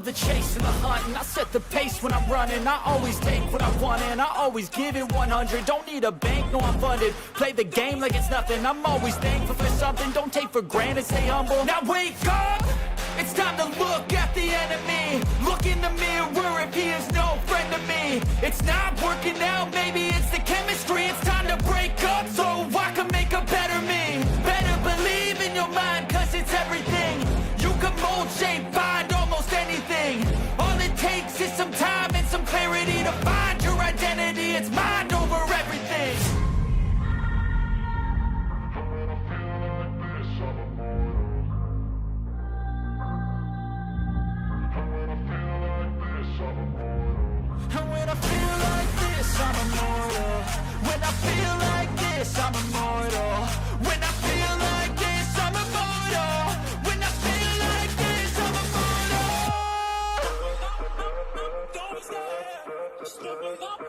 love the chase and the hunt, and I set the pace when I'm running. I always take what I want and I always give it 100. Don't need a bank, no I'm funded. Play the game like it's nothing. I'm always thankful for something. Don't take for granted, stay humble. Now wake up! It's time to look at the enemy. Look in the mirror if he is no friend to me. It's not working out, maybe it's the chemistry. It's time to break up so I can make a better me. Better believe in your mind, cause it's everything. You can mold, shape, find almost anything. All it takes is some time and some clarity to find your identity. It's mind over everything. And when I feel like this, I'm immortal. When I feel like this, I'm immortal. When I feel like this, I'm immortal. When I feel like this, I'm immortal. Don't stop, just give it up.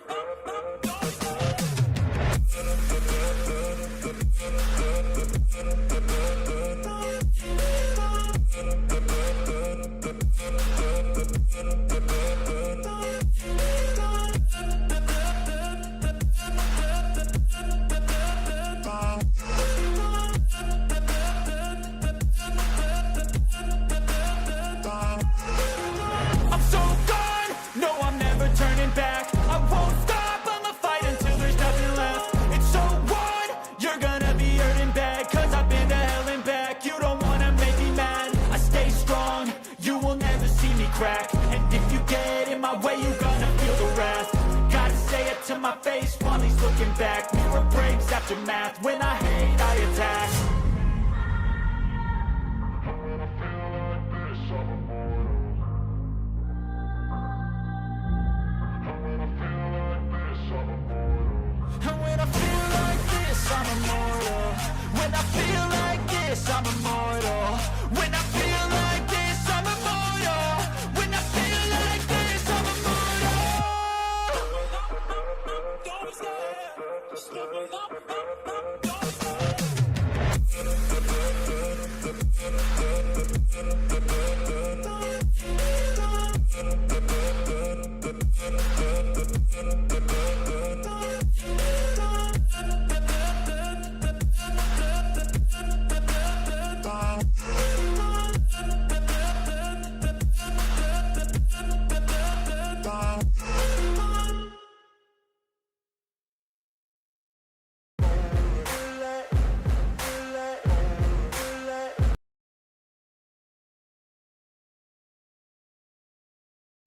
I'm so gone, no I'm never turning back. I won't stop, I'ma fight until there's nothing left. It's so what? You're gonna be hurting bad, cause I've been to hell and back. You don't wanna make me mad, I stay strong, you will never see me crack. And if you get in my way, you're gonna feel the wrath. Gotta say it to my face while he's looking back. Mirror breaks after math, when I hate I attack. And when I feel like this, I'm immortal. When I feel like this, I'm immortal. When I feel like this, I'm immortal. When I feel like this, I'm immortal. Don't stop, just give it up. Don't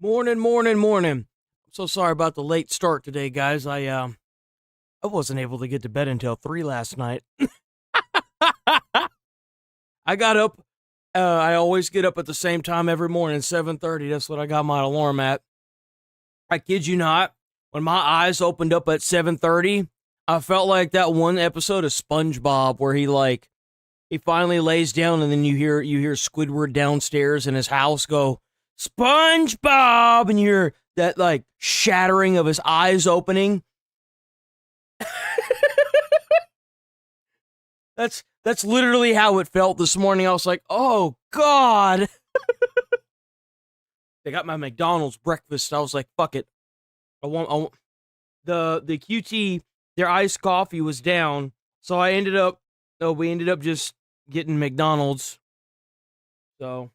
Morning. I'm so sorry about the late start today, guys. I wasn't able to get to bed until 3 last night. I got up, I always get up at the same time every morning, 7:30. That's what I got my alarm at. I kid you not, when my eyes opened up at 7:30, I felt like that one episode of SpongeBob where he finally lays down and then you hear Squidward downstairs in his house go, SpongeBob, and you hear that like shattering of his eyes opening. That's literally how it felt this morning. I was like, oh God. They got my McDonald's breakfast. I was like, fuck it. I want the QT, their iced coffee was down. So we ended up just getting McDonald's. So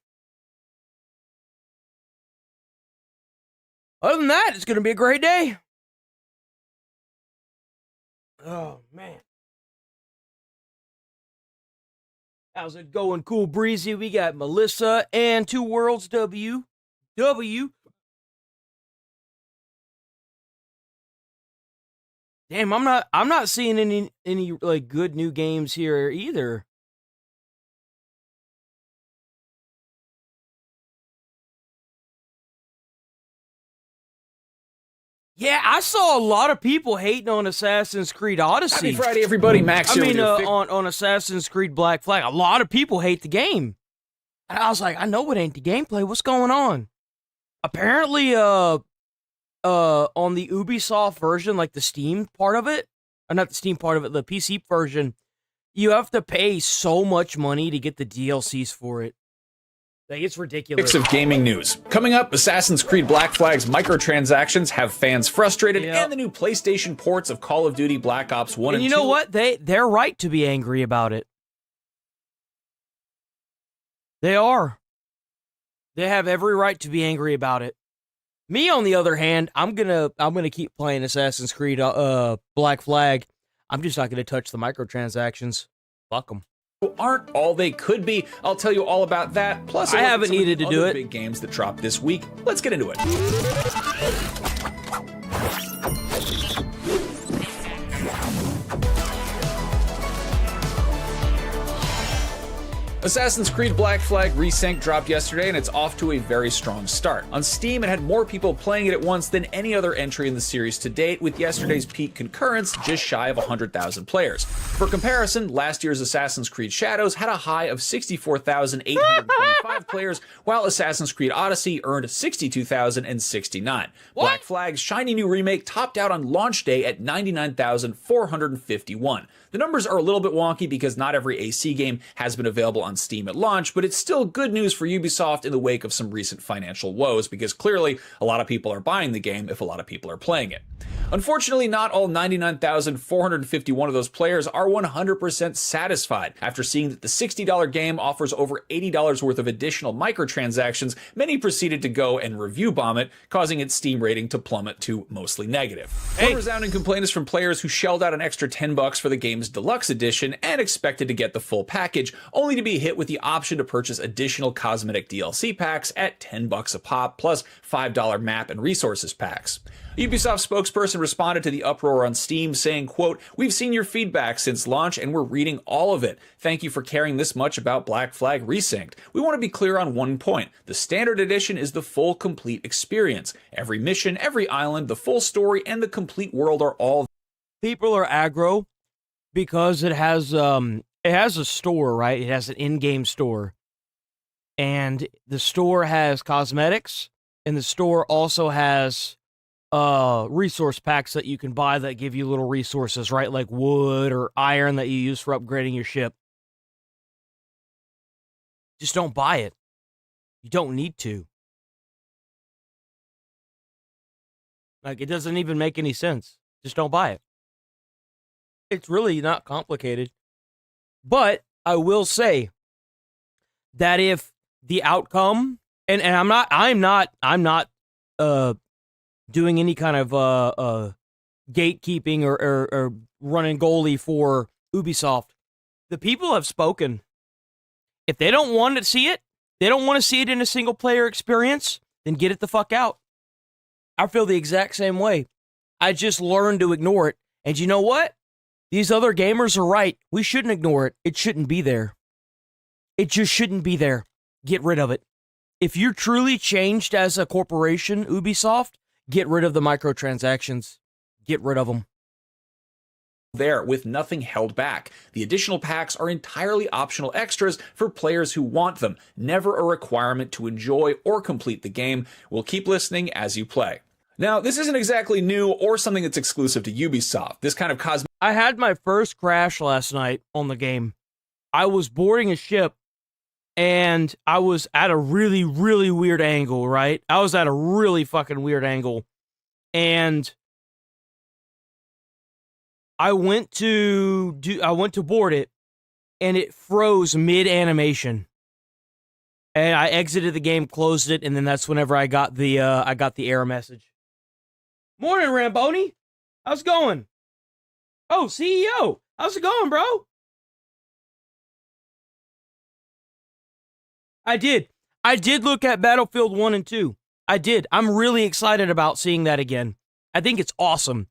other than that, it's going to be a great day. Oh, man. How's it going, Cool Breezy? We got Melissa and Two Worlds W. Damn, I'm not seeing any like good new games here either. Yeah, I saw a lot of people hating on Assassin's Creed Odyssey. Happy Friday, everybody. Max here. On Assassin's Creed Black Flag, a lot of people hate the game. And I was like, I know it ain't the gameplay. What's going on? Apparently, on the Ubisoft version, like the Steam part of it, or not the Steam part of it, the PC version, you have to pay so much money to get the DLCs for it. Like, it's ridiculous. Mix of gaming news. Coming up, Assassin's Creed Black Flag's microtransactions have fans frustrated, and the new PlayStation ports of Call of Duty Black Ops 1 and 2. You know what? They're right to be angry about it. They are. They have every right to be angry about it. Me, on the other hand, I'm gonna keep playing Assassin's Creed Black Flag. I'm just not gonna touch the microtransactions. Fuck them. Aren't all they could be. I'll tell you all about that. Plus, I haven't needed to do it. Big games that dropped this week. Let's get into it. Assassin's Creed Black Flag Resync dropped yesterday, and it's off to a very strong start. On Steam, it had more people playing it at once than any other entry in the series to date, with yesterday's peak concurrence just shy of 100,000 players. For comparison, last year's Assassin's Creed Shadows had a high of 64,825 players, while Assassin's Creed Odyssey earned 62,069. Black Flag's shiny new remake topped out on launch day at 99,451. The numbers are a little bit wonky because not every AC game has been available on Steam at launch, but it's still good news for Ubisoft in the wake of some recent financial woes, because clearly a lot of people are buying the game if a lot of people are playing it. Unfortunately, not all 99,451 of those players are 100% satisfied. After seeing that the $60 game offers over $80 worth of additional microtransactions, many proceeded to go and review bomb it, causing its Steam rating to plummet to mostly negative. One resounding complaint is from players who shelled out an extra $10 for the game's deluxe edition and expected to get the full package, only to be hit with the option to purchase additional cosmetic DLC packs at $10 a pop, plus $5 map and resources packs. A Ubisoft spokesperson responded to the uproar on Steam saying, quote, "We've seen your feedback since launch and we're reading all of it. Thank you for caring this much about Black Flag Resynced. We want to be clear on one point. The standard edition is the full, complete experience. Every mission, every island, the full story, and the complete world are all..." People are aggro because it has a store, right? It has an in-game store. And the store has cosmetics, and the store also has resource packs that you can buy that give you little resources, right? Like wood or iron that you use for upgrading your ship. Just don't buy it. You don't need to. Like, it doesn't even make any sense. Just don't buy it. It's really not complicated. But I will say that if the outcome, and I'm not doing any kind of gatekeeping or running goalie for Ubisoft. The people have spoken. If they don't want to see it, they don't want to see it in a single player experience, then get it the fuck out. I feel the exact same way. I just learned to ignore it. And you know what? These other gamers are right. We shouldn't ignore it. It shouldn't be there. It just shouldn't be there. Get rid of it. If you're truly changed as a corporation, Ubisoft, get rid of the microtransactions. Get rid of them. There, with nothing held back. The additional packs are entirely optional extras for players who want them, never a requirement to enjoy or complete the game. We'll keep listening as you play. Now, this isn't exactly new or something that's exclusive to Ubisoft. This kind of I had my first crash last night on the game. I was boarding a ship, and I was at a really, really weird angle, right? I was at a really fucking weird angle. And I went to board it, and it froze mid-animation. And I exited the game, closed it, and then that's whenever I got the error message. Morning, Ramboni. How's it going? Oh, CEO. How's it going, bro? I did look at Battlefield 1 and 2. I did. I'm really excited about seeing that again. I think it's awesome.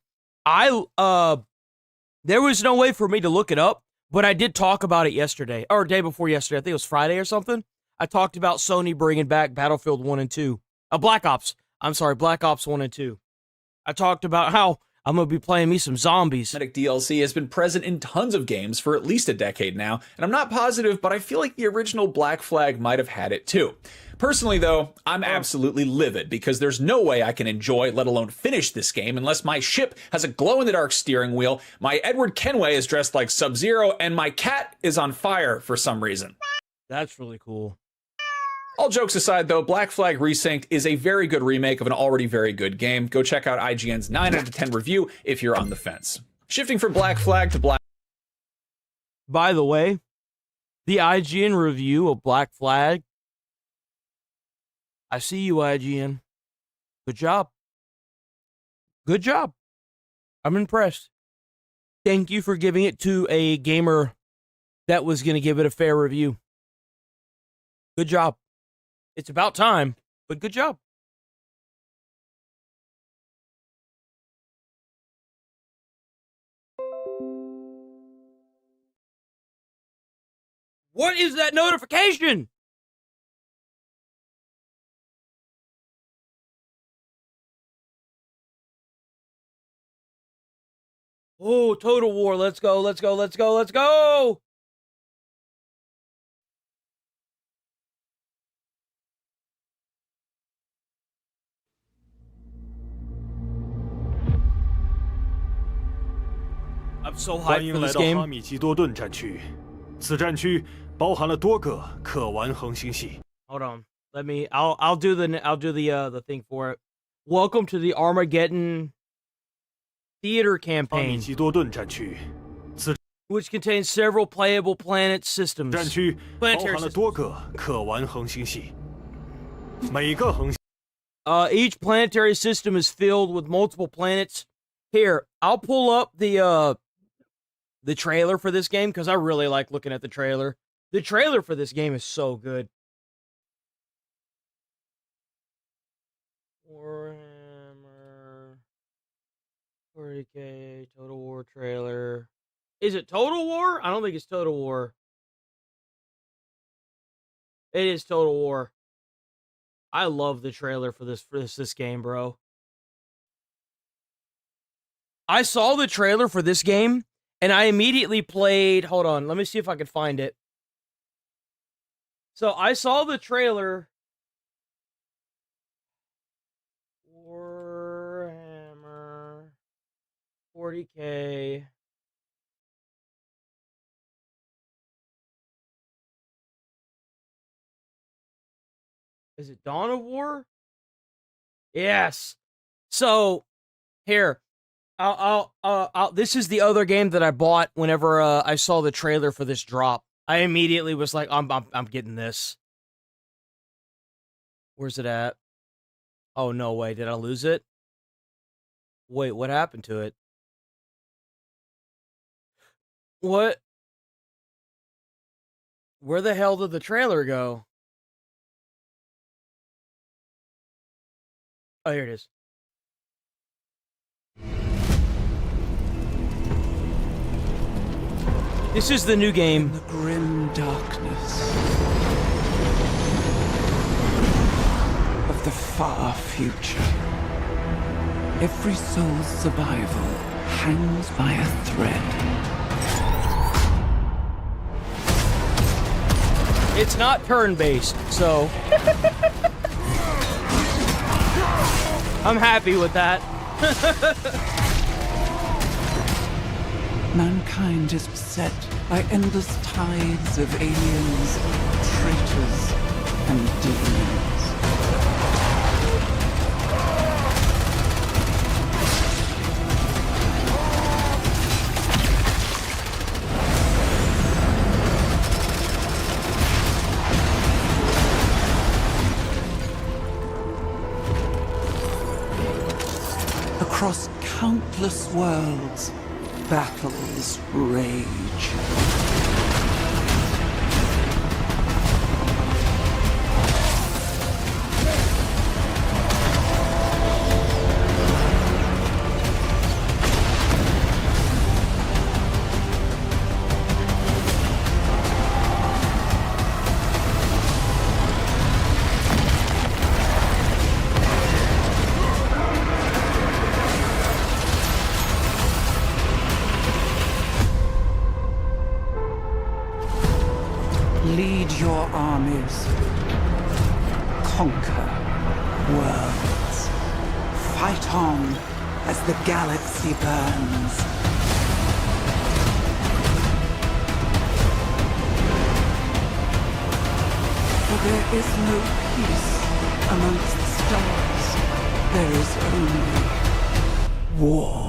There was no way for me to look it up, but I did talk about it yesterday, or day before yesterday. I think it was Friday or something. I talked about Sony bringing back Battlefield 1 and 2. Black Ops 1 and 2. I talked about how I'm going to be playing me some zombies. DLC has been present in tons of games for at least a decade now, and I'm not positive, but I feel like the original Black Flag might have had it too. Personally, though, I'm absolutely livid because there's no way I can enjoy, let alone finish this game, unless my ship has a glow-in-the-dark steering wheel, my Edward Kenway is dressed like Sub-Zero, and my cat is on fire for some reason. That's really cool. All jokes aside, though, Black Flag Resynced is a very good remake of an already very good game. Go check out IGN's 9 out of 10 review if you're on the fence. Shifting from Black Flag to Black... By the way, the IGN review of Black Flag. I see you, IGN. Good job. Good job. I'm impressed. Thank you for giving it to a gamer that was going to give it a fair review. Good job. It's about time, but good job. What is that notification? Oh, Total War. Let's go, let's go, let's go, let's go. I'm so 欢 hyped 迎 for 来 this 到 game. 哈米吉多顿战区，此战区包含了多个可玩横星系。 Hold on. Let me. I'll do the thing for it. Welcome to the Armageddon Theater 哈米 campaign, 吉多顿战区，此 which contains several playable planet systems. 战区包 Planetary 含了 systems. 多个可玩横星系，每个恒星 Each planetary system is filled with multiple planets. Here, I'll pull up the trailer for this game because I really like looking at the trailer. The trailer for this game is so good. Warhammer 40K Total War trailer. Is it Total War? I don't think it's Total War. It is Total War. I love the trailer for this game, bro. I saw the trailer for this game and I immediately played. Hold on, let me see if I can find it. So I saw the trailer. Warhammer 40K. Is it Dawn of War? Yes. So here, this is the other game that I bought whenever I saw the trailer for this drop. I immediately was like, I'm getting this. Where's it at? Oh no way! Did I lose it? Wait, what happened to it? What? Where the hell did the trailer go? Oh, here it is. This is the new game. The grim darkness of the far future. Every soul's survival hangs by a thread. It's not turn-based, so I'm happy with that. Mankind is beset by endless tides of aliens, traitors, and demons. Across countless worlds, battles rage. Lead your armies. Conquer worlds. Fight on as the galaxy burns. For There is no peace amongst the stars. There is only war.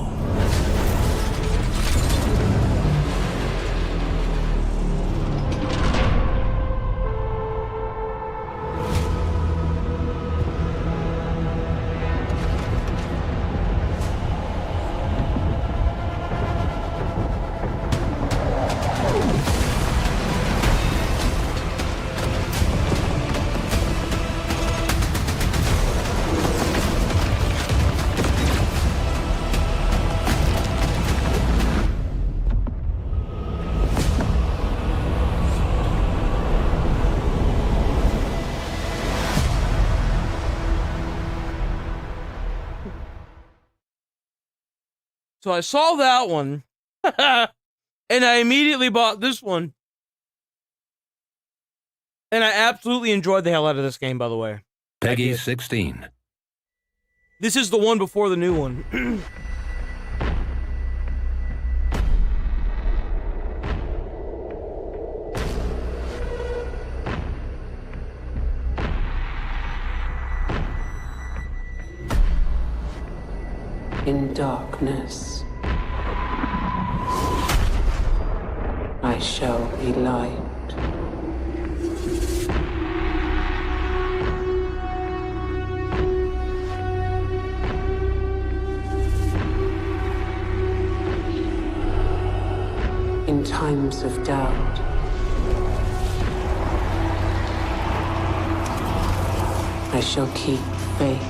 So I saw that one, and I immediately bought this one. And I absolutely enjoyed the hell out of this game, by the way. Peggy 16. This is the one before the new one. In darkness, I shall be light. In times of doubt, I shall keep faith.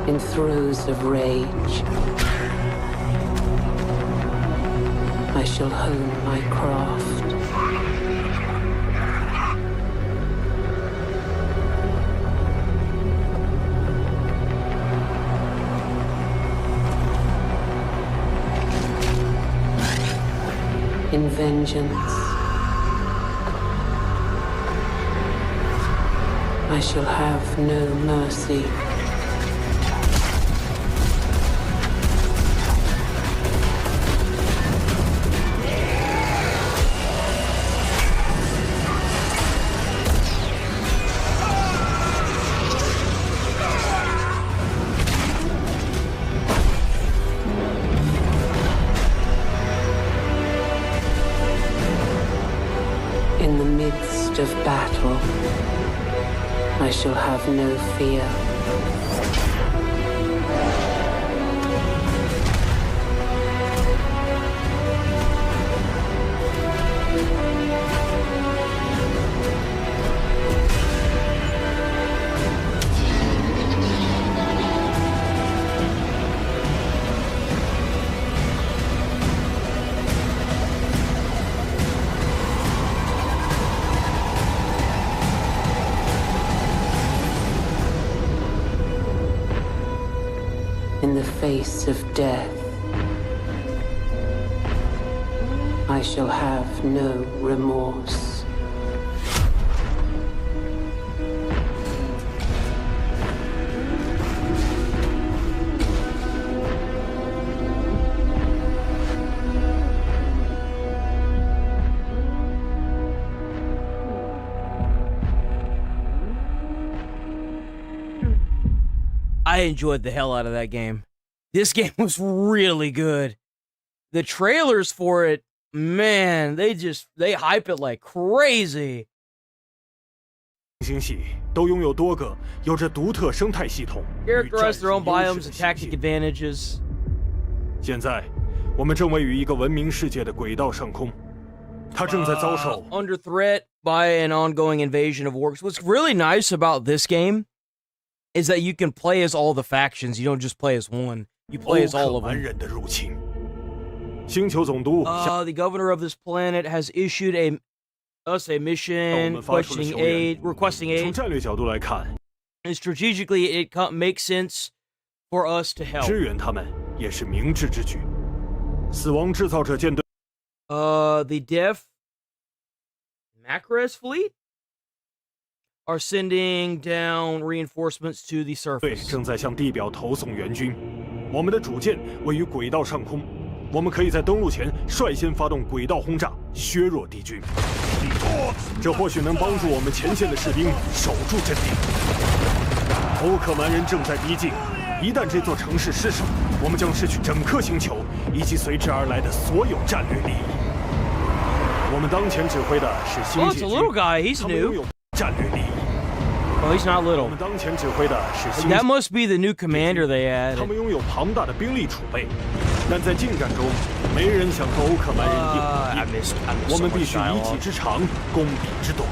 In throes of rage, I shall hone my craft. In vengeance, I shall have no mercy. In the midst of battle, I shall have no fear. In the face of death, I shall have no remorse. I enjoyed the hell out of that game. This game was really good. The trailers for it, man, they hype it like crazy. 星系都拥有多个有着独特生态系统， Characterize their own 与战 biomes 士 and 的 tactic 星系 advantages. 现在，我们正位于一个文明世界的轨道上空，它正在遭受 Under threat by an ongoing invasion of orcs. What's really nice about this game is that you can play as all the factions. You don't just play as one. You play as all 欧 of 克蛮 them. 人的入侵。星球总督向 The governor of this planet has issued us a 我 mission 们发出了 questioning 求援。 aid, requesting 从 aid. 战略角度来看， And strategically, it makes sense for us to help. 支援他们也是明智之举。死亡制造者舰队 The Def Macros fleet are sending down reinforcements to the 队 surface. 正在向地表投送援军。我们的主舰位于轨道上空，我们可以在登陆前率先发动轨道轰炸，削弱敌军。这或许能帮助我们前线的士兵守住阵地。欧克蛮人正在逼近，一旦这座城市失守，我们将失去整颗星球以及随之而来的所有战略利益。我们当前指挥的是星 Oh, 界 it's a 军， little guy. He's 他们拥 new. 有战略利益。 Oh, he's not 我 little. 们当前指挥的是星 That must be the new commander they 他 added. 们拥有庞大的兵力储备，但在近战中，没人想和欧克蛮人硬碰 I 硬。 missed 我 so 们必 much 须以己 dialogue. 之长攻彼之短。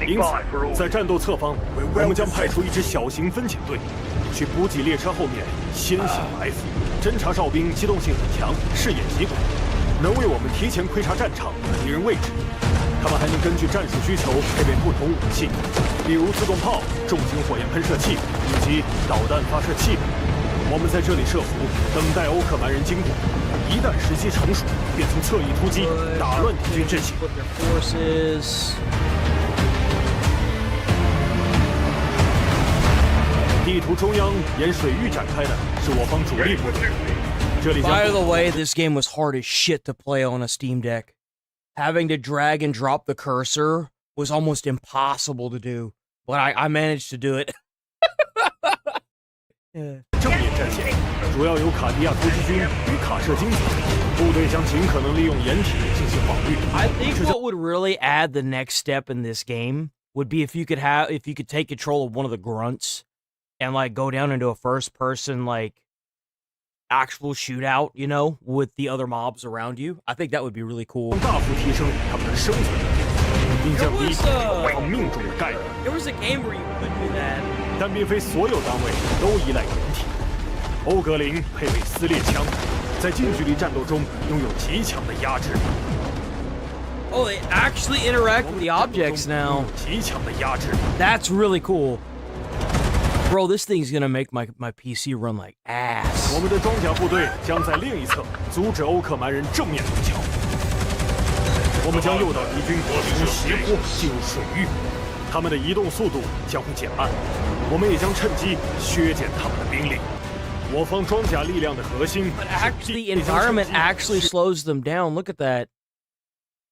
因此，在战斗侧方，我们将派出一支小型分遣队，去补给列车后面先行埋伏。侦察哨兵机动性很强，视野极广，能为我们提前窥察战场和敌人位置。他们还能根据战术需求配备不同武器，例如自动炮、重型火焰喷射器以及导弹发射器等。我们在这里设伏，等待欧克蛮人经过。一旦时机成熟，便从侧翼突击，打乱敌军阵型。 Put their forces. 地图中央沿水域展开的是我方主力部队，这里将 By the way, this game was hard as shit to play on a Steam Deck. Having to drag and drop the cursor was almost impossible to do, but I managed to do it. Yeah. 正面战线，主要由卡地亚突击军与卡射精组成，部队将尽可能利用掩体进行防御。 I think what would really add the next step in this game would be if you could take control of one of the grunts and like go down into a first person like actual shootout, you know, with the other mobs around you. I think that would be really cool. 大幅提升他们的生存能力，并降低我方命中的概率。 There was a game where you could do that. 但并非所有单位都依赖掩体。欧格林配备撕裂枪，在近距离战斗中拥有极强的压制力。 Oh, they actually interact with the objects now. 极强的压制力。 That's really cool. Bro, this thing's gonna make my PC run like ass. 我们的装甲部队将在另一侧阻止欧克蛮人正面突桥。我们将诱导敌军从斜坡进入水域，他们的移动速度将会减慢。我们也将趁机削减他们的兵力。我方装甲力量的核心 But actually, the environment actually slows them down. Look at that.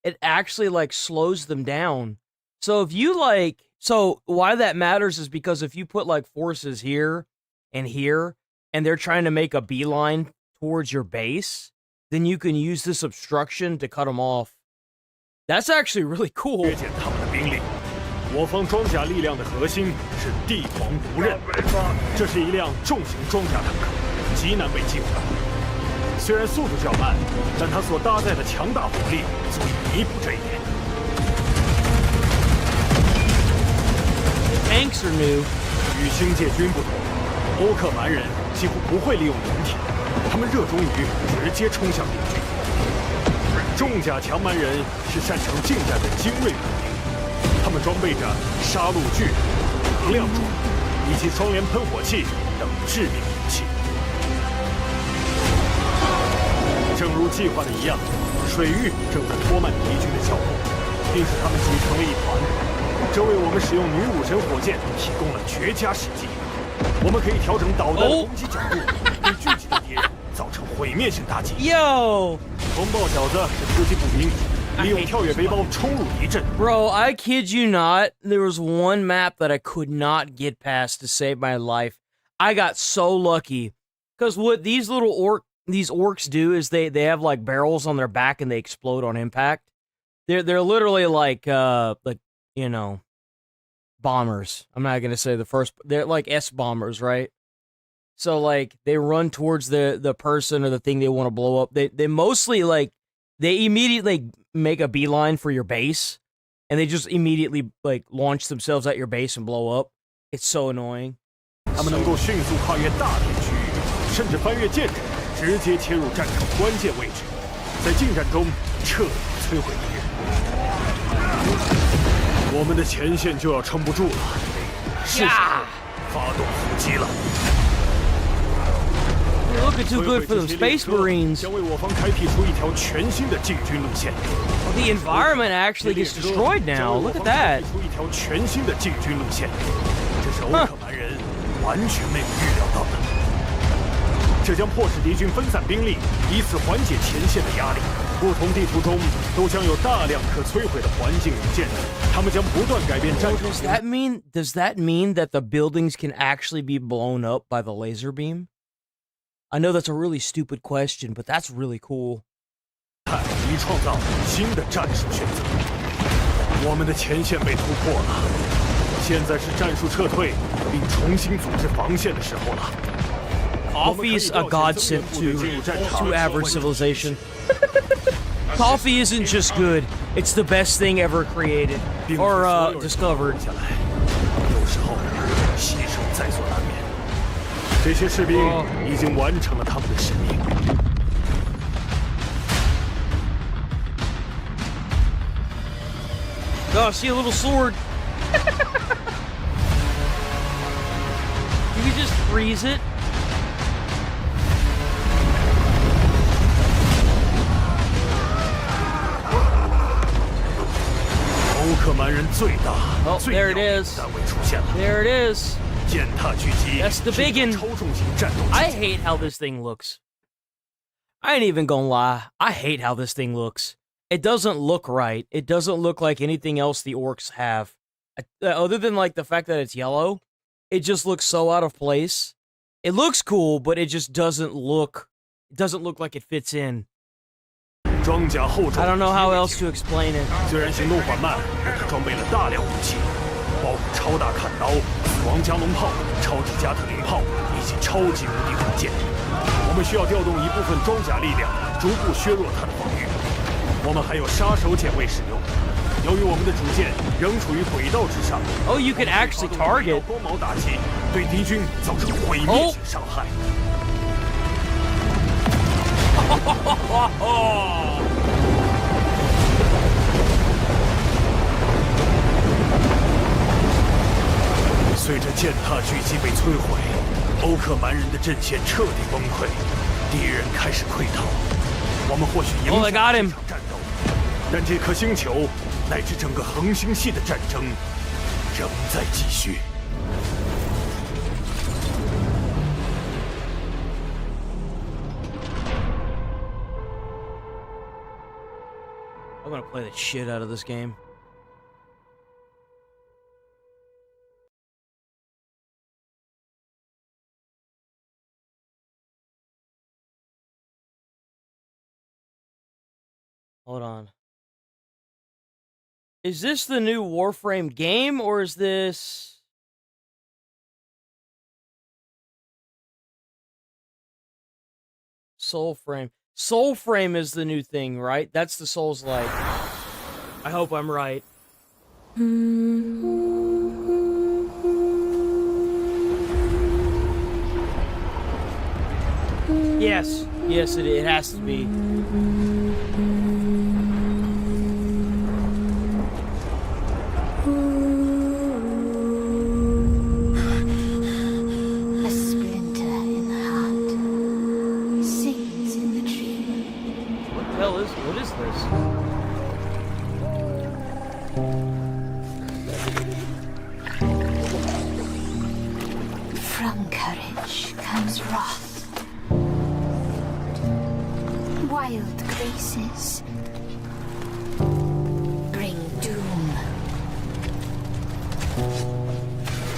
It actually like slows them down. So if you like, so why that matters is because if you put like forces here and they're trying to make a beeline towards your base, then you can use this obstruction to cut them off. That's actually really cool. 削减他们的兵力。我方装甲力量的核心是帝皇毒刃，这是一辆重型装甲坦克，极难被击毁。虽然速度较慢，但它所搭载的强大火力足以弥补这一点。 Tanks are new. 与星界军不同，欧克蛮人几乎不会利用掩体，他们热衷于直接冲向敌军。重甲强蛮人是擅长近战的精锐步兵，他们装备着杀戮锯、能量柱以及双联喷火器等致命武器。正如计划的一样，水域正在拖慢敌军的脚步，并使他们挤成了一团。这为我们使用女武神火箭提供了绝佳时机。我们可以调整导弹的攻击角度，对聚集的敌人造成毁灭性打击。 Yo! 风暴小子是突击步兵，利用跳跃背包冲入敌阵。 Bro, I kid you not. There was one map that I could not get past to save my life. I got so lucky. Because what these orcs do is they have like barrels on their back and they explode on impact. They're literally like you know, bombers. I'm not gonna say the first. They're like S bombers, right? So like they run towards the person or the thing they want to blow up. They mostly like they immediately make a beeline for your base, and they just immediately like launch themselves at your base and blow up. It's so annoying. 他们能够迅速跨越大片区域，甚至翻越建筑，直接切入战场关键位置，在近战中彻底摧毁敌人。我们的前线就要撑不住了，是时候发动伏击了。 You're looking too good for them Space Marines. 将为我方开辟出一条全新的进军路线。 Well, the environment actually gets destroyed now. Look at that. 出一条全新的进军路线，这是欧克蛮人完全没有预料到的。这将迫使敌军分散兵力，以此缓解前线的压力。不同地图中都将有大量可摧毁的环境与建筑，他们将不断改变战场。Does that mean that the buildings can actually be blown up by the laser beam? I know that's a really stupid question, but that's really cool. 以创造新的战术选择。我们的前线被突破了，现在是战术撤退并重新组织防线的时候了。Coffee's a godsend to average civilization. Coffee isn't just good; it's the best thing ever created or discovered. 有时候牺牲在所难免。这些士兵已经完成了他们的使命。 Oh, I see a little sword. You can just freeze it. 欧克蛮人最大、最 there it 耀眼的 is. 单位出现了。 There it is. 践踏狙击 That's the 是一 biggin'. 种超重型战斗 I 机。 hate how this thing looks. I ain't even gonna lie. I hate how this thing looks. It doesn't look right. It doesn't look like anything else the orcs have. Other than like the fact that it's yellow, it just looks so out of place. It looks cool, but it just doesn't look like it fits in. 装甲厚重。 I don't know how else to explain it. 虽然行动缓慢，但它装备了大量武器，包括超大砍刀、死亡加农炮、超级加特林炮以及超级无敌火箭。我们需要调动一部分装甲力量，逐步削弱它的防御。我们还有杀手锏未使用。由于我们的主舰仍处于轨道之上， Oh, you can actually target. 光矛打击，对敌军造成毁灭性伤害。随着践踏狙击被摧毁，欧克蛮人的阵线彻底崩溃，敌人开始溃逃。我们或许赢 Oh, they 下 got 这 him. 场战斗，但这颗星球乃至整个恒星系的战争仍在继续。 I'm gonna play the shit out of this game. Hold on. Is this the new Warframe game, or is this... Soulframe? Soulframe is the new thing, right? That's the Souls-like. I hope I'm right. Yes. Yes, it has to be. A splinter in the heart sings in the tree. What the hell is... What is this? From courage comes wrath. Wild graces bring doom.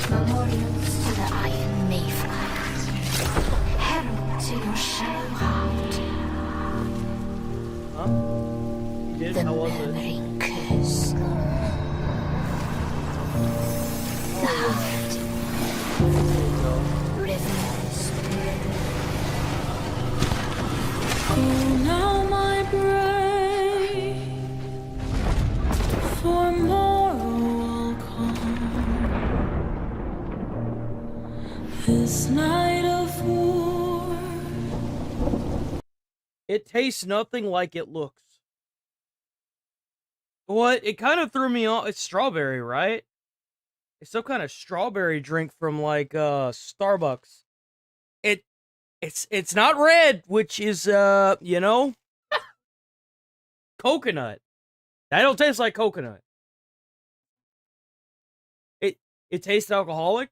Memorials to the Iron Mayflies. Herald to your shallow heart. Huh? You did? The How was it? murmuring curse. The heart. Rivers. Now my brain for morrow I'll come. This night of war. It tastes nothing like it looks. What? It kind of threw me off. It's strawberry, right? It's some kind of strawberry drink from like Starbucks. It's not red, which is coconut. That don't taste like coconut. It tastes alcoholic.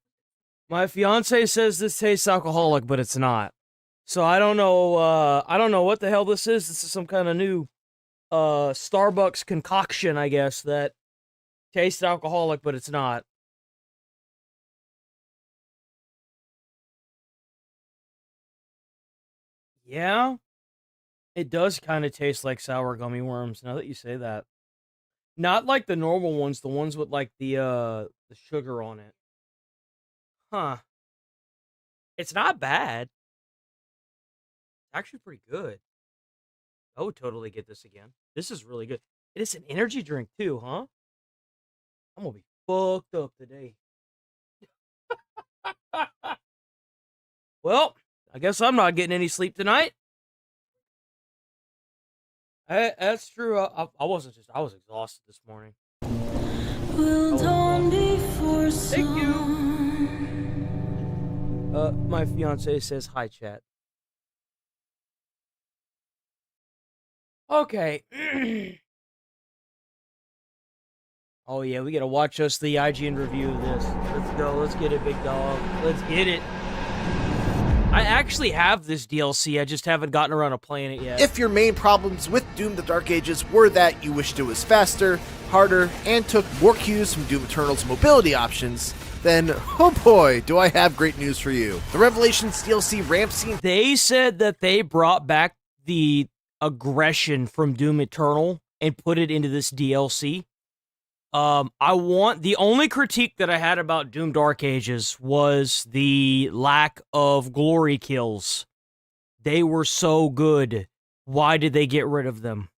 My fiance says this tastes alcoholic, but it's not. So I don't know. I don't know what the hell this is. This is some kind of new Starbucks concoction, I guess, that tastes alcoholic, but it's not. Yeah, it does kind of taste like sour gummy worms. Now that you say that, not like the normal ones, the ones with like the sugar on it. Huh? It's not bad. It's actually pretty good. I would totally get this again. This is really good. It is an energy drink too, huh? I'm gonna be fucked up today. Well, I guess I'm not getting any sleep tonight. That's true. I wasn't just. I was exhausted this morning. Will dawn before Thank you. sun. My fiance says hi, chat. Okay. Oh yeah, we gotta watch us the IGN review of this. Let's go. Let's get it, big dog. Let's get it. I actually have this DLC. I just haven't gotten around to playing it yet. If your main problems with Doom the Dark Ages were that you wished it was faster, harder, and took more cues from Doom Eternal's mobility options, then oh boy, do I have great news for you. The Revelations DLC ramp scene. They said that they brought back the aggression from Doom Eternal and put it into this DLC. The only critique that I had about Doom Dark Ages was the lack of glory kills. They were so good. Why did they get rid of them?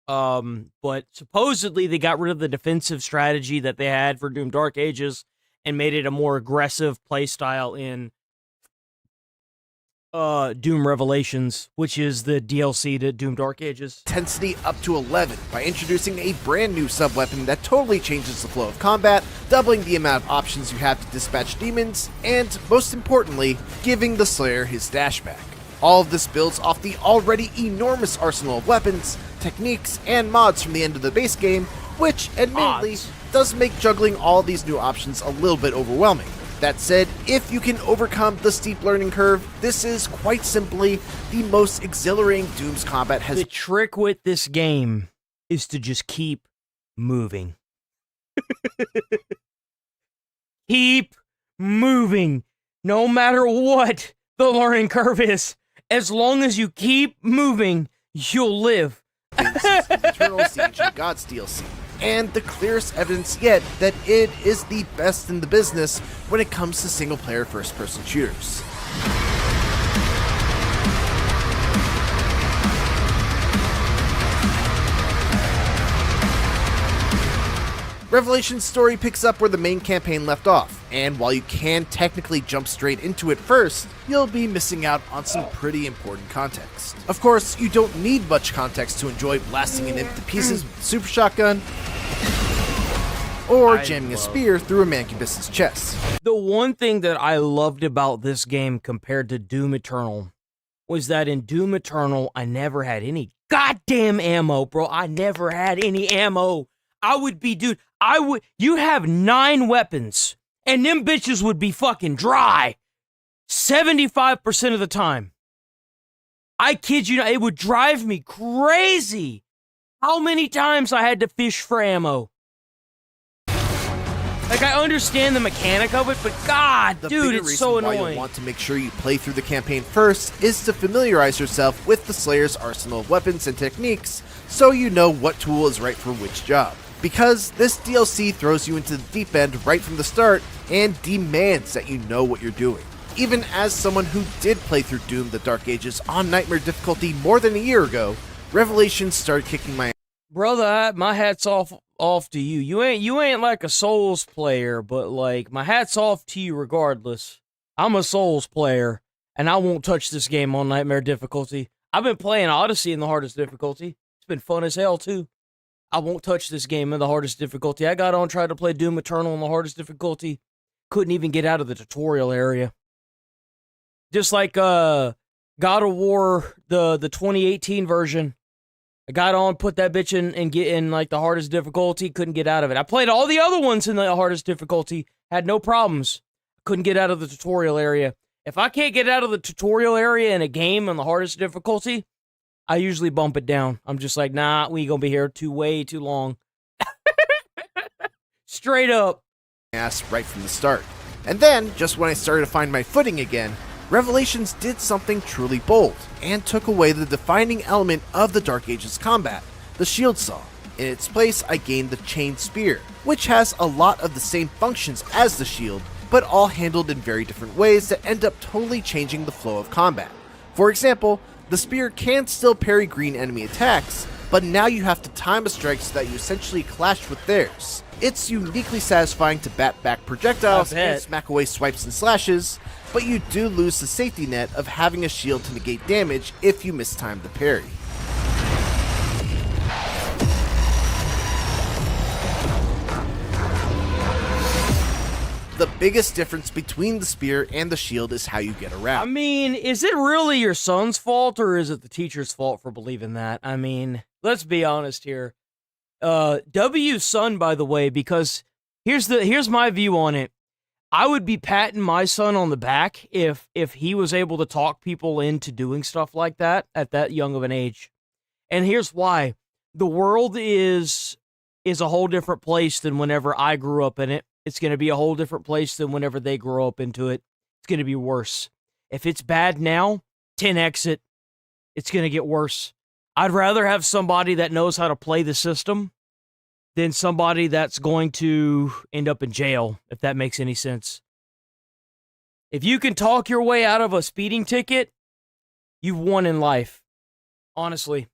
But supposedly they got rid of the defensive strategy that they had for Doom Dark Ages and made it a more aggressive playstyle in Doom Revelations, which is the DLC to Doom Dark Ages. Intensity up to 11 by introducing a brand new sub-weapon that totally changes the flow of combat, doubling the amount of options you have to dispatch demons, and, most importantly, giving the Slayer his dash back. All of this builds off the already enormous arsenal of weapons, techniques, and mods from the end of the base game, which, admittedly, does make juggling all these new options a little bit overwhelming. That said, if you can overcome the steep learning curve, this is quite simply the most exhilarating Doom's combat has. The trick with this game is to just keep moving. Keep moving. No matter what the learning curve is. As long as you keep moving, you'll live. Eternal Siege and Gods DLC, and the clearest evidence yet that it is the best in the business when it comes to single-player first-person shooters. Revelation's story picks up where the main campaign left off, and while you can technically jump straight into it first, you'll be missing out on some pretty important context. Of course, you don't need much context to enjoy blasting an imp to pieces with a super shotgun, or jamming a spear through a mancubus's chest. The one thing that I loved about this game compared to Doom Eternal was that in Doom Eternal, I never had any goddamn ammo, bro. I never had any ammo. You have 9 weapons, and them bitches would be fucking dry 75% of the time. I kid you not, it would drive me crazy how many times I had to fish for ammo. Like, I understand the mechanic of it, but God, dude, it's so annoying. Why you'll want to make sure you play through the campaign first is to familiarize yourself with the Slayer's arsenal of weapons and techniques, so you know what tool is right for which job. Because this DLC throws you into the deep end right from the start and demands that you know what you're doing. Even as someone who did play through Doom the Dark Ages on Nightmare difficulty more than a year ago, Revelations started kicking my ass. Brother, my hat's off to you. You ain't like a Souls player, but like my hat's off to you regardless. I'm a Souls player, and I won't touch this game on Nightmare difficulty. I've been playing Odyssey in the hardest difficulty. It's been fun as hell too. I won't touch this game in the hardest difficulty. I got on, tried to play Doom Eternal in the hardest difficulty. Couldn't even get out of the tutorial area. Just like God of War, the 2018 version. I got on, put that bitch in, and get in like the hardest difficulty. Couldn't get out of it. I played all the other ones in the hardest difficulty. Had no problems. Couldn't get out of the tutorial area. If I can't get out of the tutorial area in a game on the hardest difficulty, I usually bump it down. I'm just like, nah, we ain't gonna be here way too long. Straight up. Ass right from the start. And then, just when I started to find my footing again, Revelations did something truly bold, and took away the defining element of the Dark Ages combat, the shield saw. In its place, I gained the chain spear, which has a lot of the same functions as the shield, but all handled in very different ways that end up totally changing the flow of combat. For example, the spear can still parry green enemy attacks, but now you have to time a strike so that you essentially clash with theirs. It's uniquely satisfying to bat back projectiles and smack away swipes and slashes, but you do lose the safety net of having a shield to negate damage if you mistime the parry. The biggest difference between the spear and the shield is how you get around. I mean, is it really your son's fault, or is it the teacher's fault for believing that? I mean, let's be honest here. W's son, by the way, because here's my view on it. I would be patting my son on the back if he was able to talk people into doing stuff like that at that young of an age. And here's why. The world is a whole different place than whenever I grew up in it. It's going to be a whole different place than whenever they grow up into it. It's going to be worse. If it's bad now, 10x it. It's going to get worse. I'd rather have somebody that knows how to play the system than somebody that's going to end up in jail, if that makes any sense. If you can talk your way out of a speeding ticket, you've won in life. Honestly.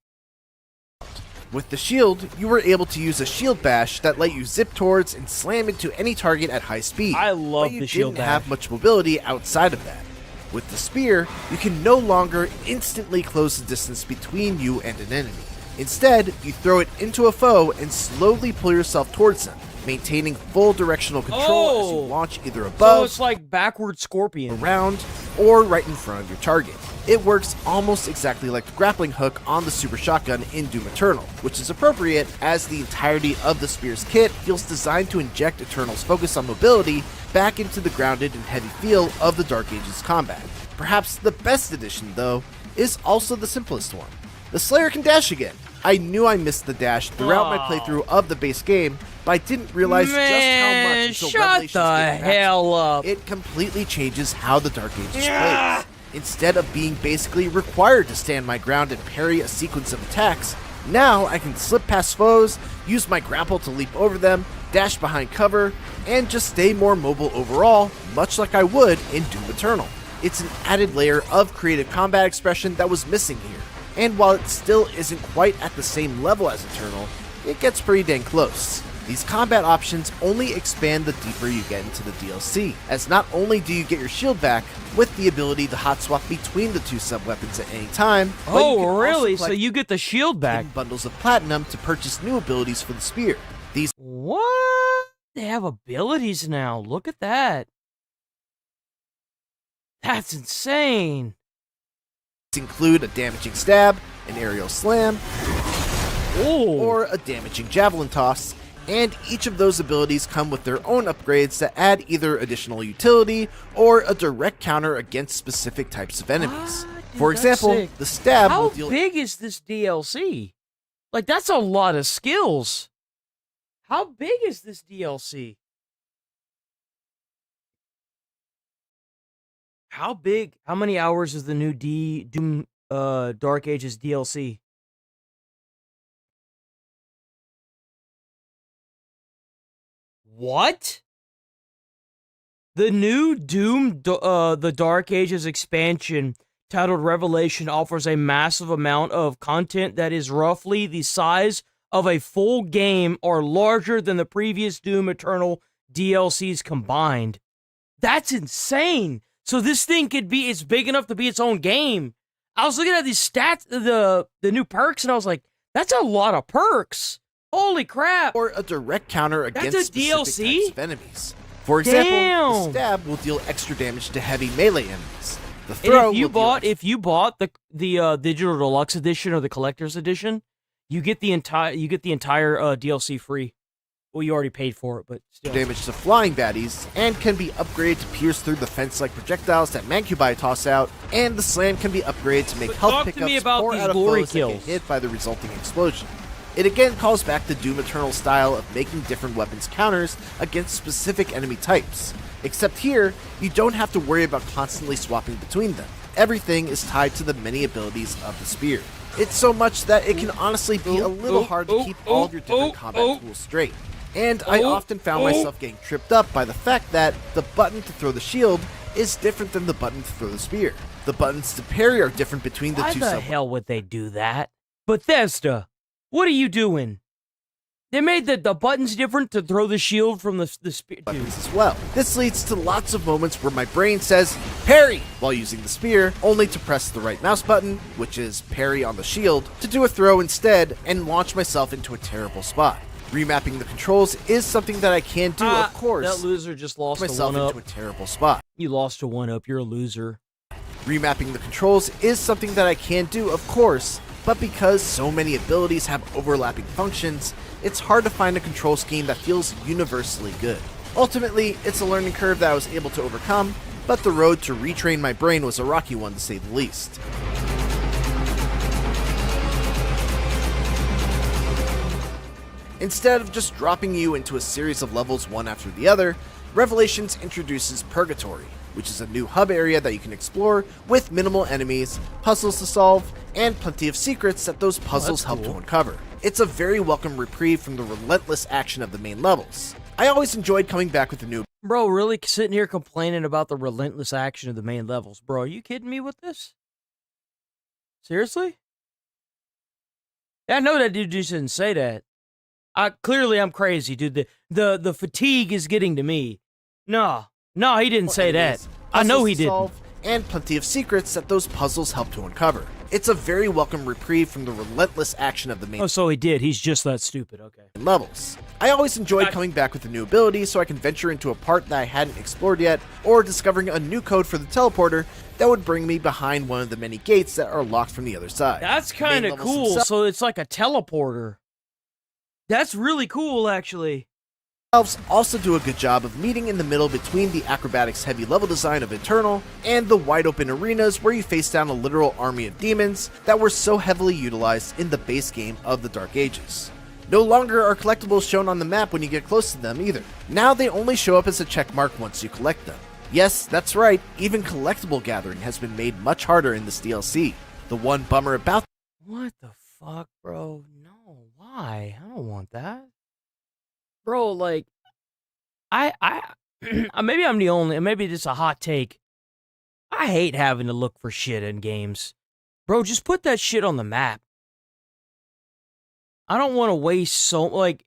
With the shield, you were able to use a shield bash that let you zip towards and slam into any target at high speed. I love the shield bash. You didn't have bash. much mobility outside of that. With the spear, you can no longer instantly close the distance between you and an enemy. Instead, you throw it into a foe and slowly pull yourself towards them, maintaining full directional control as you launch either above, so it's like backward scorpion, around, or right in front of your target. It works almost exactly like the grappling hook on the super shotgun in Doom Eternal, which is appropriate as the entirety of the spear's kit feels designed to inject Eternal's focus on mobility back into the grounded and heavy feel of the Dark Ages combat. Perhaps the best addition, though, is also the simplest one. The Slayer can dash again. I knew I missed the dash throughout my playthrough of the base game, but I didn't realize just how much until shut Revelations the came back. hell up. It completely changes how the Dark Ages plays. Instead of being basically required to stand my ground and parry a sequence of attacks, now I can slip past foes, use my grapple to leap over them, dash behind cover, and just stay more mobile overall, much like I would in Doom Eternal. It's an added layer of creative combat expression that was missing here, and while it still isn't quite at the same level as Eternal, it gets pretty dang close. These combat options only expand the deeper you get into the DLC, as not only do you get your shield back, with the ability to hot swap between the two sub-weapons at any time, but you can Oh, really? also So you get the shield back. 10 bundles of platinum to purchase new abilities for the spear. These What? They have abilities now. Look at that. That's insane. include a damaging stab, an aerial slam, Oh. or a damaging javelin toss, and each of those abilities come with their own upgrades that add either additional utility or a direct counter against specific types of enemies. What? Dude, For that's example, sick. the stab How will deal big is this DLC? Like, that's a lot of skills. How big is this DLC? How big? How many hours is the new Doom Dark Ages DLC? What? The new Doom, the Dark Ages expansion, titled Revelation, offers a massive amount of content that is roughly the size of a full game or larger than the previous Doom Eternal DLCs combined. That's insane. So this thing it's big enough to be its own game. I was looking at these stats, the new perks, and I was like, that's a lot of perks. Holy crap! or a direct counter That's against a specific DLC? types of enemies. For example, Damn. the stab will deal extra damage to heavy melee enemies. The And throw if you will deal bought the digital deluxe edition or the collector's edition, you get the entire DLC free. Well, you already paid for it, but still. damage to flying baddies, and can be upgraded to pierce through the fence like projectiles that Mancubi toss out, and the slam can be upgraded to make But health talk to me pickups about pour these out of glory foes that get kills. hit by the resulting explosion. It again calls back the Doom Eternal style of making different weapons counters against specific enemy types. Except here, you don't have to worry about constantly swapping between them. Everything is tied to the many abilities of the spear. It's so much that it can honestly be a little hard to keep all of your different combat tools straight. And I often found myself getting tripped up by the fact that the button to throw the shield is different than the button to throw the spear. The buttons to parry are different between the Why two the sub- hell would they do that? Bethesda, what are you doing? They made the buttons different to throw the shield from the spear. Dude. weapons as well. This leads to lots of moments where my brain says parry while using the spear, only to press the right mouse button, which is parry on the shield, to do a throw instead and launch myself into a terrible spot. Remapping the controls is something that I can do, of course. That loser just lost to myself one up. into a terrible spot. You lost to one up. You're a loser. Remapping the controls is something that I can do, of course, but because so many abilities have overlapping functions, it's hard to find a control scheme that feels universally good. Ultimately, it's a learning curve that I was able to overcome, but the road to retrain my brain was a rocky one to say the least. Instead of just dropping you into a series of levels one after the other, Revelations introduces Purgatory, which is a new hub area that you can explore with minimal enemies, puzzles to solve, and plenty of secrets that those puzzles help to uncover. It's a very welcome reprieve from the relentless action of the main levels. I always enjoyed coming back with a new Bro, really sitting here complaining about the relentless action of the main levels. Bro, are you kidding me with this? Seriously? Yeah, I know that dude just didn't say that. Clearly I'm crazy, dude. The fatigue is getting to me. No, he didn't say that. I know he didn't. And plenty of secrets that those puzzles help to uncover. It's a very welcome reprieve from the relentless action of the main Oh, so he did. He's just that stupid. Okay. levels. I always enjoyed coming back with a new ability so I can venture into a part that I hadn't explored yet, or discovering a new code for the teleporter that would bring me behind one of the many gates that are locked from the other side. That's The main kind of levels cool. themselves So it's like a teleporter. That's really cool, actually. also do a good job of meeting in the middle between the acrobatics heavy level design of Eternal and the wide open arenas where you face down a literal army of demons that were so heavily utilized in the base game of the Dark Ages. No longer are collectibles shown on the map when you get close to them either. Now they only show up as a check mark once you collect them. Yes, that's right, even collectible gathering has been made much harder in this DLC. The one bummer about What the fuck, bro? No, why? I don't want that. Bro, like, I maybe I'm the only, maybe it's a hot take. I hate having to look for shit in games. Bro, just put that shit on the map. I don't want to waste so, like,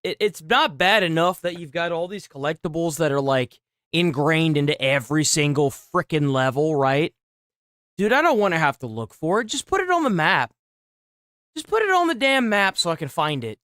it's not bad enough that you've got all these collectibles that are, like, ingrained into every single frickin' level, right? Dude, I don't want to have to look for it. Just put it on the map. Just put it on the damn map so I can find it.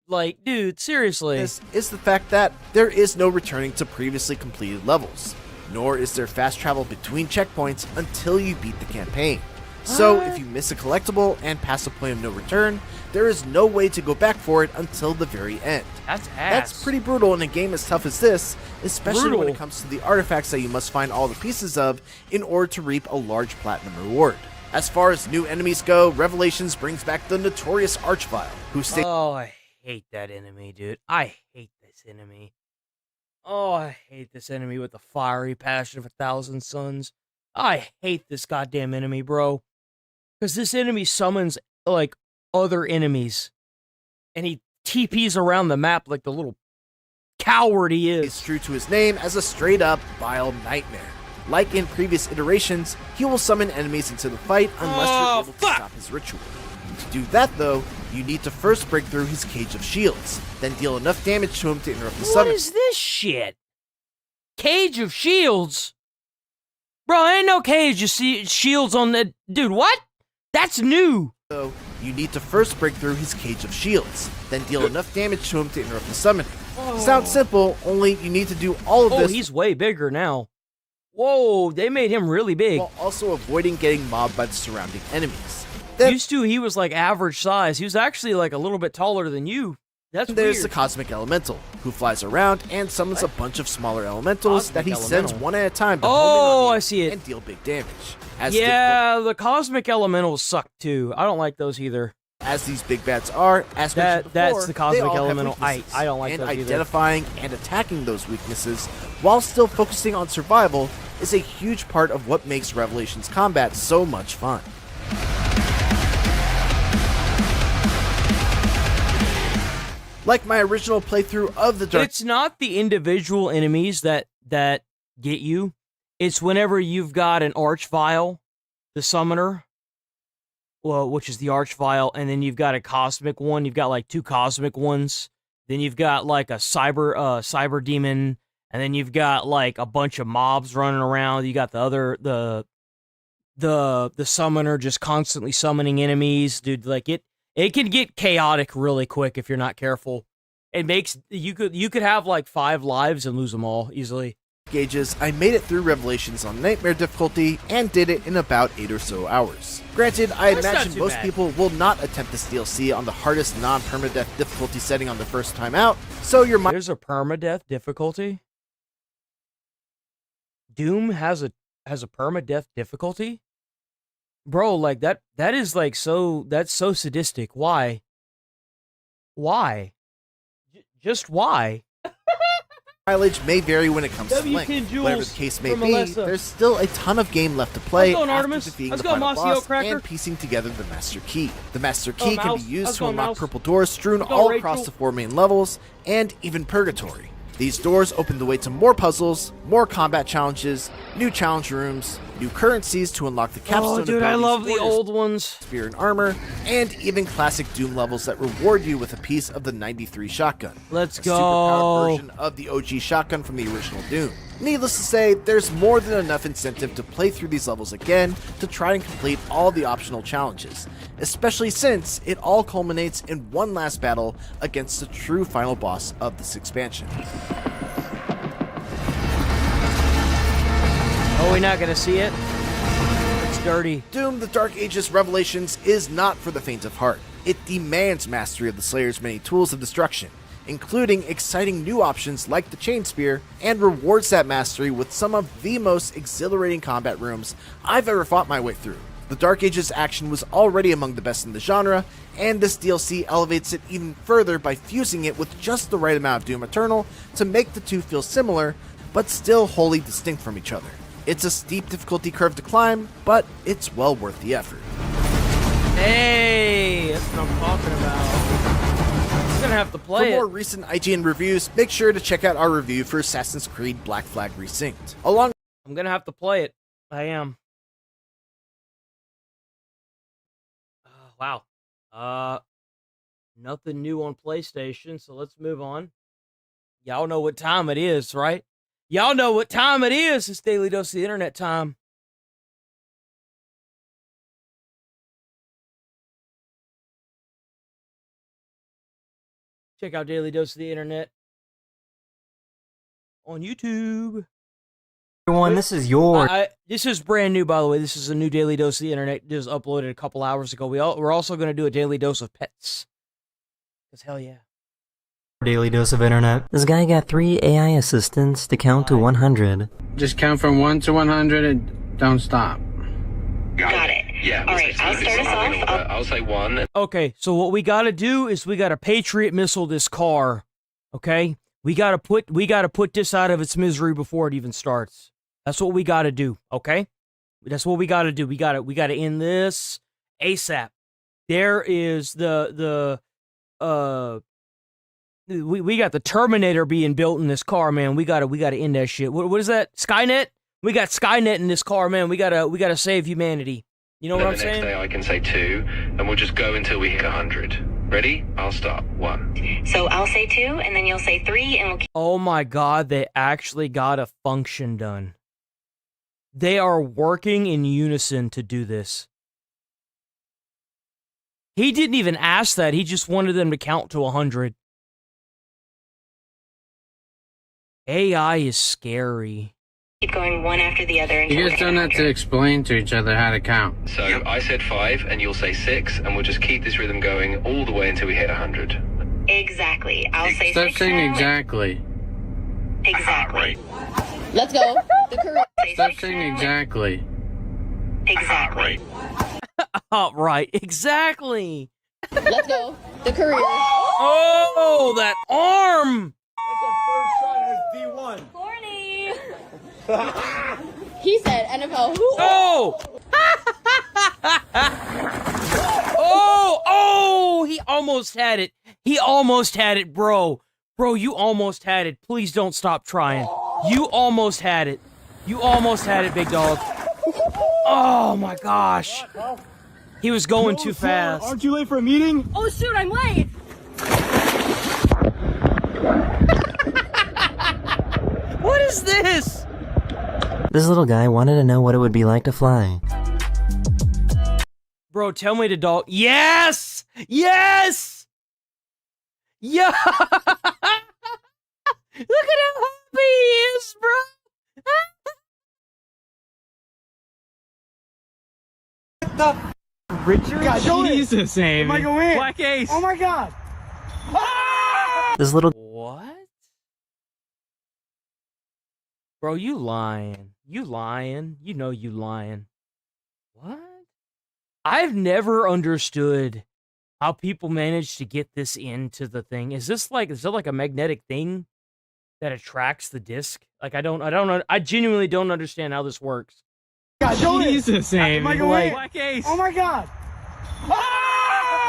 Like, dude, seriously. this is the fact that there is no returning to previously completed levels, nor is there fast travel between checkpoints until you beat the campaign. So if you miss a collectible and pass a point of no return, there is no way to go back for it until the very end. That's ass. That's pretty brutal in a game as tough as this, especially when Brutal. it comes to the artifacts that you must find all the pieces of in order to reap a large platinum reward. As far as new enemies go, Revelations brings back the notorious Archvile, who stays Oh, I hate that enemy, dude. I hate this enemy. Oh, I hate this enemy with the fiery passion of 1,000 suns. I hate this goddamn enemy, bro. Because this enemy summons, like, other enemies. And he TPs around the map like the little coward he is. true to his name as a straight-up vile nightmare. Like in previous iterations, he will summon enemies into the fight unless you're able to stop his ritual. To do that, though, you need to first break through his cage of shields, then deal enough damage to him to interrupt the What summon. is this shit? Cage of Shields? Bro, ain't no cage of shields on the... Dude, what? That's new. So, You need to first break through his cage of shields, then deal enough damage to him to interrupt the summoning. Sounds simple, only you need to do all of this. Oh, he's way bigger now. Whoa, they made him really big. While also avoiding getting mobbed by the surrounding enemies. Then Used to, he was like average size. He was actually like a little bit taller than you. That's there's weird. the Cosmic Elemental, who flies around and summons a bunch of smaller elementals that he Cosmic sends Elemental. one at a time to Oh, home in on I you see it. and deal big damage. As Yeah, the Cosmic Elementals suck too. I don't like those either. As these big bats are, as mentioned That's before, the Cosmic they all have Elemental. weaknesses, I don't like and those either. identifying and attacking those weaknesses while still focusing on survival is a huge part of what makes Revelations combat so much fun. Like my original playthrough of the Dark It's not the individual enemies that get you. It's whenever you've got an Archvile, the summoner, well, which is the Archvile, and then you've got a cosmic one. You've got like two cosmic ones. Then you've got like a cyber demon, and then you've got like a bunch of mobs running around. You got the summoner just constantly summoning enemies, dude. Like it can get chaotic really quick if you're not careful. It makes you could have like 5 lives and lose them all easily. Gauges, I made it through Revelations on Nightmare difficulty and did it in about 8 or so hours. Granted, I That's not imagine too most bad. people will not attempt this DLC on the hardest non-permadeath difficulty setting on their first time out, so your mind There's a permadeath difficulty. Doom has a permadeath difficulty? Bro, like that is like that's so sadistic. Why? Why? Just why? mileage may vary when it comes to W10 length. Jules Whatever the case may from be, Melissa. there's still a ton of game left to play How's it going, after Artemis? defeating How's the it going, final Mossy boss Cracker? and piecing together the Master Key. The Master Key can Mouse? be used How's it to going, unlock Mouse? purple doors strewn How's it going, all Rachel? across the 4 main levels, and even Purgatory. These doors open the way to more puzzles, more combat challenges, new challenge rooms, new currencies to unlock the capstone Oh, dude, I abilities love for the your old ones. spear and armor, and even classic Doom levels that reward you with a piece of the 93 shotgun. Let's a go. superpowered version of the OG shotgun from the original Doom. Needless to say, there's more than enough incentive to play through these levels again to try and complete all the optional challenges, especially since it all culminates in one last battle against the true final boss of this expansion. Oh, we're not gonna see it? It's dirty. Doom the Dark Ages Revelations is not for the faint of heart. It demands mastery of the Slayer's many tools of destruction, including exciting new options like the Chain Spear, and rewards that mastery with some of the most exhilarating combat rooms I've ever fought my way through. The Dark Ages action was already among the best in the genre, and this DLC elevates it even further by fusing it with just the right amount of Doom Eternal to make the two feel similar, but still wholly distinct from each other. It's a steep difficulty curve to climb, but it's well worth the effort. Hey, that's what I'm talking about. I'm gonna have to For play more it. recent IGN reviews, make sure to check out our review for Assassin's Creed Black Flag Resynced. Along I'm gonna have to play it. I am. Wow. Nothing new on PlayStation, so let's move on. Y'all know what time it is, right? Y'all know what time it is. It's Daily Dose of the Internet time. Check out Daily Dose of the Internet on YouTube. Everyone, this is your This is brand new, by the way. This is a new Daily Dose of the Internet. Just uploaded a couple hours ago. We're also going to do a Daily Dose of Pets. Because hell yeah. daily dose of internet. This guy got 3 AI assistants to count to 100. Just count from 1 to 100 and don't stop. Got it. Yeah. All right, I'll start us off. I'll say 1. Okay, so what we got to do is we got to Patriot missile this car. Okay? We got to put this out of its misery before it even starts. That's what we got to do, okay? That's what we got to do. We got to end this ASAP. There is we got the Terminator being built in this car, man. We gotta end that shit. What is that? Skynet? We got Skynet in this car, man. We gotta save humanity. You know what I'm saying? The next day I can say 2, and we'll just go until we hit 100. Ready? I'll start. 1. So I'll say 2, and then you'll say 3, and we'll keep. Oh my god, they actually got a function done. They are working in unison to do this. He didn't even ask that. He just wanted them to count to 100. AI is scary. Keep going one after the other. You guys don't have to explain to each other how to count. So I said 5, and you'll say 6, and we'll just keep this rhythm going all the way until we hit 100. Exactly. I'll say Stop 6 saying now. Exactly. Let's go. The career. Stop saying exactly. Exactly. Right, exactly. Let's go. The career. Oh, that arm! Corny. He said NFL. Who? Oh! Oh! He almost had it. He almost had it, bro. Bro, you almost had it. Please don't stop trying. You almost had it. You almost had it, big dog. Oh my gosh. He was going too fast. Aren't you late for a meeting? Oh shoot, I'm late. What is this? This little guy wanted to know what it would be like to fly. Bro, tell me to dog. Yes! Yes! Yeah! Look at how happy he is, bro! Richard? Jesus, Amy. Am I gonna win? Black Ace. Oh my god! This little What? Bro, you lying. You lying. You know you lying. What? I've never understood how people manage to get this into the thing. Is it like a magnetic thing that attracts the disc? Like I genuinely don't understand how this works. Jesus, Amy. Am I gonna win? Black Ace. Oh my god!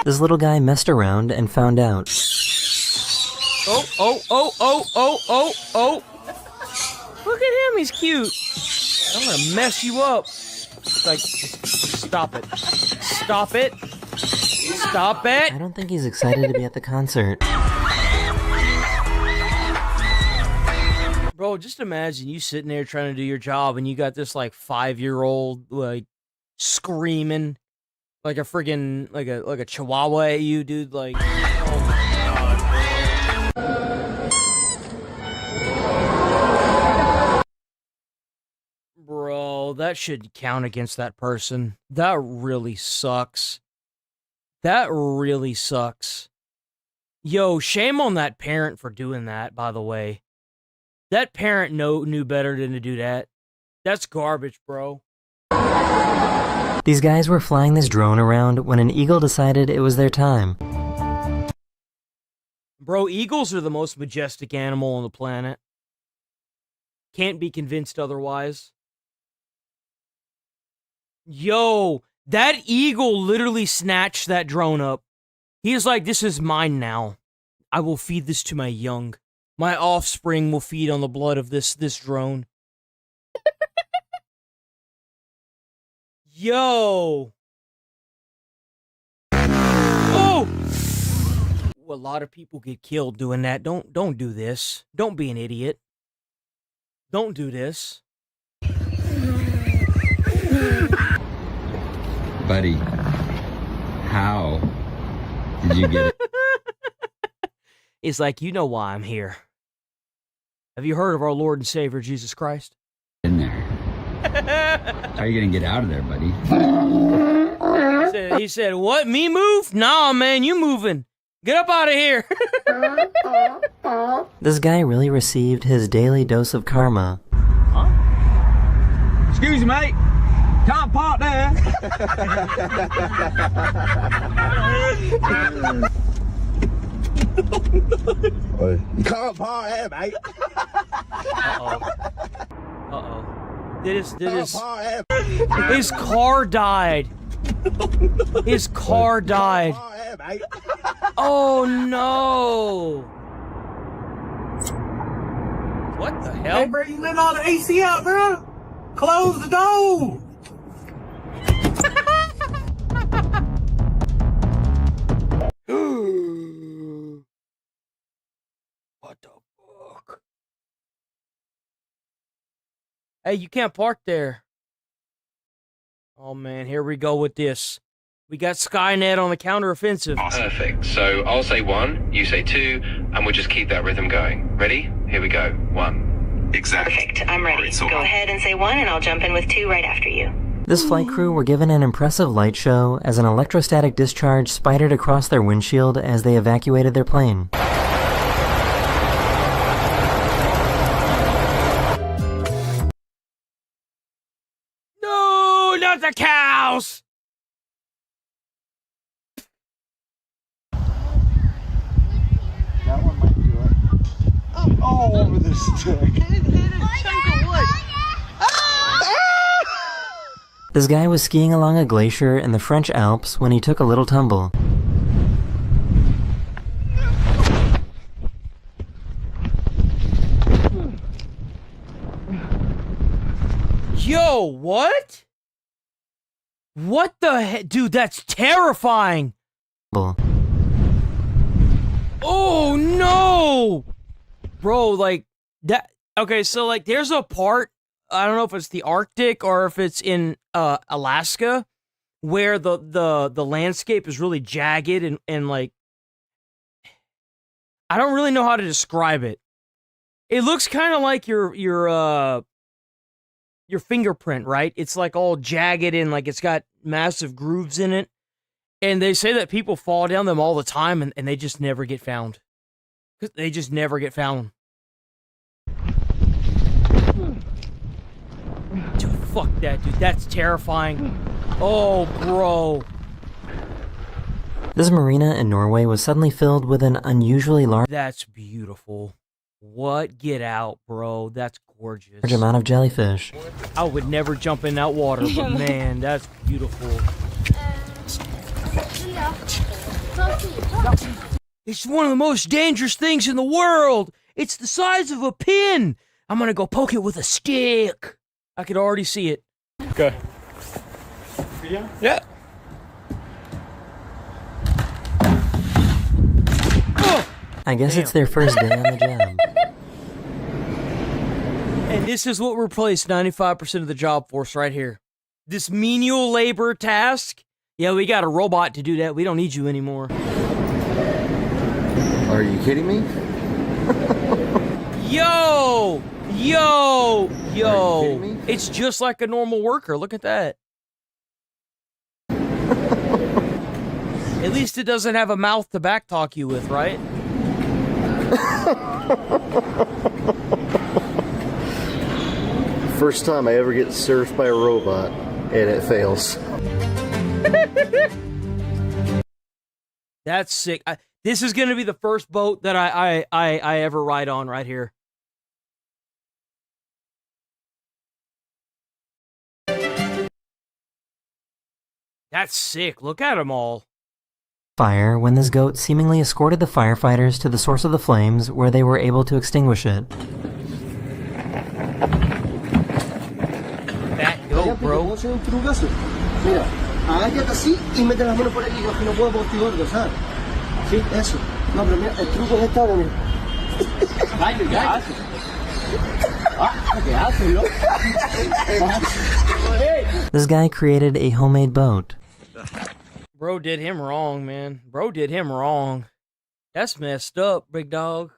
This little guy messed around and found out. Oh. Look at him, he's cute. I'm gonna mess you up. Like, just stop it. Stop it. Stop it. I don't think he's excited to be at the concert. Bro, just imagine you sitting there trying to do your job and you got this like 5-year-old like screaming like a friggin' like a chihuahua at you, dude. Like, oh my god. Bro, that should count against that person. That really sucks. That really sucks. Yo, shame on that parent for doing that, by the way. That parent knew better than to do that. That's garbage, bro. These guys were flying this drone around when an eagle decided it was their time. Bro, eagles are the most majestic animal on the planet. Can't be convinced otherwise. Yo, that eagle literally snatched that drone up. He is like, this is mine now. I will feed this to my young. My offspring will feed on the blood of this drone. Yo. Oh! Well, a lot of people get killed doing that. Don't do this. Don't be an idiot. Don't do this. Buddy, how did you get it? It's like, you know why I'm here. Have you heard of our Lord and Savior, Jesus Christ? In there. How are you gonna get out of there, buddy? He said, what, me move? Nah, man, you moving. Get up out of here. This guy really received his daily dose of karma. Huh? Excuse me, mate. Can't park there. You can't park here, mate. Uh-oh. His car died. His car died. Oh no. What the hell? Hey, bro, you letting all the AC out, bro? Close the door. What the fuck? Hey, you can't park there. Oh man, here we go with this. We got Skynet on the counteroffensive. Perfect. So I'll say 1, you say 2, and we'll just keep that rhythm going. Ready? Here we go. 1. Exactly. Perfect. I'm ready. Go ahead and say 1, and I'll jump in with 2 right after you. This flight crew were given an impressive light show as an electrostatic discharge spidered across their windshield as they evacuated their plane. No, not the cows! That one might do it. Oh, over the stick. This guy was skiing along a glacier in the French Alps when he took a little tumble. Yo, what? What the heck? Dude, that's terrifying! Oh, no! Bro, like, that... Okay, so, like, there's a part, I don't know if it's the Arctic or if it's in Alaska, where the landscape is really jagged and like... I don't really know how to describe it. It looks kind of like your fingerprint, right? It's like all jagged and like it's got massive grooves in it. And they say that people fall down them all the time and they just never get found. They just never get found. Dude, fuck that, dude. That's terrifying. Oh, bro. This marina in Norway was suddenly filled with an unusually large That's beautiful. What? Get out, bro. That's gorgeous. amount of jellyfish. I would never jump in that water, but man, that's beautiful. It's one of the most dangerous things in the world. It's the size of a pin. I'm gonna go poke it with a stick. I could already see it. Okay. Yeah. I guess it's their first day on the job. And this is what replaced 95% of the job force right here. This menial labor task. Yeah, we got a robot to do that. We don't need you anymore. Are you kidding me? Yo! Yo! Are you Yo! kidding me? It's just like a normal worker. Look at that. At least it doesn't have a mouth to backtalk you with, right? First time I ever get surfed by a robot, and it fails. That's sick. This is going to be the first boat that I ever ride on right here. That's sick. Look at them all. Fire when this goat seemingly escorted the firefighters to the source of the flames where they were able to extinguish it. That goat, bro. Mira, agáchate así y mete las manos por aquí, que no puedo porque estoy gordo, ¿sabes? Sí, eso. No, pero mira, el truco es esta hora, mira. Ay, ¿qué haces? ¿Qué haces, loco? This guy created a homemade boat. Bro did him wrong, man. Bro did him wrong. That's messed up, big dog.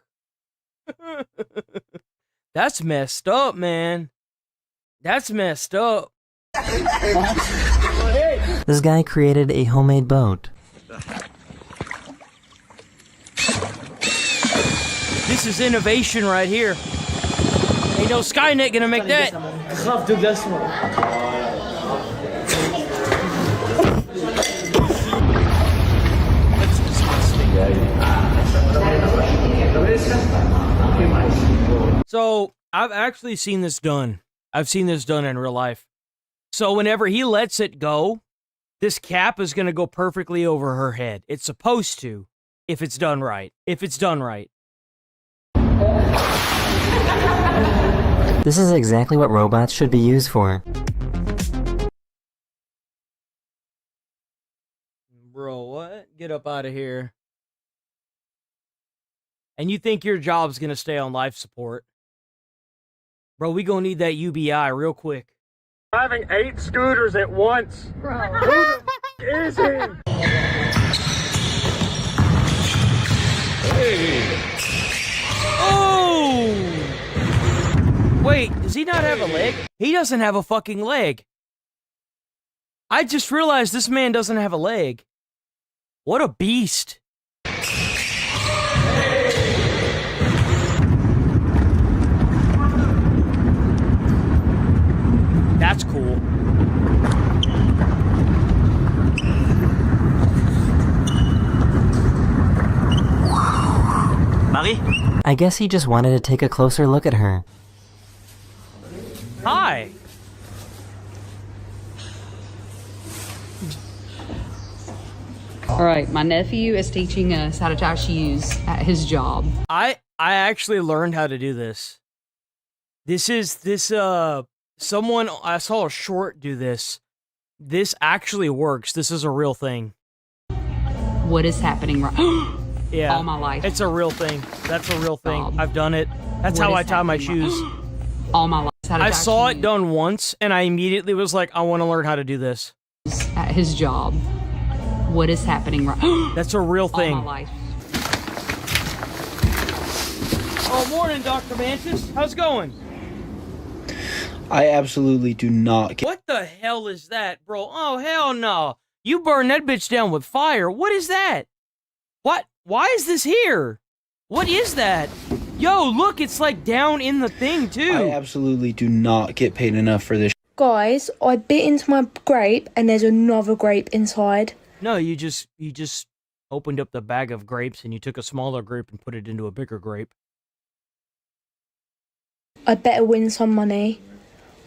That's messed up, man. That's messed up. This guy created a homemade boat. This is innovation right here. Ain't no Skynet gonna make that. So, I've actually seen this done. I've seen this done in real life. So, whenever he lets it go, this cap is going to go perfectly over her head. It's supposed to, if it's done right. If it's done right. This is exactly what robots should be used for. Bro, what? Get up out of here. And you think your job's going to stay on life support. Bro, we going to need that UBI real quick. Driving 8 scooters at once. Bro. Oh! Wait, does he not have a leg? He doesn't have a fucking leg. I just realized this man doesn't have a leg. What a beast. That's cool. Marie? I guess he just wanted to take a closer look at her. Hi. All right, my nephew is teaching us how to tie shoes at his job. I actually learned how to do this. Someone, I saw a short do this. This actually works. This is a real thing. What is happening right Yeah. all my life? It's a real thing. That's a real thing. I've done it. That's What how I is tie my happening shoes. all my life. How to I tie saw it shoes done once, and I immediately was like, I want to learn how to do this. at his job. What is happening right That's a real thing. all my life? Oh, morning, Dr. Mantis. How's it going? I absolutely do not get. What the hell is that, bro? Oh, hell no. You burned that bitch down with fire. What is that? What? Why is this here? What is that? Yo, look, it's like down in the thing, too. I absolutely do not get paid enough for this. Guys, I bit into my grape and there's another grape inside. No, you just opened up the bag of grapes and you took a smaller grape and put it into a bigger grape. I better win some money.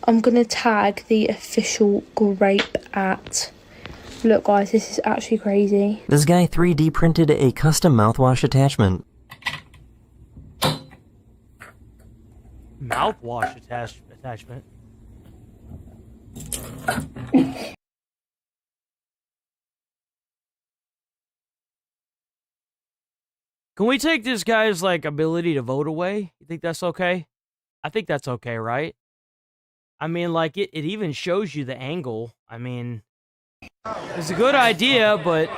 I'm gonna tag the official grape at. Look, guys, this is actually crazy. This guy 3D printed a custom mouthwash attachment. Mouthwash attachment. Can we take this guy's, like, ability to vote away? You think that's okay? I think that's okay, right? I mean, like, it even shows you the angle. I mean, it's a good idea, but...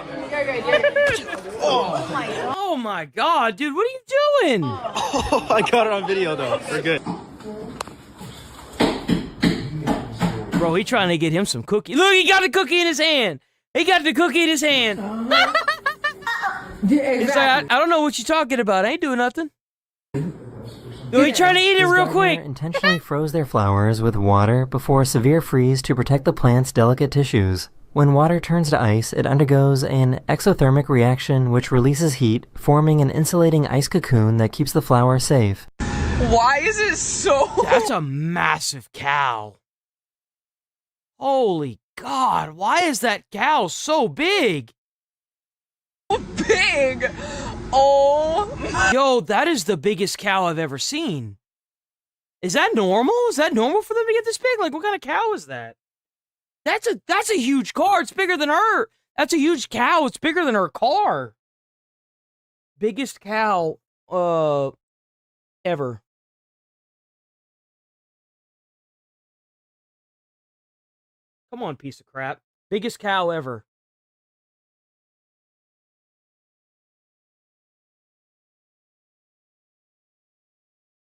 Oh my god, dude, what are you doing? Oh, I got it on video, though. We're good. Bro, he trying to get him some cookie. Look, he got a cookie in his hand. He got the cookie in his hand. He's like, I don't know what you're talking about. I ain't doing nothing. He trying to eat it real quick. Intentionally froze their flowers with water before a severe freeze to protect the plant's delicate tissues. When water turns to ice, it undergoes an exothermic reaction which releases heat, forming an insulating ice cocoon that keeps the flower safe. Why is it so... That's a massive cow. Holy God, why is that cow so big? Big! Oh my... Yo, that is the biggest cow I've ever seen. Is that normal? Is that normal for them to get this big? Like, what kind of cow is that? That's a huge car. It's bigger than her. That's a huge cow. It's bigger than her car. Biggest cow, ever. Come on, piece of crap. Biggest cow ever.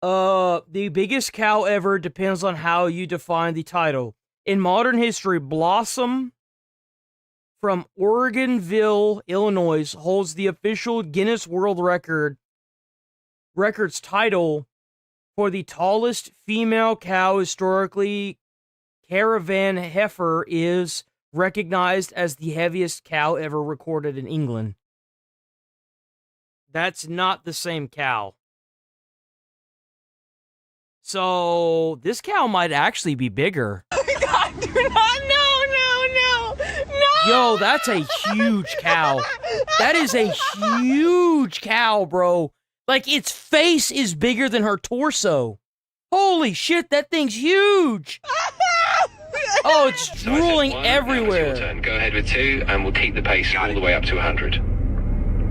The biggest cow ever depends on how you define the title. In modern history, Blossom from Oregonville, Illinois, holds the official Guinness World Records title for the tallest female cow historically. Caravan heifer is recognized as the heaviest cow ever recorded in England. That's not the same cow. So, this cow might actually be bigger. Oh my god, do not, no! Yo, that's a huge cow. That is a huge cow, bro. Like, its face is bigger than her torso. Holy shit, that thing's huge. Oh, it's drooling everywhere. Your turn. Go ahead with 2, and we'll keep the pace all the way up to 100.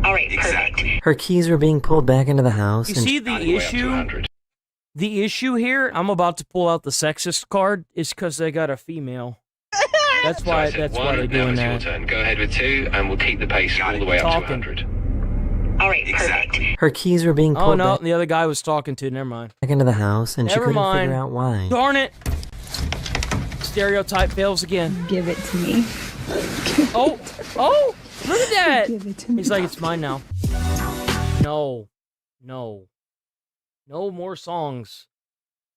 All right, perfect. Her keys were being pulled back into the house. You see the issue? The issue here, I'm about to pull out the sexist card, is because they got a female. That's So I why. said That's why one, they're now doing it's your that. turn. Go ahead with 2, and we'll keep the pace all the way up to Talking. 100. All right, perfect. Her keys were being Oh pulled no, back the other guy was talking to. Never mind. into the house, and she Never couldn't mind. figure out why. Darn it! Stereotype fails again. Give it to me. Oh, oh! Look at that! Give it to me. He's like, it's mine now. No, no, no more songs.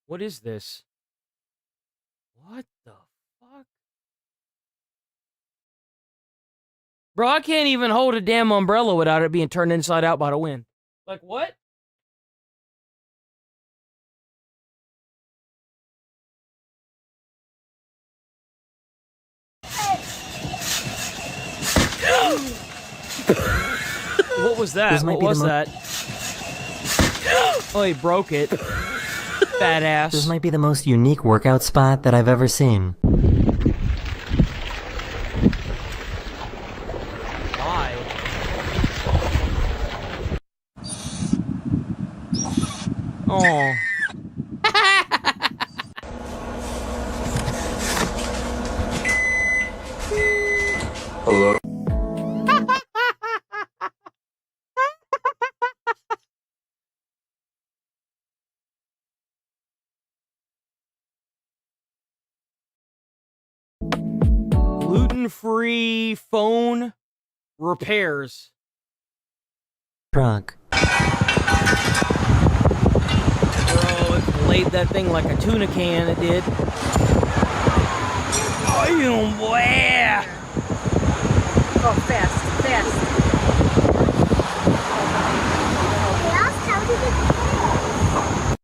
What is this? What the fuck? Bro, I can't even hold a damn umbrella without it being turned inside out by the wind. Like, what? What was that? This might What be the was mo- that? Oh, he broke it. Fat ass. This might be the most unique workout spot that I've ever seen. Why? Oh. Hello. Gluten-free phone repairs. Truck. Bro, it laid that thing like a tuna can, it did. Oh, boy! Oh, fast, fast.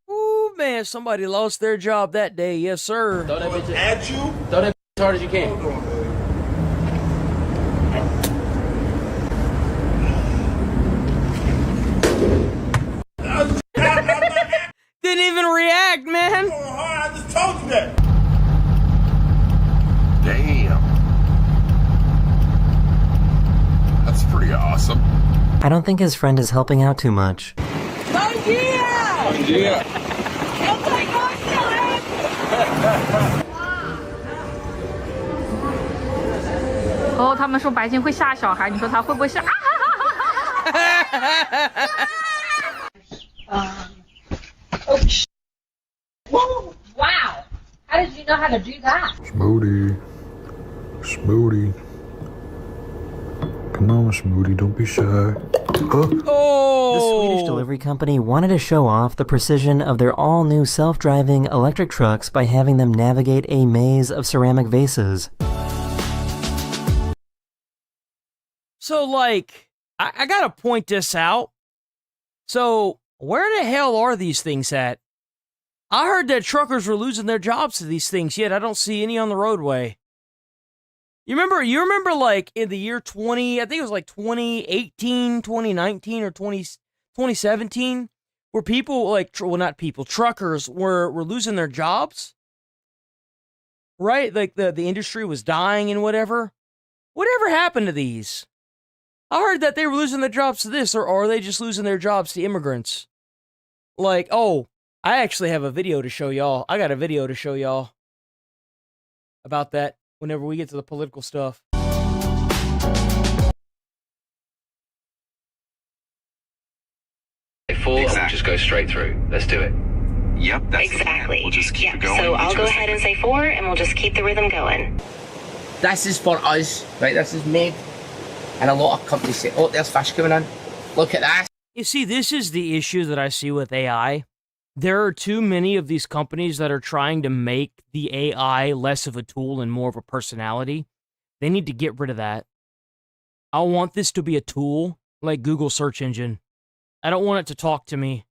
Ooh, man, somebody lost their job that day. Yes, sir. Throw that bitch at you. Throw that bitch as hard as you can. Didn't even react, man. I just told you that. Damn. That's pretty awesome. I don't think his friend is helping out too much. Yeah.哦，他们说白金会吓小孩，你说他会不会吓？Whoa! Wow! How did you know how to do that? Smoothie. Smoothie. Come on, Smoothie, don't be shy. Oh! The Swedish delivery company wanted to show off the precision of their all-new self-driving electric trucks by having them navigate a maze of ceramic vases. So, like, I gotta point this out. So, where the hell are these things at? I heard that truckers were losing their jobs to these things, yet I don't see any on the roadway. You remember like in the year 20, I think it was like 2018, 2019, or 2017, where people like, well, not people, truckers were losing their jobs? Right? Like the industry was dying and whatever. Whatever happened to these? I heard that they were losing their jobs to this, or are they just losing their jobs to immigrants? Like, oh, I actually have a video to show y'all. I got a video to show y'all about that whenever we get to the political stuff. Four, and we'll just go straight through. Let's do it. Yep, that's Exactly. the plan. We'll just keep Yep, going. so each I'll of go us ahead take and say 4, and we'll just keep the rhythm going. This is for us, right? This is made, and a lot of companies say, "Oh, there's fish coming in. Look at this." You see, this is the issue that I see with AI. There are too many of these companies that are trying to make the AI less of a tool and more of a personality. They need to get rid of that. I want this to be a tool like Google search engine. I don't want it to talk to me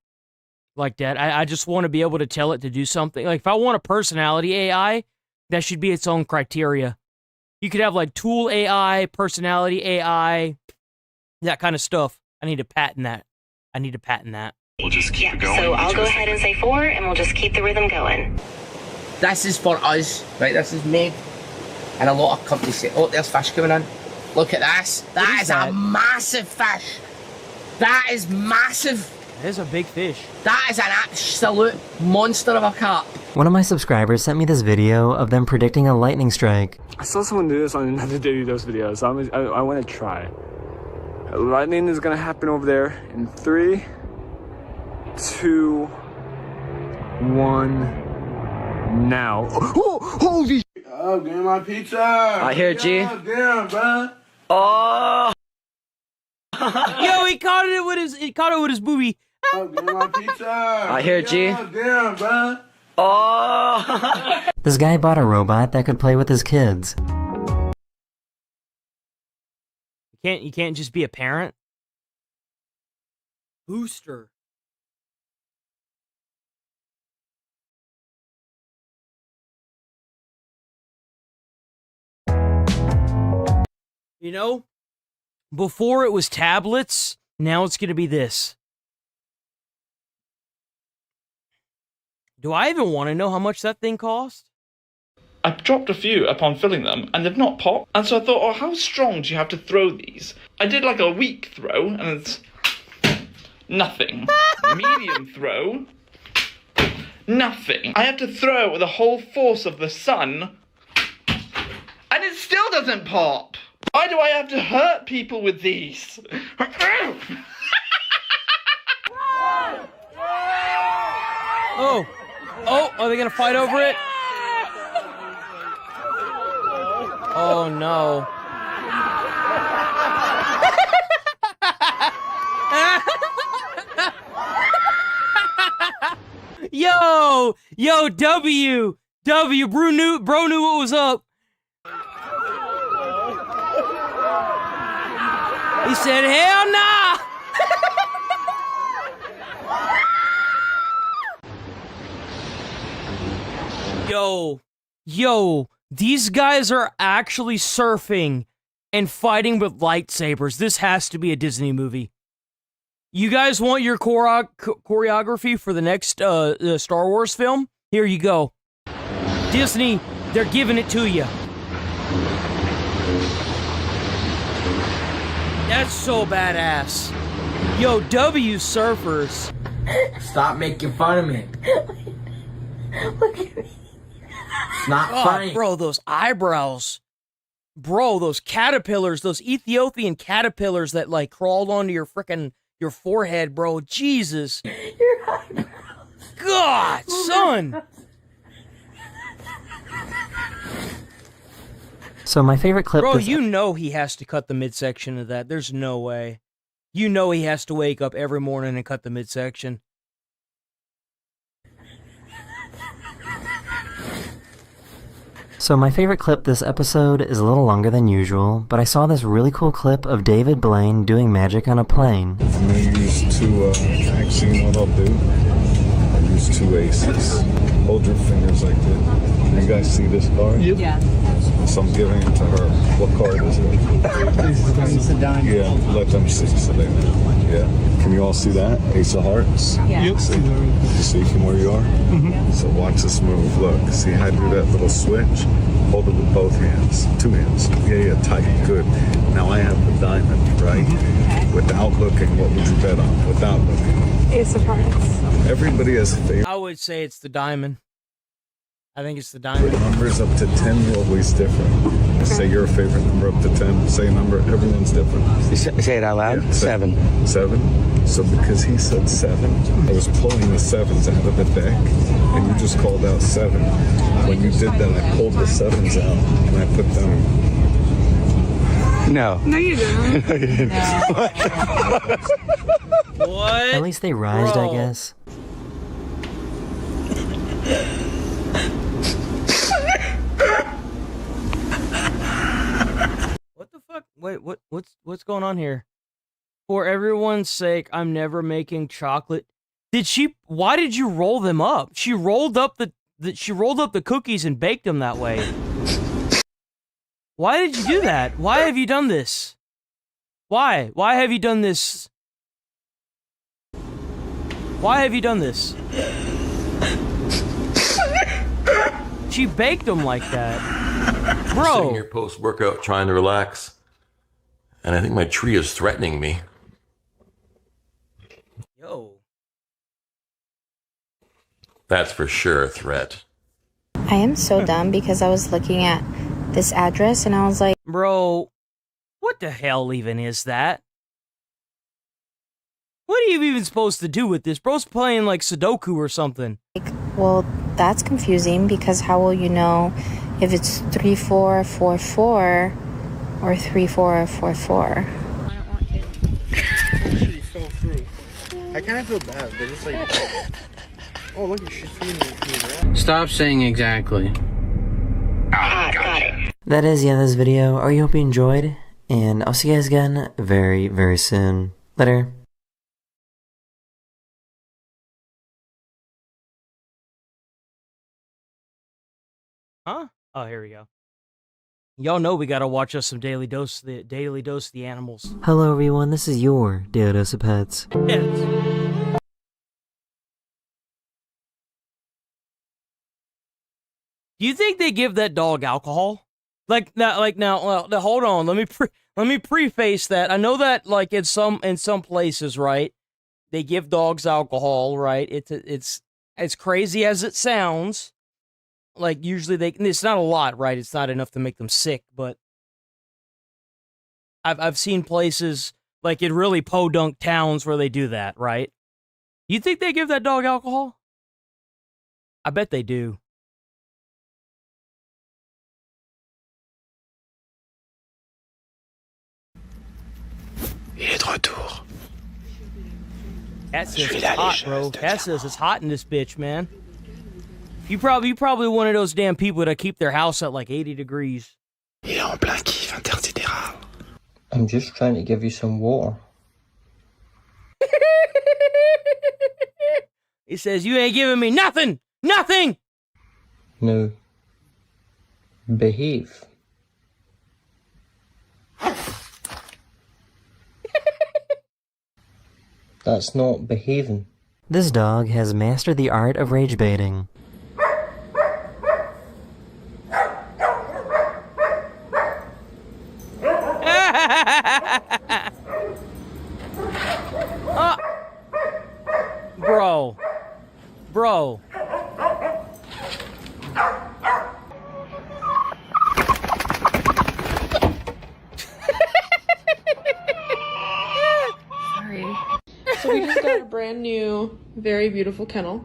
like that. I just want to be able to tell it to do something. Like if I want a personality AI, that should be its own criteria. You could have like tool AI, personality AI, that kind of stuff. I need to patent that. We'll just keep Yep, going. so each I'll of go us ahead take and say 4, and we'll just keep the rhythm going. This is for us, right? This is made, and a lot of companies say, "Oh, there's fish coming in. Look at this. That is a massive fish. That is massive. It is a big fish. That is an absolute monster of a carp." One of my subscribers sent me this video of them predicting a lightning strike. I saw someone do this on another Daily Dose video, so I want to try. Lightning is gonna happen over there in 3, 2, 1, now. Oh, holy shit! Oh, give me my pizza! I hear it, G. Damn, bro! Oh! Yo, he caught it with his booby. Oh, give me my pizza! I hear it, G. Damn, bro! Oh! This guy bought a robot that could play with his kids. You can't just be a parent. Booster. You know, before it was tablets, now it's gonna be this. Do I even want to know how much that thing cost? I dropped a few upon filling them, and they've not popped. And so I thought, oh, how strong do you have to throw these? I did like a weak throw, and it's nothing. Medium throw, nothing. I have to throw with the whole force of the sun, and it still doesn't pop. Why do I have to hurt people with these? Oh, are they gonna fight over it? Oh no. Yo, W, bro knew what was up. He said, hell nah. Yo, these guys are actually surfing and fighting with lightsabers. This has to be a Disney movie. You guys want your choreography for the next Star Wars film? Here you go. Disney, they're giving it to you. That's so badass. Yo, W surfers. Stop making fun of me. Look at me. It's not funny. Bro, those eyebrows. Bro, those caterpillars, those Ethiopian caterpillars that like crawled onto your forehead, bro. Jesus. Your eyebrows. God, son. So my favorite clip. Bro, you know he has to cut the midsection of that. There's no way. You know he has to wake up every morning and cut the midsection. So my favorite clip this episode is a little longer than usual, but I saw this really cool clip of David Blaine doing magic on a plane. I'm gonna use two, actually what I'll do, I'll use two aces. Hold your fingers like this. You guys see this card? Yep. Yeah. So I'm giving it to her. What card is it? It's a dime. Yeah, let them see so they know. Yeah. Can you all see that? Ace of hearts? Yeah. Yep. See? You see from where you are? Mm-hmm. So watch this move. Look, see how I do that little switch? Hold it with both hands. Two hands. Yeah, tight. Good. Now I have the diamond, right? Okay. Without looking, what would you bet on? Without looking. Ace of hearts. Everybody has a favorite. I would say it's the diamond. I think it's the diamond. Numbers up to 10 are always different. Say your favorite number up to 10. Say a number. Everyone's different. Say it out loud. Yeah, 7. 7. So because he said 7, I was pulling the 7s out of the deck, and you just called out 7. When you did that, I pulled the 7s out and I put them. No. No, you didn't. No, you didn't. What? At least they rised, Bro. I guess. What the fuck? Wait, what's going on here? For everyone's sake, I'm never making chocolate. Why did you roll them up? She rolled up the cookies and baked them that way. Why did you do that? Why have you done this? Why? Why have you done this? Why have you done this? She baked them like that. Bro. Sitting here post-workout trying to relax, and I think my tree is threatening me. Yo. That's for sure a threat. I am so dumb because I was looking at this address and I was like, bro, what the hell even is that? What are you even supposed to do with this? Bro's playing like Sudoku or something. well, that's confusing because how will you know if it's 3444 or 3444? She's so through. I kind of feel bad, but it's like, oh look, she's feeding me. Stop saying exactly. Gotcha. That is the end of this video. I hope you enjoyed, and I'll see you guys again very, very soon. Later. Huh? Oh, here we go. Y'all know we gotta watch us some Daily Dose of the Animals. Hello everyone, this is your Daily Dose of Pets. Yes. Do you think they give that dog alcohol? Now, hold on. Let me preface that. I know that like in some places, right? They give dogs alcohol, right? It's as crazy as it sounds. Like usually it's not a lot, right? It's not enough to make them sick, but I've seen places like in really podunk towns where they do that, right? You think they give that dog alcohol? I bet they do. Il est de retour. Cat says it's hot, bro. Cat says it's hot in this bitch, man. You probably one of those damn people that keep their house at like 80 degrees. Il est en plein kiff intersidéral. I'm just trying to give you some water. He says, you ain't giving me nothing! Nothing! No. Behave. That's not behaving. This dog has mastered the art of rage baiting. Bro. Sorry. So we just got a brand new, very beautiful kennel,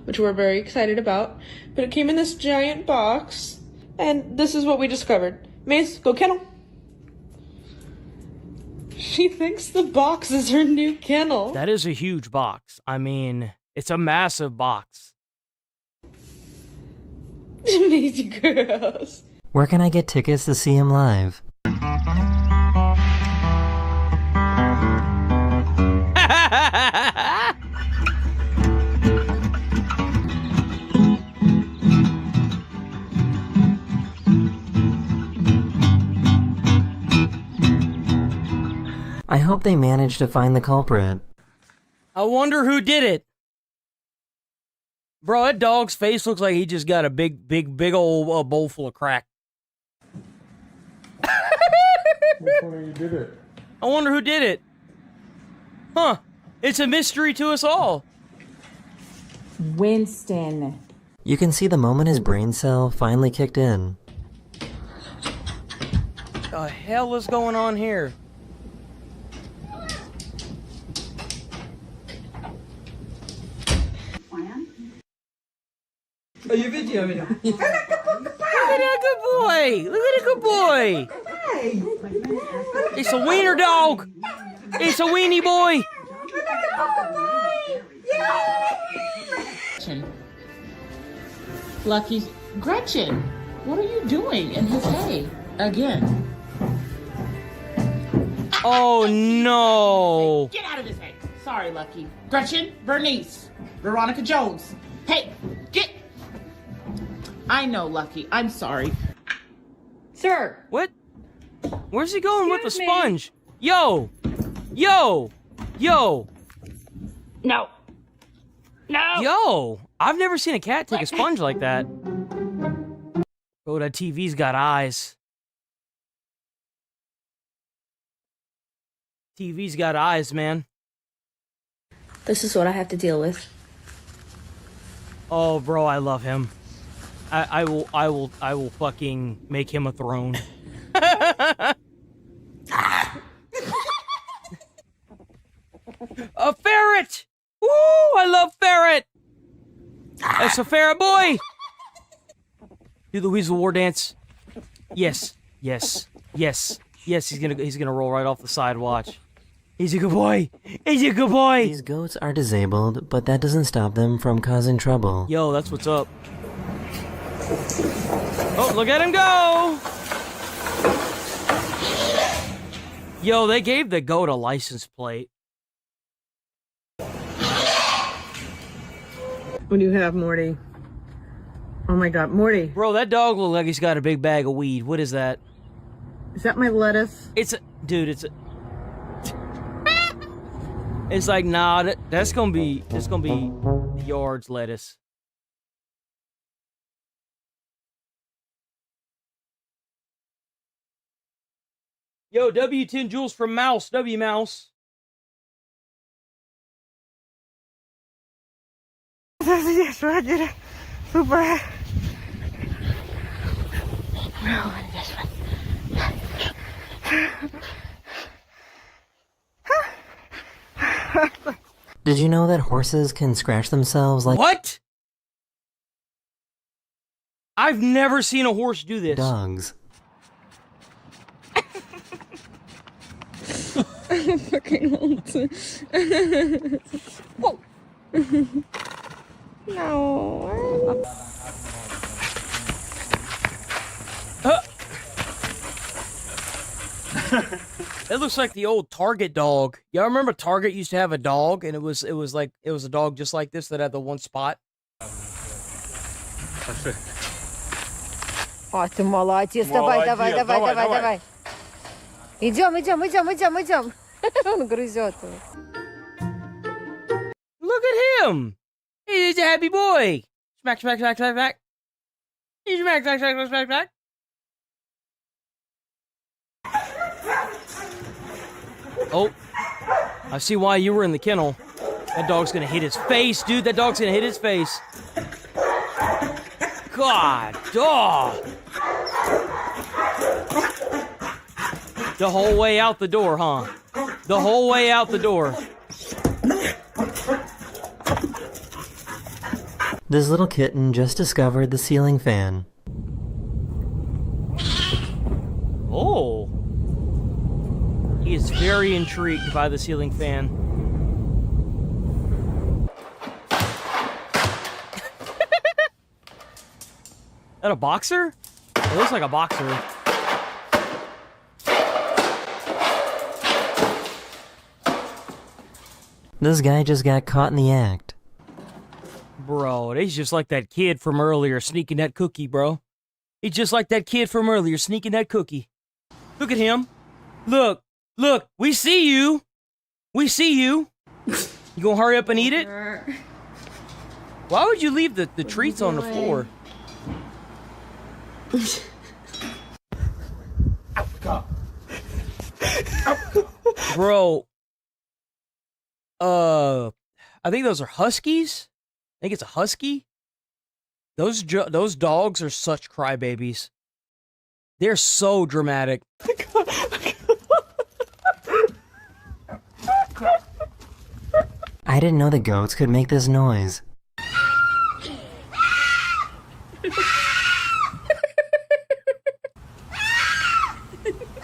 which we're very excited about. But it came in this giant box, and this is what we discovered. Mace, go kennel. She thinks the box is her new kennel. That is a huge box. I mean, it's a massive box. Amazing girls. Where can I get tickets to see him live? I hope they managed to find the culprit. I wonder who did it. Bro, that dog's face looks like he just got a big old bowl full of crack. Which one of you did it? I wonder who did it. Huh. It's a mystery to us all. Winston. You can see the moment his brain cell finally kicked in. The hell is going on here? Are you videoing him? Look at that good boy! Look at a good boy! It's a wiener dog! It's a weenie boy! Lucky Gretchen, what are you doing in his hay again? Oh no! Get out of his hay! Sorry, Lucky. Gretchen, Bernice, Veronica Jones. Hey, get! I know, Lucky. I'm sorry. Sir! What? Where's he going with the sponge? Yo! Yo! Yo! No. No! Yo! I've never seen a cat take a sponge like that. Oh, that TV's got eyes. TV's got eyes, man. This is what I have to deal with. Oh, bro, I love him. I will fucking make him a throne. A ferret! Woo! I love ferret! That's a ferret boy! Do the weasel war dance. Yes, yes, yes, yes. He's gonna roll right off the side. Watch. He's a good boy. He's a good boy. These goats are disabled, but that doesn't stop them from causing trouble. Yo, that's what's up. Oh, look at him go! Yo, they gave the goat a license plate. What do you have, Morty? Oh my god, Morty. Bro, that dog looks like he's got a big bag of weed. What is that? Is that my lettuce? It's a... Dude, it's a... It's like, nah, that's gonna be the yard's lettuce. Yo, W10 Jules from Mouse. W Mouse. Super. Did you know that horses can scratch themselves like... What? I've never seen a horse do this. Dogs. I'm fucking old. Whoa. No. It looks like the old Target dog. Y'all remember Target used to have a dog, and it was a dog just like this that had the one spot. О, ты молодец, давай. Идем. Он грызет. Look at him! He's a happy boy! Smack. He's smack. Oh, I see why you were in the kennel. That dog's gonna hit his face, dude. That dog's gonna hit his face. God, dog. The whole way out the door, huh? The whole way out the door. This little kitten just discovered the ceiling fan. Oh. He is very intrigued by the ceiling fan. That a boxer? It looks like a boxer. This guy just got caught in the act. Bro, he's just like that kid from earlier sneaking that cookie, bro. He's just like that kid from earlier sneaking that cookie. Look at him. Look, we see you. We see you. You gonna hurry up and eat it? Why would you leave the treats on the floor? Bro. I think those are huskies. I think it's a husky. Those dogs are such crybabies. They're so dramatic. I didn't know the goats could make this noise.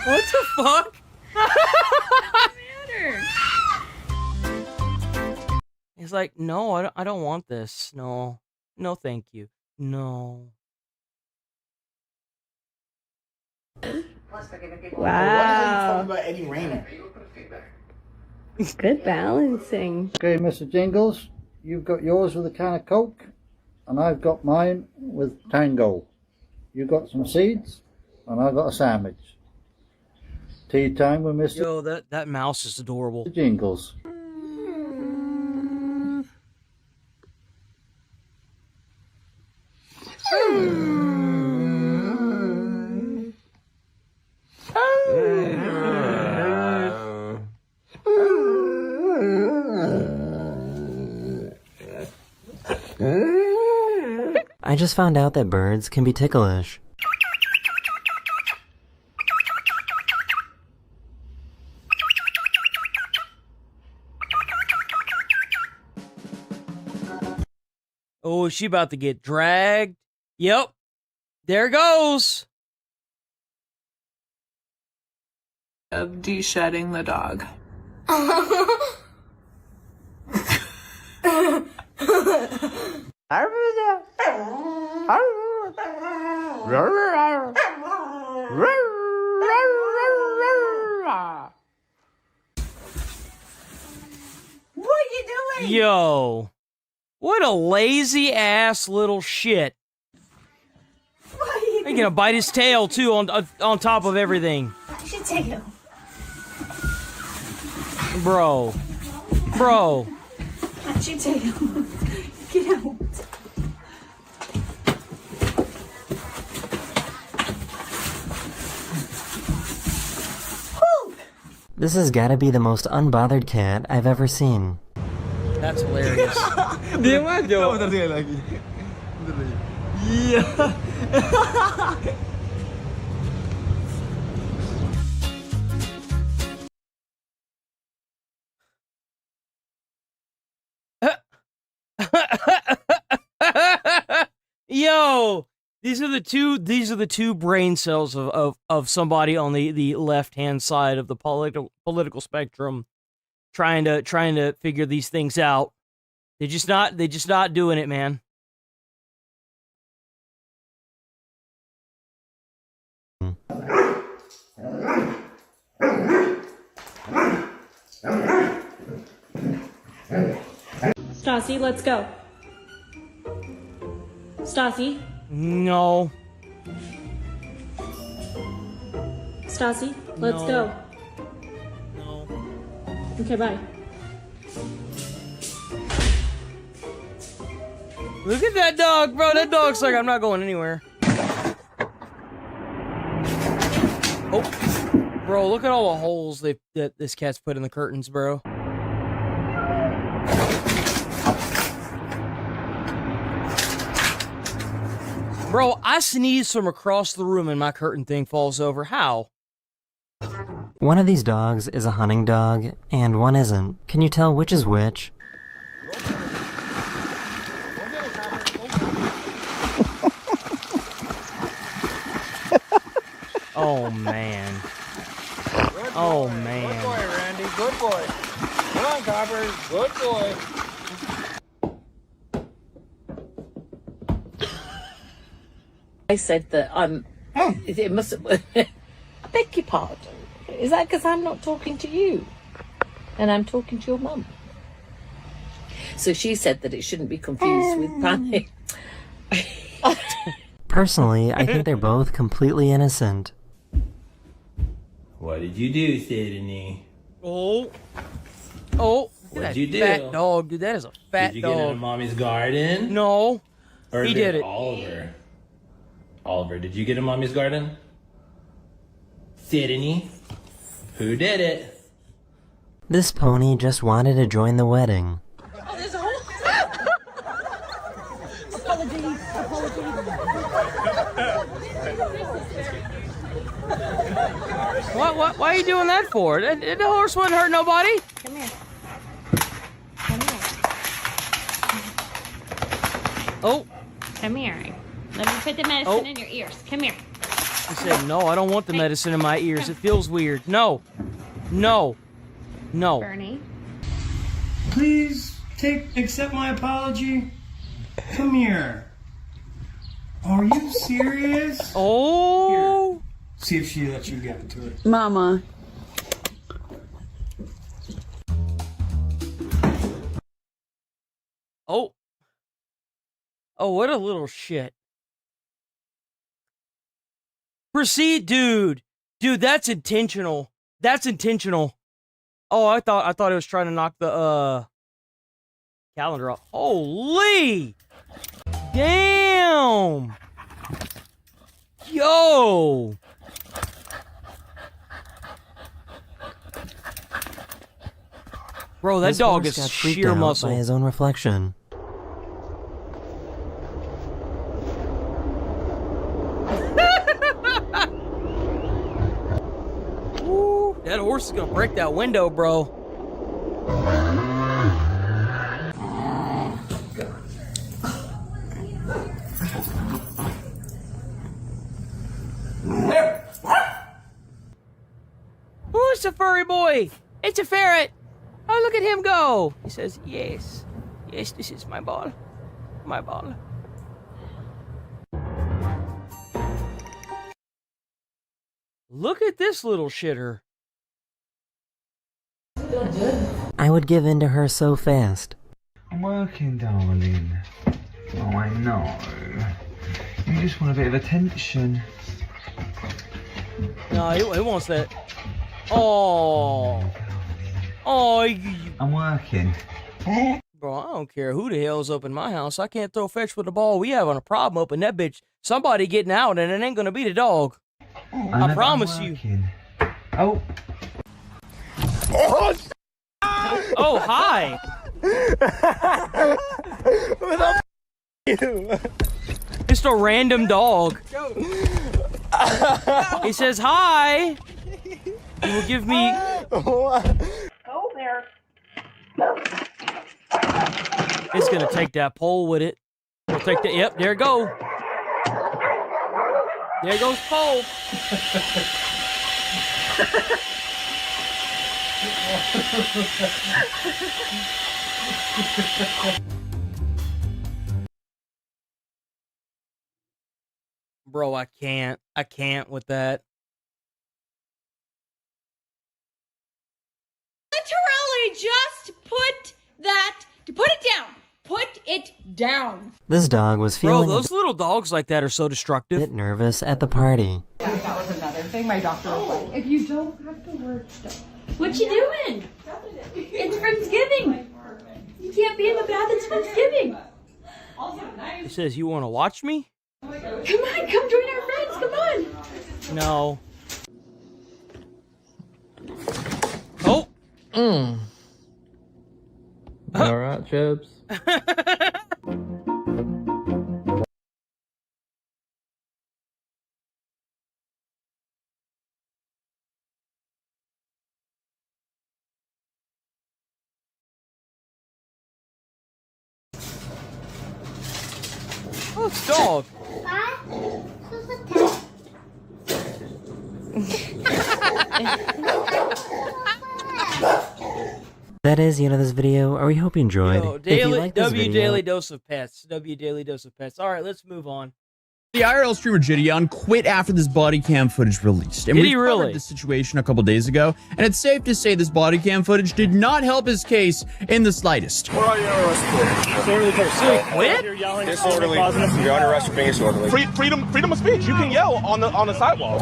What the fuck? He's like, no, I don't want this. No, thank you. No. Wow. About Eddie Rayner. Good balancing. Okay, Mr. Jingles, you've got yours with a can of Coke, and I've got mine with Tango. You've got some seeds, and I've got a sandwich. Tea time with Mr. Yo, that mouse is adorable. Jingles. I just found out that birds can be ticklish. Oh, is she about to get dragged? Yep. There goes. Of de-shedding the dog. What are you doing? Yo. What a lazy ass little shit. He's gonna bite his tail too on top of everything. I should take him. Bro. Bro. I should take him. Get out. This has gotta be the most unbothered cat I've ever seen. That's hilarious. Diam aja. Bentar sekali lagi. Iya. Yo, these are the two brain cells of somebody on the left-hand side of the political spectrum trying to figure these things out. They just not doing it, man. Stassi, let's go. Stassi. No. Stassi, let's No. go. No. Okay, bye. Look at that dog, bro. That dog's like, I'm not going anywhere. Oh, bro, look at all the holes that this cat's put in the curtains, bro. Bro, I sneeze from across the room and my curtain thing falls over. How? One of these dogs is a hunting dog, and one isn't. Can you tell which is which? Oh, man. Oh, man. Good boy, Randy. Good boy. Come on, Copper. Good boy. I said that it must. I beg your pardon. Is that because I'm not talking to you, and I'm talking to your mum? So she said that it shouldn't be confused with panic. Personally, I think they're both completely innocent. What did you do, Sydney? Oh. Oh. What'd you do? Fat dog, dude. That is a fat dog. Did you get into Mommy's garden? No. Or He is did it. Oliver. Oliver, did you get in Mommy's garden? Sydney. Who did it? This pony just wanted to join the wedding. What? Why are you doing that for? The horse wouldn't hurt nobody. Come here. Oh. Come here. Let me put the medicine in your ears. Come here. I said, no, I don't want the medicine in my ears. It feels weird. No. No. No. Bernie. Please accept my apology. Come here. Are you serious? Oh. Here. See if she lets you give it to it. Mama. Oh. Oh, what a little shit. Proceed, dude. Dude, that's intentional. That's intentional. Oh, I thought it was trying to knock the calendar off. Holy! Damn! Yo! Bro, that This dog horse is got freaked sheer out muscle. by his own reflection. This is gonna break that window, bro. Oh, it's a furry boy. It's a ferret. Oh, look at him go. He says, yes. Yes, this is my ball. My ball. Look at this little shitter. I would give in to her so fast. I'm working, darling. Oh, I know. You just want a bit of attention. No, he wants that. Oh. Oh. I'm working. Bro, I don't care who the hell's up in my house. I can't throw fetch with the ball. We having a problem up in that bitch. Somebody getting out and it ain't gonna be the dog. I promise you. Oh. Oh, hi. Just a random dog. He says hi. He will give me. Go there. It's gonna take that pole with it. We'll take that. Yep, there it go. There goes pole. Bro, I can't with that. Literally just put it down. Put it down. This dog was feeling Bro, those little dogs like that are so destructive. a bit nervous at the party. That was another thing my doctor was like, if you don't have to work stuff. What you doing? It's Friendsgiving. You can't be in the bath. It's Friendsgiving. He says, "You want to watch me?" Come on, come join our friends. Come on. No. Oh. All right, Chubbs. Oh, it's dog. That is the end of this video. We hope you enjoyed. Yo, If you daily, like this video, daily dose of pets. Daily dose of pets. All right, let's move on. The IRL streamer Gideon quit after this body cam footage released. And Did we he covered really? this situation a couple days ago, and it's safe to say this body cam footage did not help his case in the slightest. What are you under arrest for? Disorderly person. Quit? Disorderly. You're under arrest for being disorderly. Freedom of speech. You can yell on the sidewalk.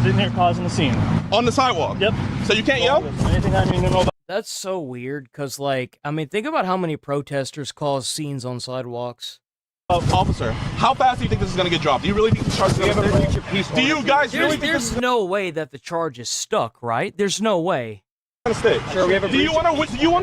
Sitting here causing the scene. On the sidewalk. Yep. So you can't yell. Anything I need to know about. That's so weird, because, like, I mean, think about how many protesters cause scenes on sidewalks. Officer, how fast do you think this is going to get dropped? Do you really think the charge is going to stick? Do you guys really think There's no way that the charge is stuck, right? There's no way. Stick. Sure, we have a do you want to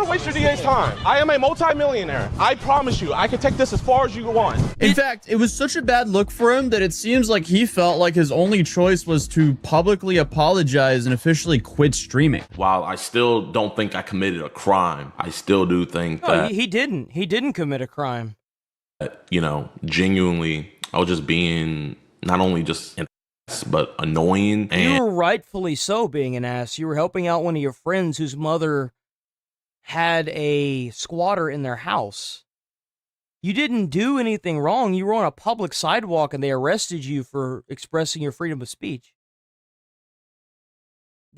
waste your DA's time? I am a multi-millionaire. I promise you, I can take this as far as you want. In fact, it was such a bad look for him that it seems like he felt like his only choice was to publicly apologize and officially quit streaming. While I still don't think I committed a crime, I still do think No, that he didn't. He didn't commit a crime. you know, genuinely, I was just being not only just an ass, but annoying. And You were rightfully so being an ass. You were helping out one of your friends whose mother had a squatter in their house. You didn't do anything wrong. You were on a public sidewalk and they arrested you for expressing your freedom of speech.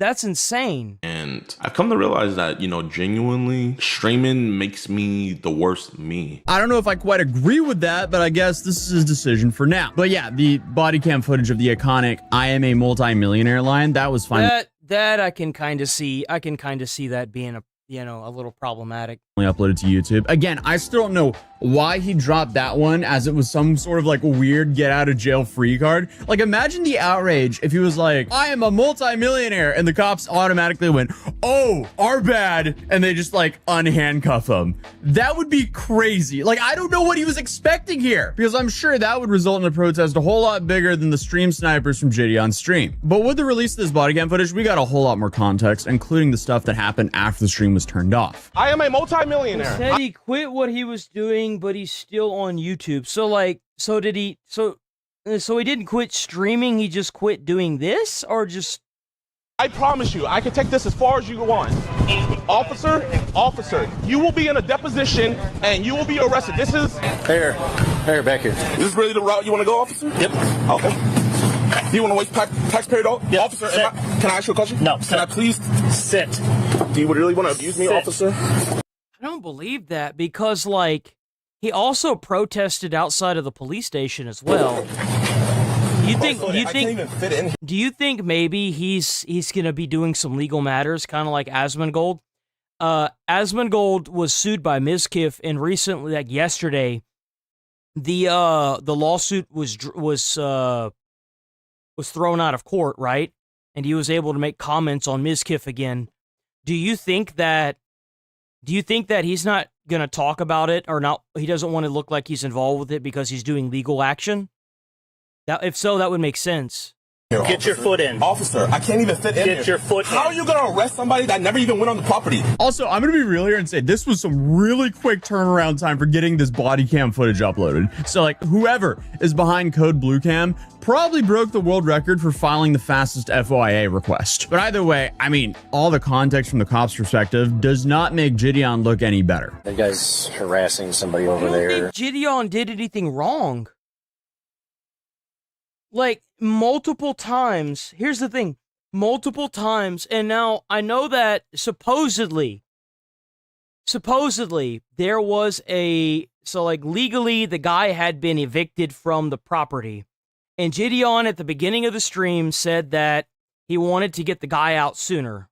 That's insane. And I've come to realize that, you know, genuinely, streaming makes me the worst me. I don't know if I quite agree with that, but I guess this is his decision for now. But yeah, the body cam footage of the iconic "I am a multi-millionaire" line, that was fine. That I can kind of see. I can kind of see that being you know, a little problematic. Uploaded to YouTube. Again, I still don't know why he dropped that one, as it was some sort of like weird get out of jail free card. Like, imagine the outrage if he was like, I am a multi-millionaire, and the cops automatically went, oh, our bad, and they just like unhandcuff him. That would be crazy. Like, I don't know what he was expecting here, because I'm sure that would result in a protest a whole lot bigger than the stream snipers from Gideon's stream. But with the release of this body cam footage, we got a whole lot more context, including the stuff that happened after the stream was turned off. I am a He multi-millionaire. said he quit what he was doing, but he's still on YouTube. So like, so he didn't quit streaming, he just quit doing this, or just... I promise you, I can take this as far as you want. Officer, you will be in a deposition and you will be arrested. This is... Here, back here. Is this really the route you want to go, officer? Yep. Okay. Do you want to waste taxpayer dollars? Yep. Officer, can I ask you a question? No. Can I please... Sit. Do you really want to abuse me, Sit. officer? I don't believe that, because like, he also protested outside of the police station as well. Do you think maybe he's gonna be doing some legal matters, kind of like Asmongold? Asmongold was sued by Mizkif, and recently, like yesterday, the lawsuit was thrown out of court, right? And he was able to make comments on Mizkif again. Do you think that he's not going to talk about it, or not? He doesn't want to look like he's involved with it because he's doing legal action? That, if so, that would make sense. Get your foot in. Officer, I can't even fit in here. Get your foot in. How are you going to arrest somebody that never even went on the property? Also, I'm going to be real here and say this was some really quick turnaround time for getting this body cam footage uploaded. So, like, whoever is behind Code Blue Cam probably broke the world record for filing the fastest FOIA request. But either way, I mean, all the context from the cop's perspective does not make Gideon look any better. That guy's harassing somebody over I there. don't think Gideon did anything wrong. Like, multiple times. Here's the thing. Multiple times. And now, I know that supposedly, there was so like, legally, the guy had been evicted from the property. And Gideon, at the beginning of the stream, said that he wanted to get the guy out sooner.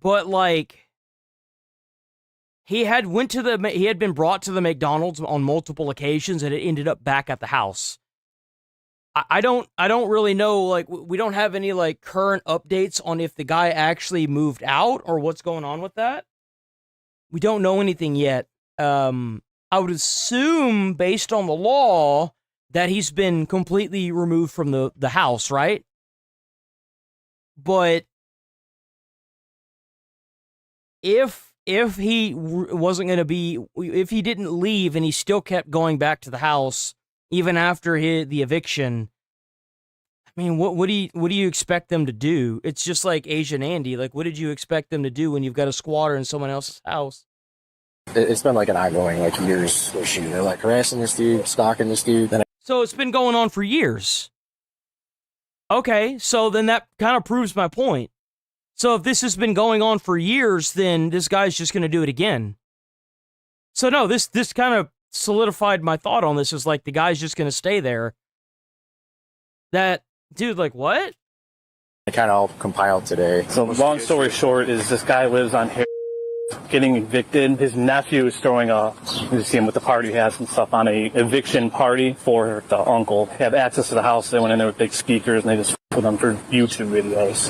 But, like, he had been brought to the McDonald's on multiple occasions, and it ended up back at the house. I don't really know, like, we don't have any, like, current updates on if the guy actually moved out or what's going on with that. We don't know anything yet. I would assume, based on the law, that he's been completely removed from the house, right? But if he wasn't going to be, if he didn't leave and he still kept going back to the house, even after the eviction, I mean, what do you expect them to do? It's just like Asian Andy. Like, what did you expect them to do when you've got a squatter in someone else's house? It's been like an ongoing, like, years issue. They're like harassing this dude, stalking this dude. So it's been going on for years. Okay, so then that kind of proves my point. So if this has been going on for years, then this guy's just going to do it again. So no, this kind of solidified my thought on this. Is like, the guy's just going to stay there. That dude, like, what? It kind of all compiled today. So long story short is this guy lives on getting evicted. His nephew is throwing you see him with the party he has and stuff, on a eviction party for the uncle. They have access to the house. They went in there with big speakers and they just with them for YouTube videos.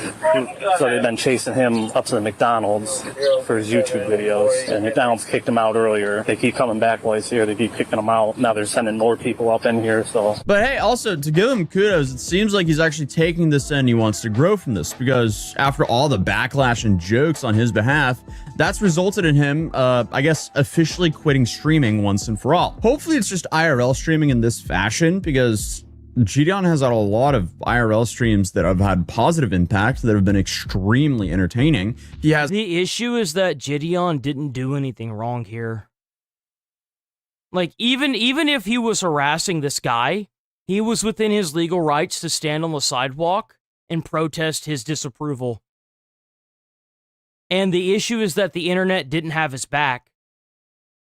So they've been chasing him up to the McDonald's for his YouTube videos. And McDonald's kicked him out earlier. They keep coming back while he's here. They keep kicking him out. Now they're sending more people up in here. So, but hey, also to give him kudos, it seems like he's actually taking this in. He wants to grow from this, because after all the backlash and jokes on his behalf, that's resulted in him, I guess, officially quitting streaming once and for all. Hopefully it's just IRL streaming in this fashion, because Gideon has had a lot of IRL streams that have had positive impact, that have been extremely entertaining. The issue is that Gideon didn't do anything wrong here. Like, even if he was harassing this guy, he was within his legal rights to stand on the sidewalk and protest his disapproval. And the issue is that the internet didn't have his back.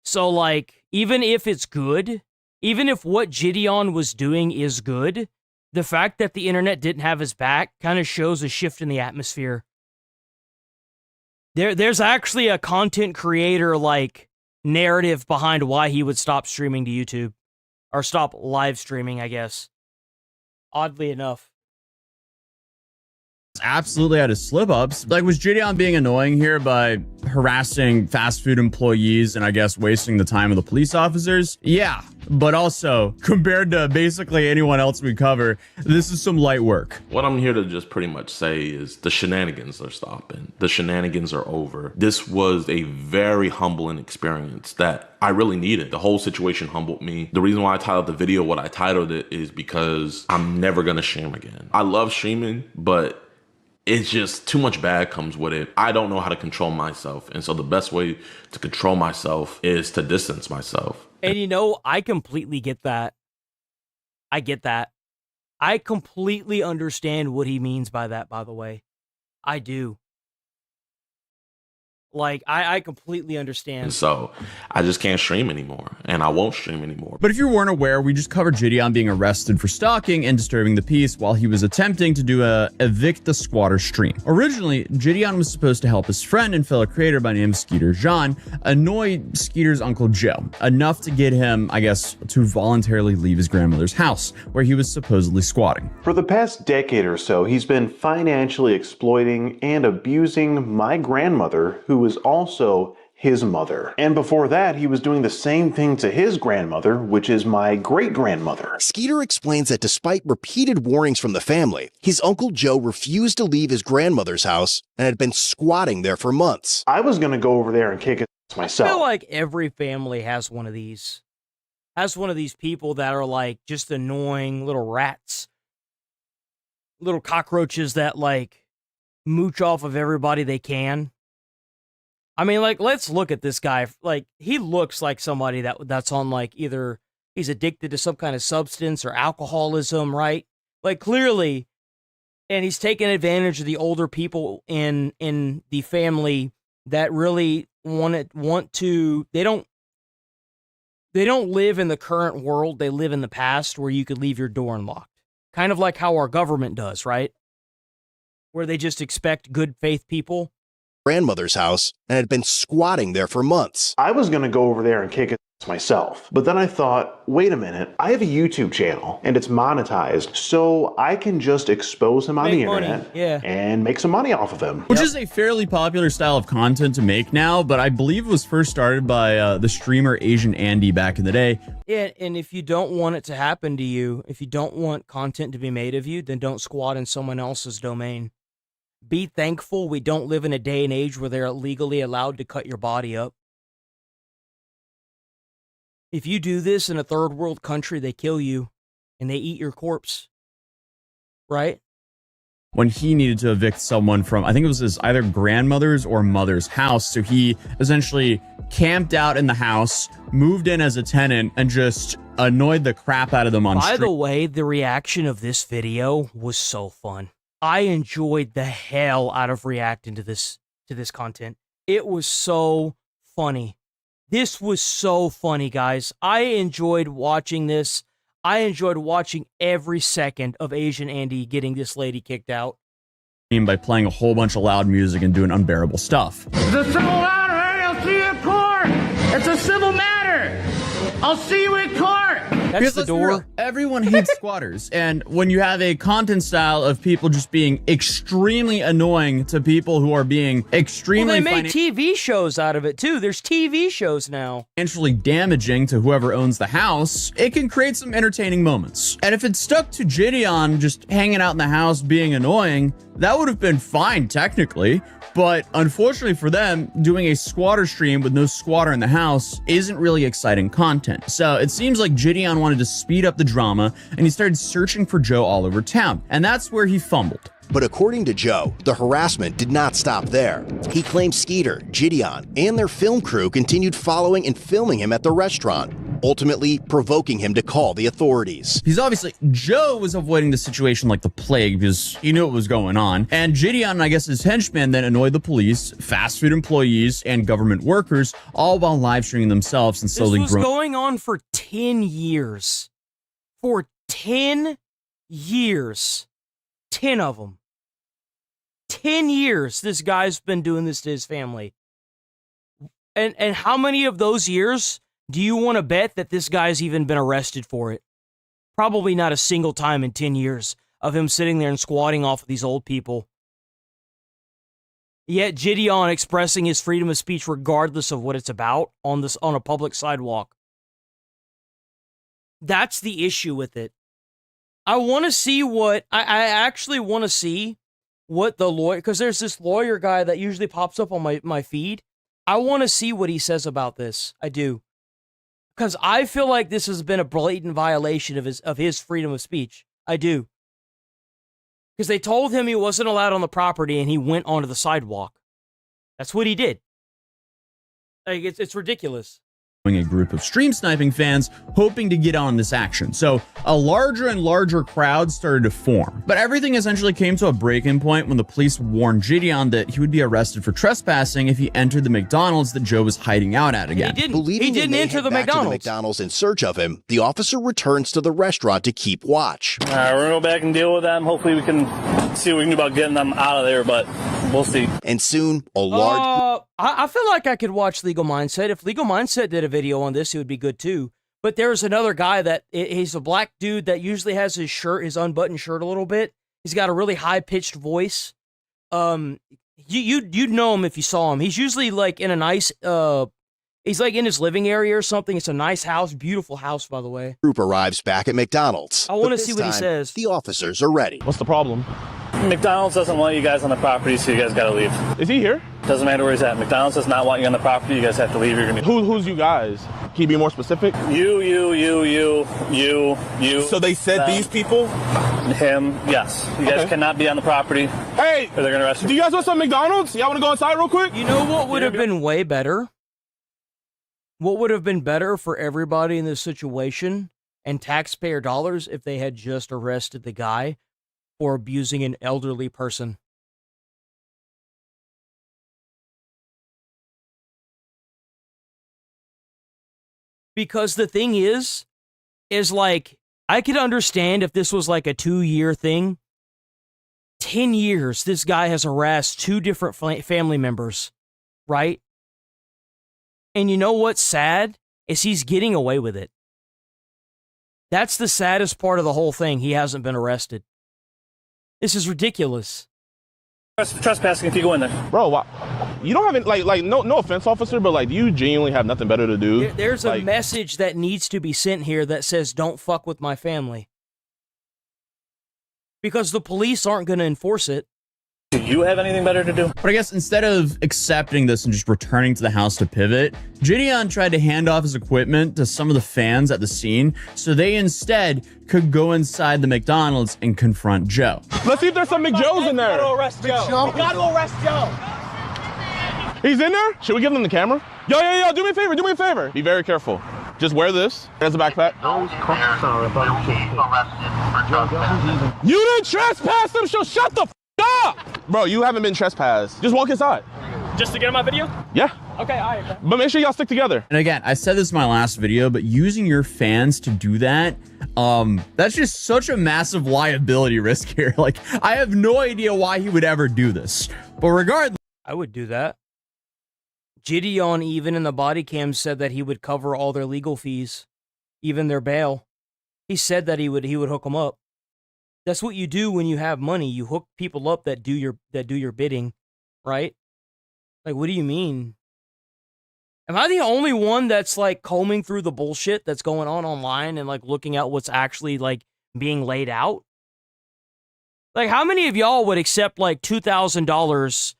So, like, even if it's good, even if what Gideon was doing is good, the fact that the internet didn't have his back kind of shows a shift in the atmosphere. There's actually a content creator like narrative behind why he would stop streaming to YouTube or stop live streaming, I guess. Oddly enough. Absolutely had his slip-ups. Like, was Gideon being annoying here by harassing fast food employees and I guess wasting the time of the police officers? Yeah, but also, compared to basically anyone else we cover, this is some light work. What I'm here to just pretty much say is the shenanigans are stopping. The shenanigans are over. This was a very humbling experience that I really needed. The whole situation humbled me. The reason why I titled the video what I titled it is because I'm never gonna stream again. I love streaming, but it's just too much bad comes with it. I don't know how to control myself. And so the best way to control myself is to distance myself. And you know, I completely get that. I get that. I completely understand what he means by that, by the way. I do. Like, I completely understand. And so I just can't stream anymore, and I won't stream anymore. But if you weren't aware, we just covered Gideon being arrested for stalking and disturbing the peace while he was attempting to do a evict the squatter stream. Originally, Gideon was supposed to help his friend and fellow creator by name Skeeter Jean annoy Skeeter's Uncle Joe, enough to get him, I guess, to voluntarily leave his grandmother's house, where he was supposedly squatting. For the past decade or so, he's been financially exploiting and abusing my grandmother, who was also his mother. And before that, he was doing the same thing to his grandmother, which is my great-grandmother. Skeeter explains that despite repeated warnings from the family, his Uncle Joe refused to leave his grandmother's house and had been squatting there for months. I was gonna go over there and kick it myself. I feel like every family has one of these. Has one of these people that are like just annoying little rats. Little cockroaches that like mooch off of everybody they can. I mean, like, let's look at this guy. Like, he looks like somebody that's on, like, either he's addicted to some kind of substance or alcoholism, right? Like, clearly, and he's taking advantage of the older people in the family that really want to. They don't live in the current world. They live in the past where you could leave your door unlocked. Kind of like how our government does, right? Where they just expect good faith people. Grandmother's house and had been squatting there for months. I was gonna go over there and kick it myself, but then I thought, wait a minute, I have a YouTube channel and it's monetized, so I can just expose him on the internet and make some money off of him. Which is a fairly popular style of content to make now, but I believe it was first started by the streamer Asian Andy back in the day. Yeah, and if you don't want it to happen to you, if you don't want content to be made of you, then don't squat in someone else's domain. Be thankful we don't live in a day and age where they're legally allowed to cut your body up. If you do this in a third world country, they kill you and they eat your corpse. Right? When he needed to evict someone from, I think it was his either grandmother's or mother's house. So he essentially camped out in the house, moved in as a tenant, and just annoyed the crap out of them on stream. By the way, the reaction of this video was so fun. I enjoyed the hell out of reacting to this content. It was so funny. This was so funny, guys. I enjoyed watching this. I enjoyed watching every second of Asian Andy getting this lady kicked out. By playing a whole bunch of loud music and doing unbearable stuff. It's a civil matter. I'll see you in court. It's a civil matter. I'll see you in court. That's the door. Everyone hates squatters. And when you have a content style of people just being extremely annoying to people who are being extremely... Well, they made TV shows out of it, too. There's TV shows now. Financially damaging to whoever owns the house, it can create some entertaining moments. And if it stuck to Gideon just hanging out in the house being annoying, that would have been fine, technically. But unfortunately for them, doing a squatter stream with no squatter in the house isn't really exciting content. So it seems like Gideon wanted to speed up the drama and he started searching for Joe all over town. And that's where he fumbled. But according to Joe, the harassment did not stop there. He claimed Skeeter, Gideon, and their film crew continued following and filming him at the restaurant, ultimately provoking him to call the authorities. Joe was avoiding the situation like the plague because he knew what was going on. And Gideon, I guess his henchmen, then annoyed the police, fast food employees, and government workers, all while live streaming themselves and slowly growing. This was going on for 10 years. For 10 years. 10 of them. 10 years this guy's been doing this to his family. And how many of those years do you want to bet that this guy's even been arrested for it? Probably not a single time in 10 years of him sitting there and squatting off of these old people. Yet Gideon expressing his freedom of speech regardless of what it's about on a public sidewalk. That's the issue with it. I want to see what I actually want to see what the lawyer, because there's this lawyer guy that usually pops up on my feed. I want to see what he says about this. I do. Because I feel like this has been a blatant violation of his freedom of speech. I do. Because they told him he wasn't allowed on the property and he went onto the sidewalk. That's what he did. Like, it's ridiculous. A group of stream sniping fans hoping to get on this action. So a larger and larger crowd started to form. But everything essentially came to a breaking point when the police warned Gideon that he would be arrested for trespassing if he entered the McDonald's that Joe was hiding out at again. Believing He didn't enter the back to McDonald's. the McDonald's in search of him, the officer returns to the restaurant to keep watch. All right, we're going to go back and deal with them. Hopefully we can see what we can do about getting them out of there, but we'll see. And soon, a large... I feel like I could watch Legal Mindset. If Legal Mindset did a video on this, it would be good too. But there's another guy that he's a black dude that usually has his unbuttoned shirt a little bit. He's got a really high pitched voice. You'd know him if you saw him. He's usually like in a nice he's like in his living area or something. It's a nice house, beautiful house, by the way. Group arrives back at McDonald's. I want to see what he says. The officers are ready. What's the problem? McDonald's doesn't want you guys on the property, so you guys got to leave. Is he here? Doesn't matter where he's at. McDonald's does not want you on the property. You guys have to leave. You're gonna. Who's you guys? Can you be more specific? You. So they said them, these people? Him. Yes. You guys cannot be on the property. Hey, or they're gonna arrest you. Do you guys want some McDonald's? Y'all want to go inside real quick? You know what would have been way better? What would have been better for everybody in this situation and taxpayer dollars if they had just arrested the guy for abusing an elderly person? Because the thing is like, I could understand if this was like a 2-year thing. 10 years, this guy has harassed 2 different family members, right? And you know what's sad? Is he's getting away with it. That's the saddest part of the whole thing. He hasn't been arrested. This is ridiculous. Trespassing if you go in there. Bro, you don't have any, no offense, officer, but like, do you genuinely have nothing better to do? There's a message that needs to be sent here that says, don't fuck with my family. Because the police aren't going to enforce it. Do you have anything better to do? But I guess instead of accepting this and just returning to the house to pivot, Gideon tried to hand off his equipment to some of the fans at the scene so they instead could go inside the McDonald's and confront Joe. Let's see if there's some McJoes in there. We gotta arrest Joe. We gotta arrest Joe. He's in there? Should we give him the camera? Yo, do me a favor, Be very careful. Just wear this. There's a backpack. You didn't trespass him, so shut the f up! Bro, you haven't been trespassed. Just walk inside. Just to get on my video? Yeah. Okay, all right. But make sure y'all stick together. And again, I said this in my last video, but using your fans to do that, that's just such a massive liability risk here. Like, I have no idea why he would ever do this. But regardless, I would do that. Gideon, even in the body cam, said that he would cover all their legal fees, even their bail. He said that he would hook them up. That's what you do when you have money. You hook people up that do your bidding, right? Like, what do you mean? Am I the only one that's like combing through the bullshit that's going on online and like looking at what's actually like being laid out? Like, how many of y'all would accept like $2,000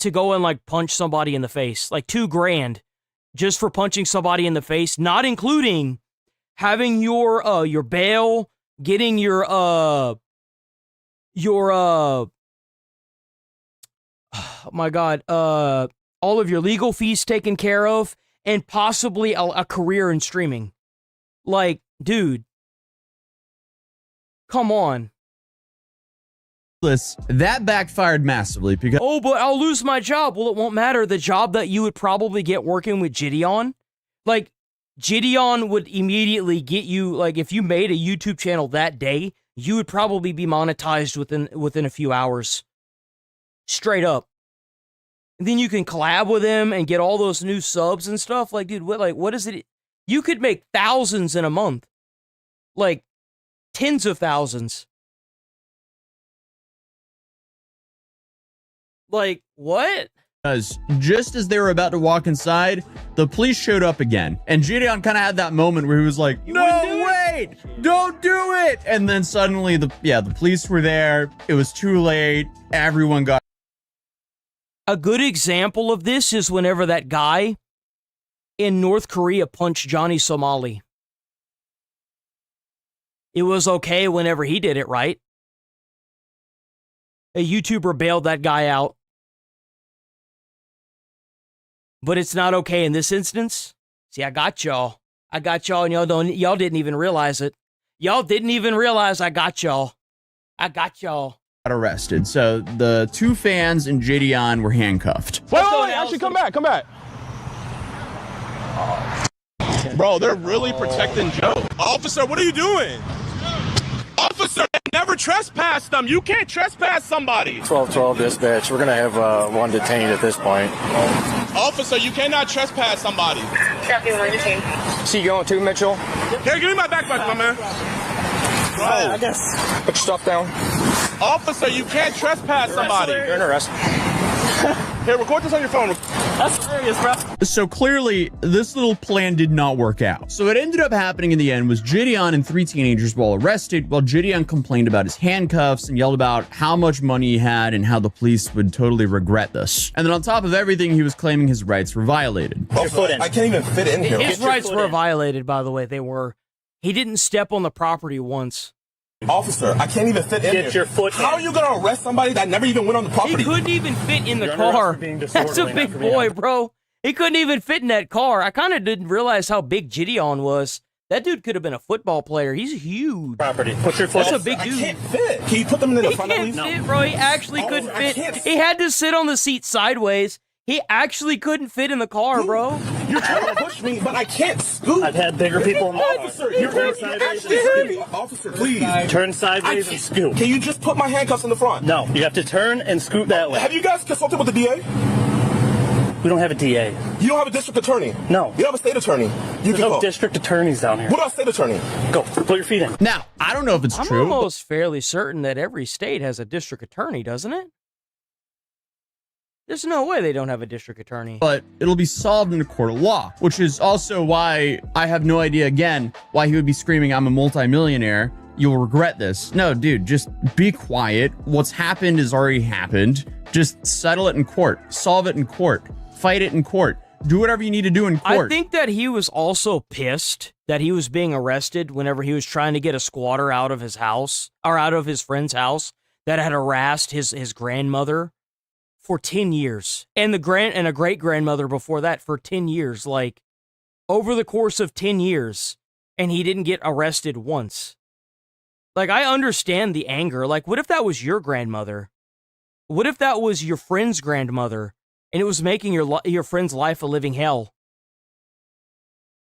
to go and like punch somebody in the face? Like $2,000 just for punching somebody in the face, not including having your bail, getting your oh my God, all of your legal fees taken care of, and possibly a career in streaming. Like, dude, come on. That backfired massively because... Oh, but I'll lose my job. Well, it won't matter. The job that you would probably get working with Gideon, like, Gideon would immediately get you, like, if you made a YouTube channel that day, you would probably be monetized within a few hours. Straight up. And then you can collab with him and get all those new subs and stuff. Like, dude, what is it? You could make thousands in a month. Like, tens of thousands. Like, what? Because just as they were about to walk inside, the police showed up again. And Gideon kind of had that moment where he was like, no, wait, don't do it. And then suddenly, the police were there. It was too late. Everyone got... A good example of this is whenever that guy in North Korea punched Johnny Somali. It was okay whenever he did it, right? A YouTuber bailed that guy out. But it's not okay in this instance. See, I got y'all. I got y'all, and y'all didn't even realize it. Y'all didn't even realize I got y'all. I got y'all. Arrested. So the two fans and Gideon were handcuffed. Wait, actually, come back. Bro, they're really protecting Joe. Officer, what are you doing? Officer, never trespass them. You can't trespass somebody. 1212 dispatch. We're going to have one detained at this point. Officer, you cannot trespass somebody. Copy, one detained. See you going too, Mitchell? Here, give me my backpack, my man. Bro. I guess. Put your stuff down. Officer, you can't trespass somebody. You're in arrest. Here, record this on your phone. That's serious, bro. So clearly, this little plan did not work out. So what ended up happening in the end was Gideon and 3 teenagers were all arrested, while Gideon complained about his handcuffs and yelled about how much money he had and how the police would totally regret this. And then on top of everything, he was claiming his rights were violated. I can't even fit in here. His rights were violated, by the way. They were. He didn't step on the property once. Officer, I can't even fit in here. Get your foot in. How are you going to arrest somebody that never even went on the property? He couldn't even fit in the car. That's a big boy, bro. He couldn't even fit in that car. I kind of didn't realize how big Gideon was. That dude could have been a football player. He's huge. Property. Put your foot. That's a big dude. I can't fit. Can you put them in the front of me? He can't fit, bro. He actually couldn't fit. He had to sit on the seat sideways. He actually couldn't fit in the car, bro. You're trying to push me, but I can't scoot. I've had bigger people in my Officer, you're turn sideways. Officer, please. Turn sideways and scoot. Can you just put my handcuffs in the front? No, you have to turn and scoot that way. Have you guys consulted with the DA? We don't have a DA. You don't have a district attorney? No. You don't have a state attorney? There's no district attorneys down here. What about state attorney? Go, put your feet in. Now, I don't know if it's true. I'm almost fairly certain that every state has a district attorney, doesn't it? There's no way they don't have a district attorney. But it'll be solved in a court of law, which is also why I have no idea, again, why he would be screaming, I'm a multimillionaire. You'll regret this. No, dude, just be quiet. What's happened is already happened. Just settle it in court. Solve it in court. Fight it in court. Do whatever you need to do in court. I think that he was also pissed that he was being arrested whenever he was trying to get a squatter out of his house, or out of his friend's house, that had harassed his grandmother for 10 years. And a great-grandmother before that for 10 years. Like, over the course of 10 years, and he didn't get arrested once. Like, I understand the anger. Like, what if that was your grandmother? What if that was your friend's grandmother, and it was making your friend's life a living hell?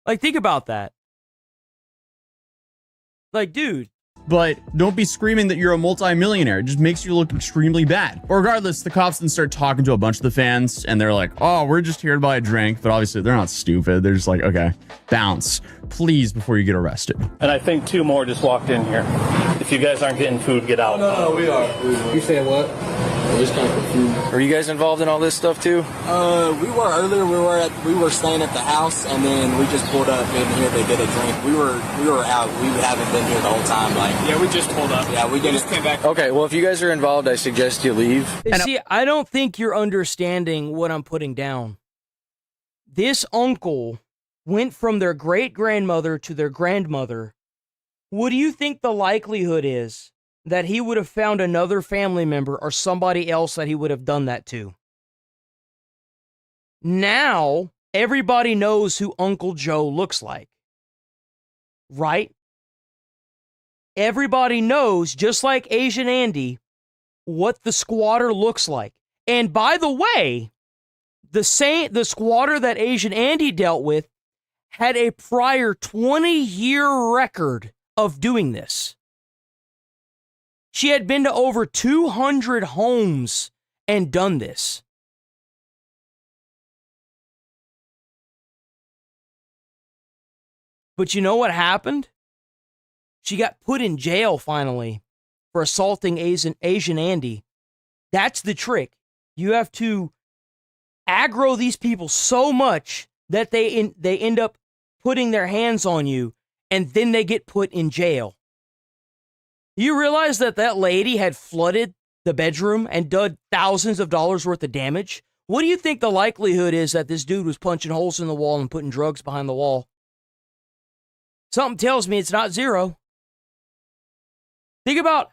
Like, think about that. Like, dude. But don't be screaming that you're a multimillionaire. It just makes you look extremely bad. But regardless, the cops then start talking to a bunch of the fans, and they're like, oh, we're just here to buy a drink. But obviously, they're not stupid. They're just like, okay, bounce, please, before you get arrested. And I think 2 more just walked in here. If you guys aren't getting food, get out. No, we are. You saying what? We're just kind of confused. Are you guys involved in all this stuff too? We were earlier. We were staying at the house, and then we just pulled up in here. They did a drink. We were out. We haven't been here the whole time. Like, yeah, we just pulled up. Yeah, we just came back. Okay, well, if you guys are involved, I suggest you leave. See, I don't think you're understanding what I'm putting down. This uncle went from their great-grandmother to their grandmother. What do you think the likelihood is that he would have found another family member or somebody else that he would have done that to? Now, everybody knows who Uncle Joe looks like. Right? Everybody knows, just like Asian Andy, what the squatter looks like. And by the way, the squatter that Asian Andy dealt with had a prior 20-year record of doing this. She had been to over 200 homes and done this. But you know what happened? She got put in jail finally for assaulting Asian Andy. That's the trick. You have to aggro these people so much that they end up putting their hands on you, and then they get put in jail. You realize that that lady had flooded the bedroom and done thousands of dollars worth of damage? What do you think the likelihood is that this dude was punching holes in the wall and putting drugs behind the wall? Something tells me it's not zero. Think about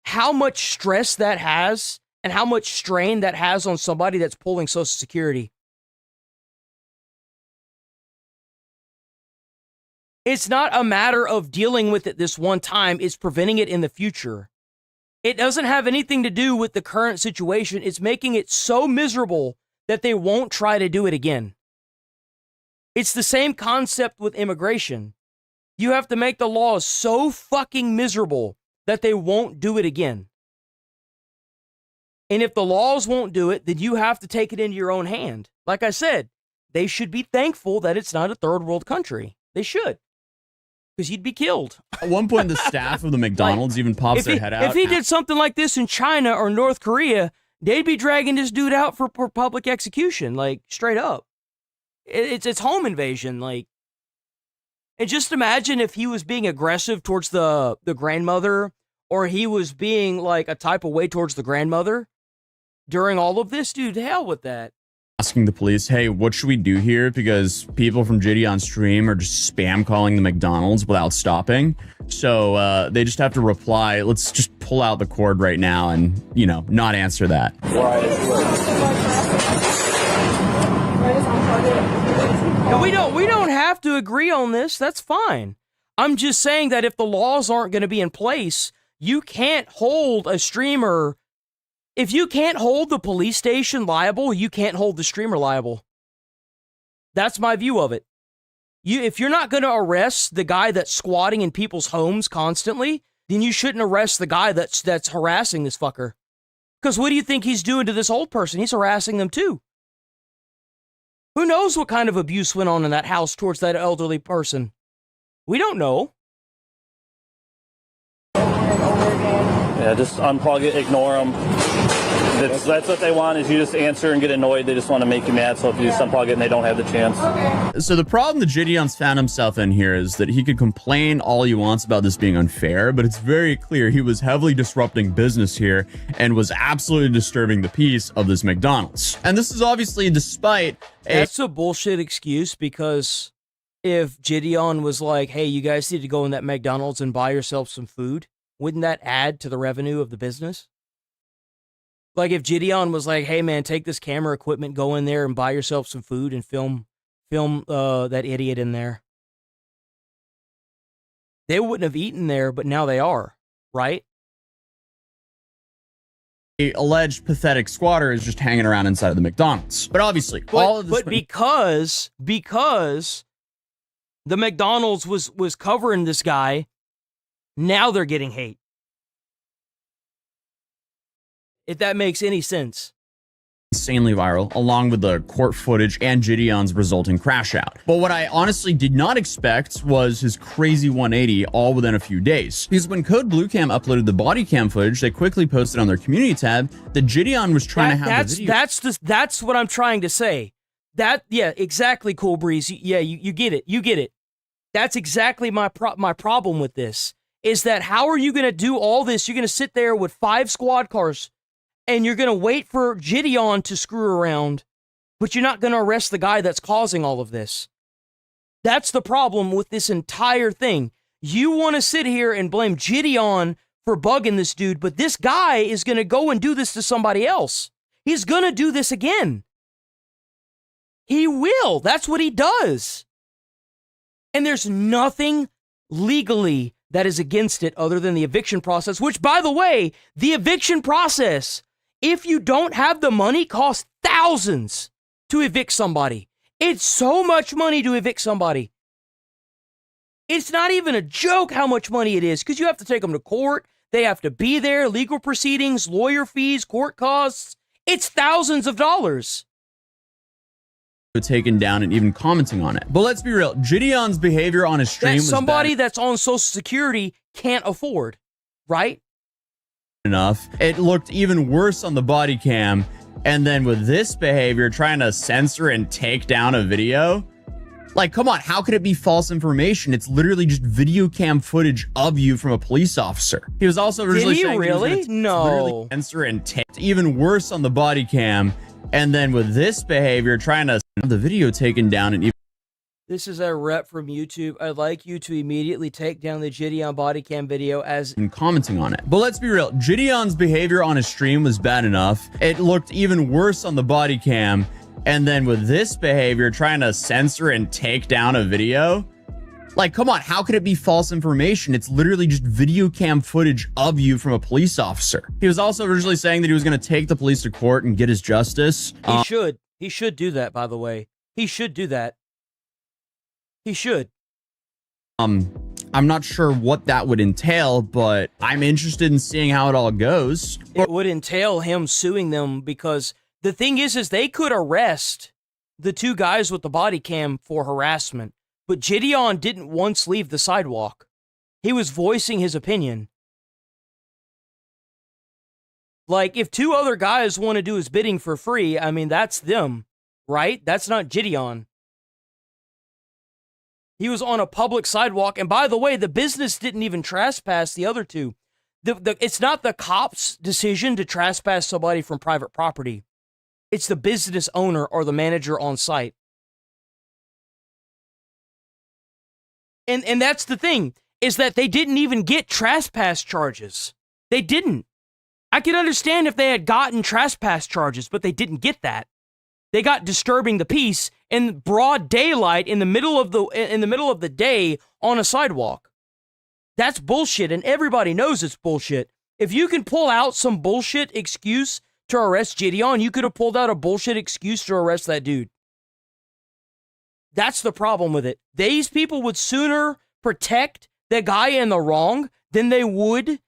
how much stress that has and how much strain that has on somebody that's pulling Social Security. It's not a matter of dealing with it this one time, it's preventing it in the future. It doesn't have anything to do with the current situation. It's making it so miserable that they won't try to do it again. It's the same concept with immigration. You have to make the laws so fucking miserable that they won't do it again. And if the laws won't do it, then you have to take it into your own hand. Like I said, they should be thankful that it's not a third world country. They should. Because you'd be killed. At one point, the staff of the McDonald's even pops their head out. If he did something like this in China or North Korea, they'd be dragging this dude out for public execution, like, straight up. It's home invasion, like. And just imagine if he was being aggressive towards the grandmother, or he was being, like, a type of way towards the grandmother during all of this. Dude, hell with that. Asking the police, hey, what should we do here? Because people from Jitty on stream are just spam calling the McDonald's without stopping. So they just have to reply, let's just pull out the cord right now and, you know, not answer that. And we don't have to agree on this. That's fine. I'm just saying that if the laws aren't going to be in place, you can't hold a streamer. If you can't hold the police station liable, you can't hold the streamer liable. That's my view of it. If you're not going to arrest the guy that's squatting in people's homes constantly, then you shouldn't arrest the guy that's harassing this fucker. Because what do you think he's doing to this old person? He's harassing them too. Who knows what kind of abuse went on in that house towards that elderly person? We don't know. Yeah, just unplug it, ignore them. That's what they want, is you just answer and get annoyed. They just want to make you mad, so if you just unplug it and they don't have the chance. So the problem that Jidion's found himself in here is that he could complain all he wants about this being unfair, but it's very clear he was heavily disrupting business here and was absolutely disturbing the peace of this McDonald's. And this is obviously despite That's a bullshit excuse, because if Jidion was like, hey, you guys need to go in that McDonald's and buy yourself some food, wouldn't that add to the revenue of the business? Like if Jidion was like, hey man, take this camera equipment, go in there and buy yourself some food and film that idiot in there. They wouldn't have eaten there, but now they are, right? A alleged pathetic squatter is just hanging around inside of the McDonald's. But obviously, all of this. But because the McDonald's was covering this guy, now they're getting hate. If that makes any sense. Insanely viral, along with the court footage and Jidion's resulting crash out. But what I honestly did not expect was his crazy 180 all within a few days. Because when Code Blue Cam uploaded the body cam footage, they quickly posted on their community tab that Jidion was trying to have the video. That's what I'm trying to say. Yeah, exactly, Cool Breeze. Yeah, you get it. You get it. That's exactly my problem with this. Is that how are you going to do all this? You're going to sit there with 5 squad cars and you're going to wait for Jidion to screw around, but you're not going to arrest the guy that's causing all of this. That's the problem with this entire thing. You want to sit here and blame Jidion for bugging this dude, but this guy is going to go and do this to somebody else. He's going to do this again. He will. That's what he does. And there's nothing legally that is against it other than the eviction process, which, by the way, the eviction process, if you don't have the money, costs thousands to evict somebody. It's so much money to evict somebody. It's not even a joke how much money it is, because you have to take them to court. They have to be there, legal proceedings, lawyer fees, court costs. It's thousands of dollars. Taken down and even commenting on it. But let's be real, Gideon's behavior on his stream was somebody bad that's on Social Security can't afford, right? enough. It looked even worse on the body cam. And then with this behavior, trying to censor and take down a video. Like, come on, how could it be false information? It's literally just video cam footage of you from a police officer. He was also originally saying really? No. Literally censor and take even worse on the body cam. And then with this behavior, trying to have the video taken down and even This is a rep from YouTube. I'd like you to immediately take down the Gideon body cam video as commenting on it. But let's be real, Gideon's behavior on his stream was bad enough. It looked even worse on the body cam. And then with this behavior, trying to censor and take down a video. Like, come on, how could it be false information? It's literally just video cam footage of you from a police officer. He was also originally saying that he was going to take the police to court and get his justice. he should. He should do that, by the way. He should do that. He should. I'm not sure what that would entail, but I'm interested in seeing how it all goes. It would entail him suing them because the thing is they could arrest the two guys with the body cam for harassment, but Gideon didn't once leave the sidewalk. He was voicing his opinion. Like, if two other guys want to do his bidding for free, I mean, that's them, right? That's not Gideon. He was on a public sidewalk, and by the way, the business didn't even trespass the other two. It's not the cop's decision to trespass somebody from private property. It's the business owner or the manager on site. And that's the thing, is that they didn't even get trespass charges. They didn't. I could understand if they had gotten trespass charges, but they didn't get that. They got disturbing the peace in broad daylight in the middle of the day on a sidewalk. That's bullshit, and everybody knows it's bullshit. If you can pull out some bullshit excuse to arrest Gideon, you could have pulled out a bullshit excuse to arrest that dude. That's the problem with it. These people would sooner protect the guy in the wrong than they would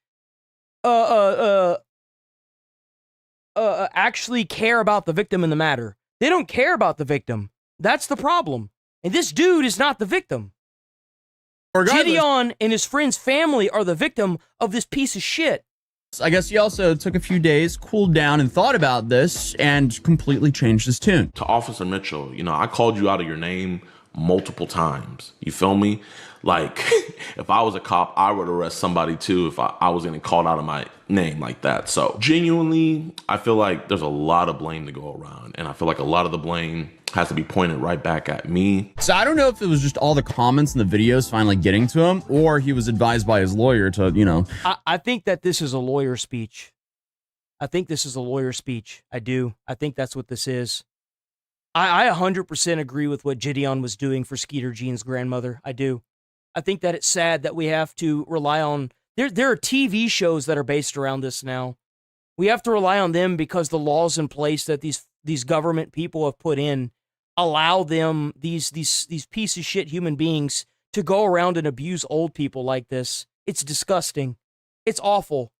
actually care about the victim in the matter. They don't care about the victim. That's the problem. And this dude is not the victim. Gideon and his friend's family are the victim of this piece of shit. I guess he also took a few days, cooled down, and thought about this, and completely changed his tune. To Officer Mitchell, I called you out of your name multiple times. You feel me? Like, if I was a cop, I would arrest somebody too if I was getting called out of my name like that. So, genuinely, I feel like there's a lot of blame to go around, and I feel like a lot of the blame has to be pointed right back at me. So I don't know if it was just all the comments in the videos finally getting to him, or he was advised by his lawyer to, I think that this is a lawyer speech. I think this is a lawyer speech. I do. I think that's what this is. I 100% agree with what Gideon was doing for Skeeter Jean's grandmother. I do. I think that it's sad that we have to rely on... There are TV shows that are based around this now. We have to rely on them because the laws in place that these government people have put in allow them, these piece of shit human beings, to go around and abuse old people like this. It's disgusting. It's awful.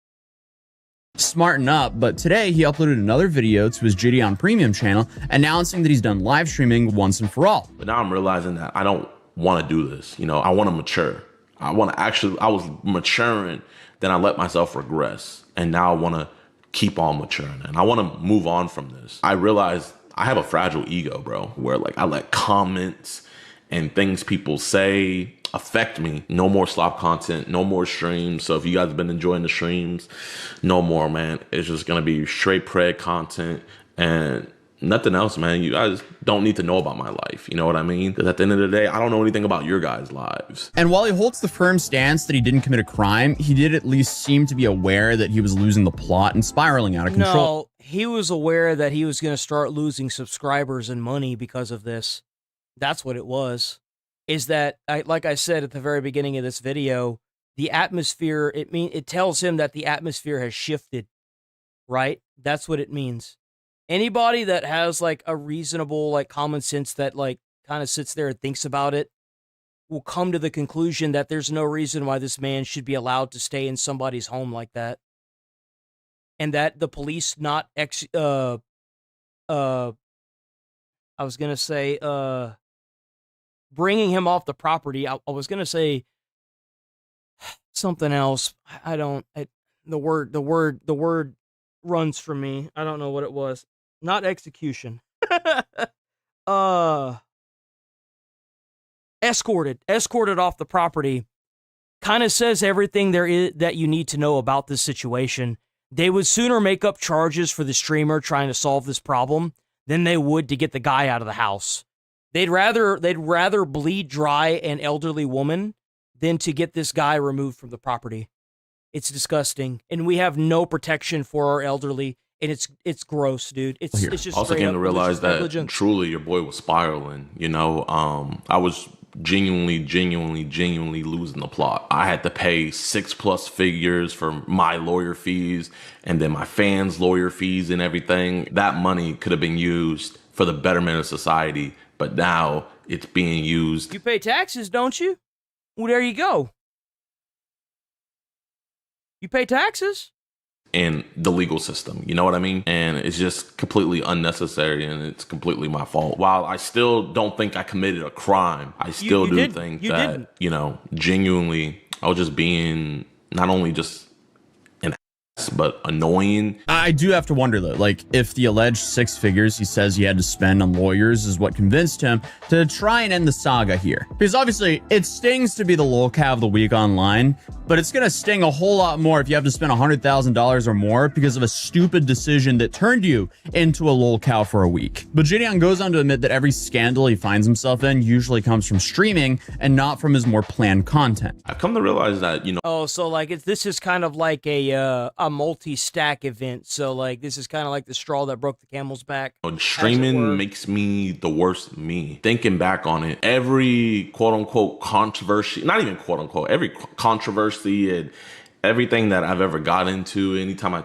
Smarten up, but today he uploaded another video to his Gideon Premium channel announcing that he's done live streaming once and for all. But now I'm realizing that I don't want to do this. I want to mature. I was maturing, then I let myself regress. And now I want to keep on maturing and I want to move on from this. I realized I have a fragile ego, bro, where I let comments and things people say affect me. No more slop content, no more streams. So if you guys have been enjoying the streams, no more, man. It's just going to be straight pred content and nothing else, man. You guys don't need to know about my life. You know what I mean? Because at the end of the day, I don't know anything about your guys' lives. And while he holds the firm stance that he didn't commit a crime, he did at least seem to be aware that he was losing the plot and spiraling out of control. No, he was aware that he was going to start losing subscribers and money because of this. That's what it was. Is that, like I said at the very beginning of this video, the atmosphere, it tells him that the atmosphere has shifted, right? That's what it means. Anybody that has a reasonable common sense that kind of sits there and thinks about it will come to the conclusion that there's no reason why this man should be allowed to stay in somebody's home like that. and that the police not I was gonna say bringing him off the property. I was gonna say something else. The word runs from me. I don't know what it was. Not execution. Escorted off the property. Kind of says everything there is that you need to know about this situation. They would sooner make up charges for the streamer trying to solve this problem than they would to get the guy out of the house. They'd rather bleed dry an elderly woman than to get this guy removed from the property. It's disgusting, and we have no protection for our elderly, and it's gross, dude. It's just also came to realize that truly your boy was spiraling. You know, I was genuinely losing the plot. I had to pay 6+ figures for my lawyer fees, and then my fans' lawyer fees and everything. That money could have been used for the betterment of society, but now it's being used. You pay taxes, don't you? Well, there you go. You pay taxes in the legal system, you know what I mean? And it's just completely unnecessary, and it's completely my fault. While I still don't think I committed a crime, I still think that, you know, genuinely, I was just being not only just an ass, but annoying. I do have to wonder though, like if the alleged 6 figures he says he had to spend on lawyers is what convinced him to try and end the saga here. Because obviously it stings to be the lolcow of the week online, but it's gonna sting a whole lot more if you have to spend $100,000 or more because of a stupid decision that turned you into a lolcow for a week. But Gideon goes on to admit that every scandal he finds himself in usually comes from streaming and not from his more planned content. I've come to realize that, you know. Oh, so like this is kind of like a multi-stack event. So like this is kind of like the straw that broke the camel's back. Streaming makes me the worst me. Thinking back on it, every quote-unquote controversy, not even quote-unquote, every controversy and everything that I've ever got into, anytime I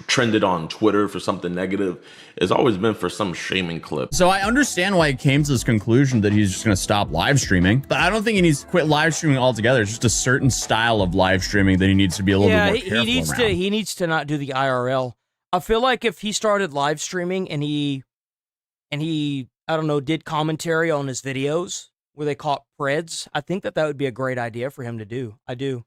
trended on Twitter for something negative, it's always been for some streaming clip. So I understand why he came to this conclusion that he's just going to stop live streaming, but I don't think he needs to quit live streaming altogether. It's just a certain style of live streaming that he needs to be a little bit more careful around. He needs to not do the IRL. I feel like if he started live streaming and he I don't know, did commentary on his videos where they caught Preds, I think that would be a great idea for him to do. I do.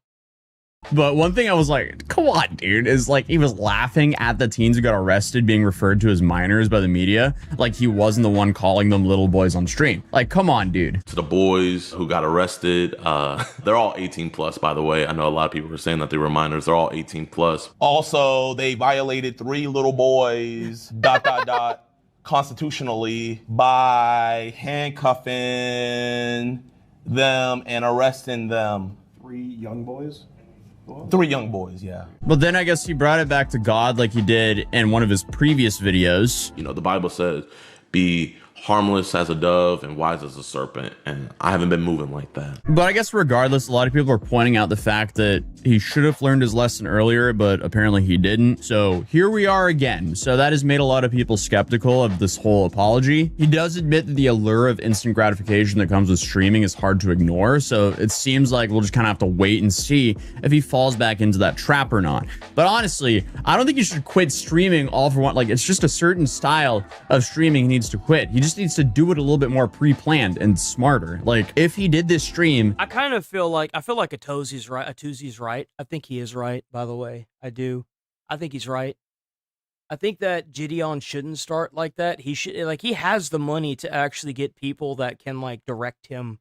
But one thing I was like, come on, dude, is like he was laughing at the teens who got arrested being referred to as minors by the media. Like he wasn't the one calling them little boys on stream. Like, come on, dude. To the boys who got arrested, they're all 18 plus, by the way. I know a lot of people were saying that they were minors. They're all 18 plus. Also, they violated 3 little boys, ... constitutionally by handcuffing them and arresting them. 3 young boys? 3 young boys, yeah. But then I guess he brought it back to God like he did in one of his previous videos. You know, the Bible says, be harmless as a dove and wise as a serpent, and I haven't been moving like that. But I guess regardless, a lot of people are pointing out the fact that he should have learned his lesson earlier, but apparently he didn't. So here we are again. So that has made a lot of people skeptical of this whole apology. He does admit that the allure of instant gratification that comes with streaming is hard to ignore. So it seems like we'll just kind of have to wait and see if he falls back into that trap or not. But honestly, I don't think you should quit streaming all for one. Like, it's just a certain style of streaming he needs to quit. He just needs to do it a little bit more pre-planned and smarter. Like, if he did this stream, I kind of feel like Atuzi's right. I think he is right, by the way. I do. I think he's right. I think that Gideon shouldn't start like that. He should, like, he has the money to actually get people that can like direct him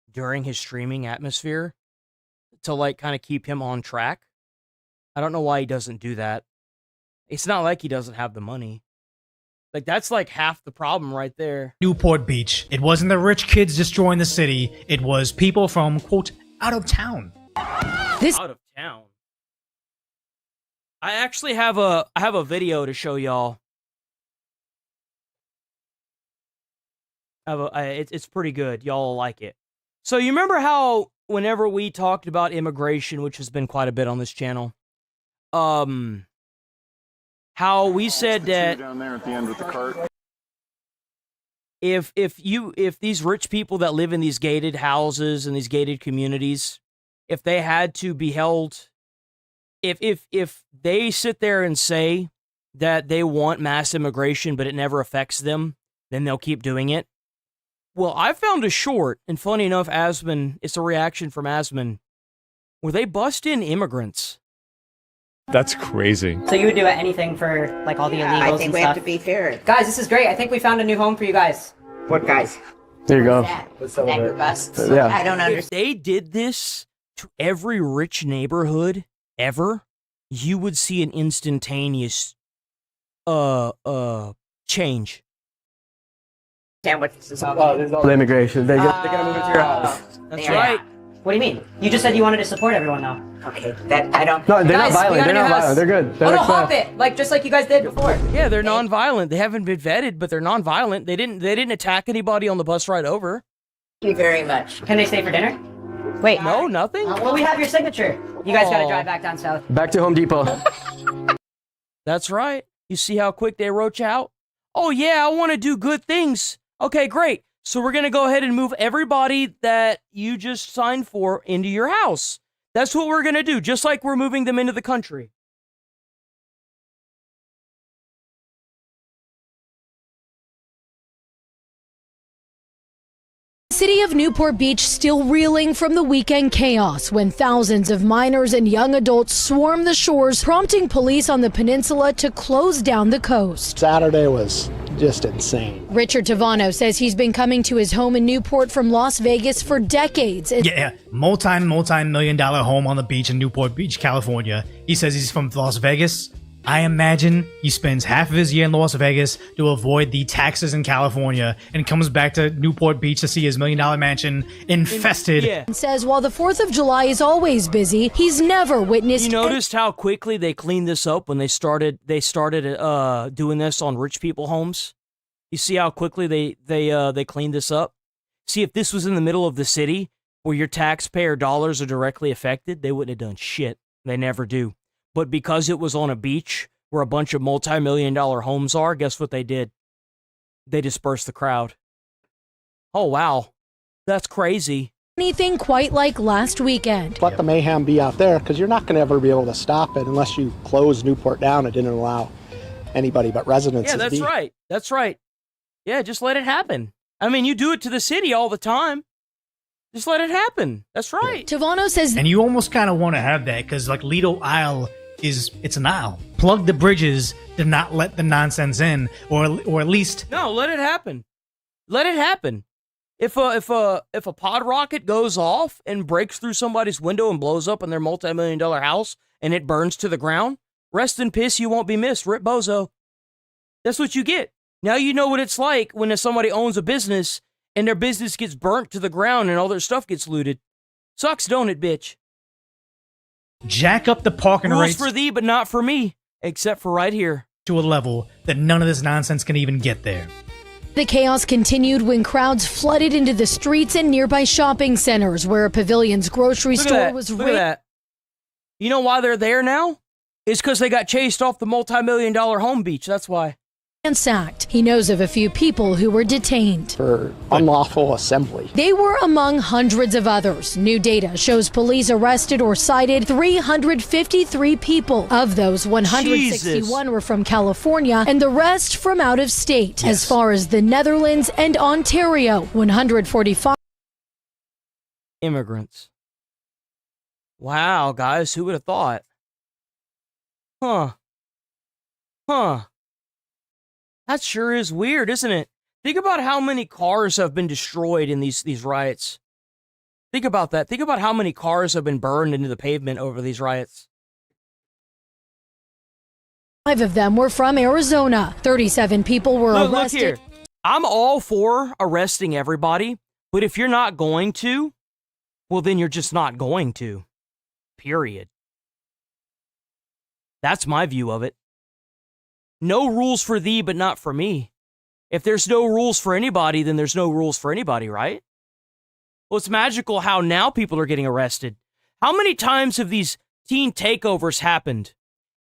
during his streaming atmosphere to like kind of keep him on track. I don't know why he doesn't do that. It's not like he doesn't have the money. Like, that's like half the problem right there. Newport Beach. It wasn't the rich kids destroying the city. It was people from, quote, out of town. Out of town. I actually have a video to show y'all. It's pretty good. Y'all will like it. So you remember how whenever we talked about immigration, which has been quite a bit on this channel, how we said that down there at the end with the cart. If these rich people that live in these gated houses and these gated communities, if they had to be held if they sit there and say that they want mass immigration, but it never affects them, then they'll keep doing it. Well, I found a short, and funny enough, Asman, it's a reaction from Asman, where they bust in immigrants. That's crazy. So you would do anything for like all the illegals and stuff? I think we have to be fair. Guys, this is great. I think we found a new home for you guys. What guys? There you go. Neighbor busts. Yeah. I don't If understand. they did this to every rich neighborhood ever, you would see an instantaneous change. What this is all There's all the immigration. They're gonna move into your house. That's right. What do you mean? You just said you wanted to support everyone now. Okay, that I don't. No, they're Guys, not we violent. got a They're new not house. violent. They're good. They're Oh no, like hop it! Like just like you guys did before. Yeah, they're non-violent. They haven't been vetted, but they're non-violent. They didn't attack anybody on the bus ride over. Thank you very much. Can they stay for dinner? Wait. No, nothing. Well, we have your signature. You guys gotta drive back down south. Back to Home Depot. That's right. You see how quick they roach out? Oh yeah, I want to do good things. Okay, great. So we're going to go ahead and move everybody that you just signed for into your house. That's what we're going to do, just like we're moving them into the country. City of Newport Beach still reeling from the weekend chaos when thousands of minors and young adults swarmed the shores, prompting police on the peninsula to close down the coast. Saturday was just insane. Richard Tavano says he's been coming to his home in Newport from Las Vegas for decades. Yeah, multi-million-dollar home on the beach in Newport Beach, California. He says he's from Las Vegas. I imagine he spends half of his year in Las Vegas to avoid the taxes in California and comes back to Newport Beach to see his $1 million mansion infested. And says while the 4th of July is always busy, he's never witnessed. You noticed how quickly they cleaned this up when they started doing this on rich people homes? You see how quickly they cleaned this up? See, if this was in the middle of the city where your taxpayer dollars are directly affected, they wouldn't have done shit. They never do. But because it was on a beach where a bunch of multi-million-dollar homes are, guess what they did? They dispersed the crowd. Oh, wow. That's crazy. Anything quite like last weekend. Let the mayhem be out there because you're not going to ever be able to stop it unless you close Newport down and didn't allow anybody but residents. Yeah, that's right. That's right. Yeah, just let it happen. I mean, you do it to the city all the time. Just let it happen. That's right. Tavano says... And you almost kind of want to have that because, like, Lido Isle it's an aisle. Plug the bridges to not let the nonsense in, or at least... No, let it happen. Let it happen. If a pod rocket goes off and breaks through somebody's window and blows up in their multi-million-dollar house and it burns to the ground, rest in piss, you won't be missed. Rip bozo. That's what you get. Now you know what it's like when somebody owns a business and their business gets burnt to the ground and all their stuff gets looted. Sucks, don't it, bitch? Jack up the parking Rules rates for thee, but not for me, except for right here. To a level that none of this nonsense can even get there. The chaos continued when crowds flooded into the streets and nearby shopping centers where a Pavilion's grocery store was Look at that. You know why they're there now? It's because they got chased off the multi-million-dollar home beach. That's why. ransacked. He knows of a few people who were detained for unlawful assembly. They were among hundreds of others. New data shows police arrested or cited 353 people. Of those, 161 were from California and the rest from out of state. As far as the Netherlands and Ontario, 145 immigrants. Wow, guys, who would have thought? Huh. That sure is weird, isn't it? Think about how many cars have been destroyed in these riots. Think about that. Think about how many cars have been burned into the pavement over these riots. 5 of them were from Arizona. 37 people were arrested. Look here. I'm all for arresting everybody, but if you're not going to, well, then you're just not going to. Period. That's my view of it. No rules for thee, but not for me. If there's no rules for anybody, then there's no rules for anybody, right? Well, it's magical how now people are getting arrested. How many times have these teen takeovers happened?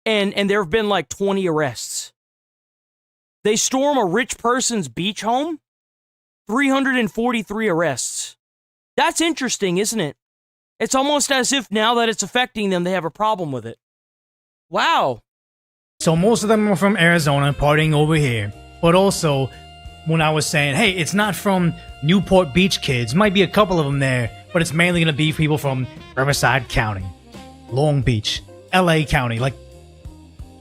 And there have been like 20 arrests. They storm a rich person's beach home, 343 arrests. That's interesting, isn't it? It's almost as if now that it's affecting them, they have a problem with it. Wow. So most of them are from Arizona, partying over here. But also, when I was saying, hey, it's not from Newport Beach kids, might be a couple of them there, but it's mainly going to be people from Riverside County, Long Beach, LA County. Like,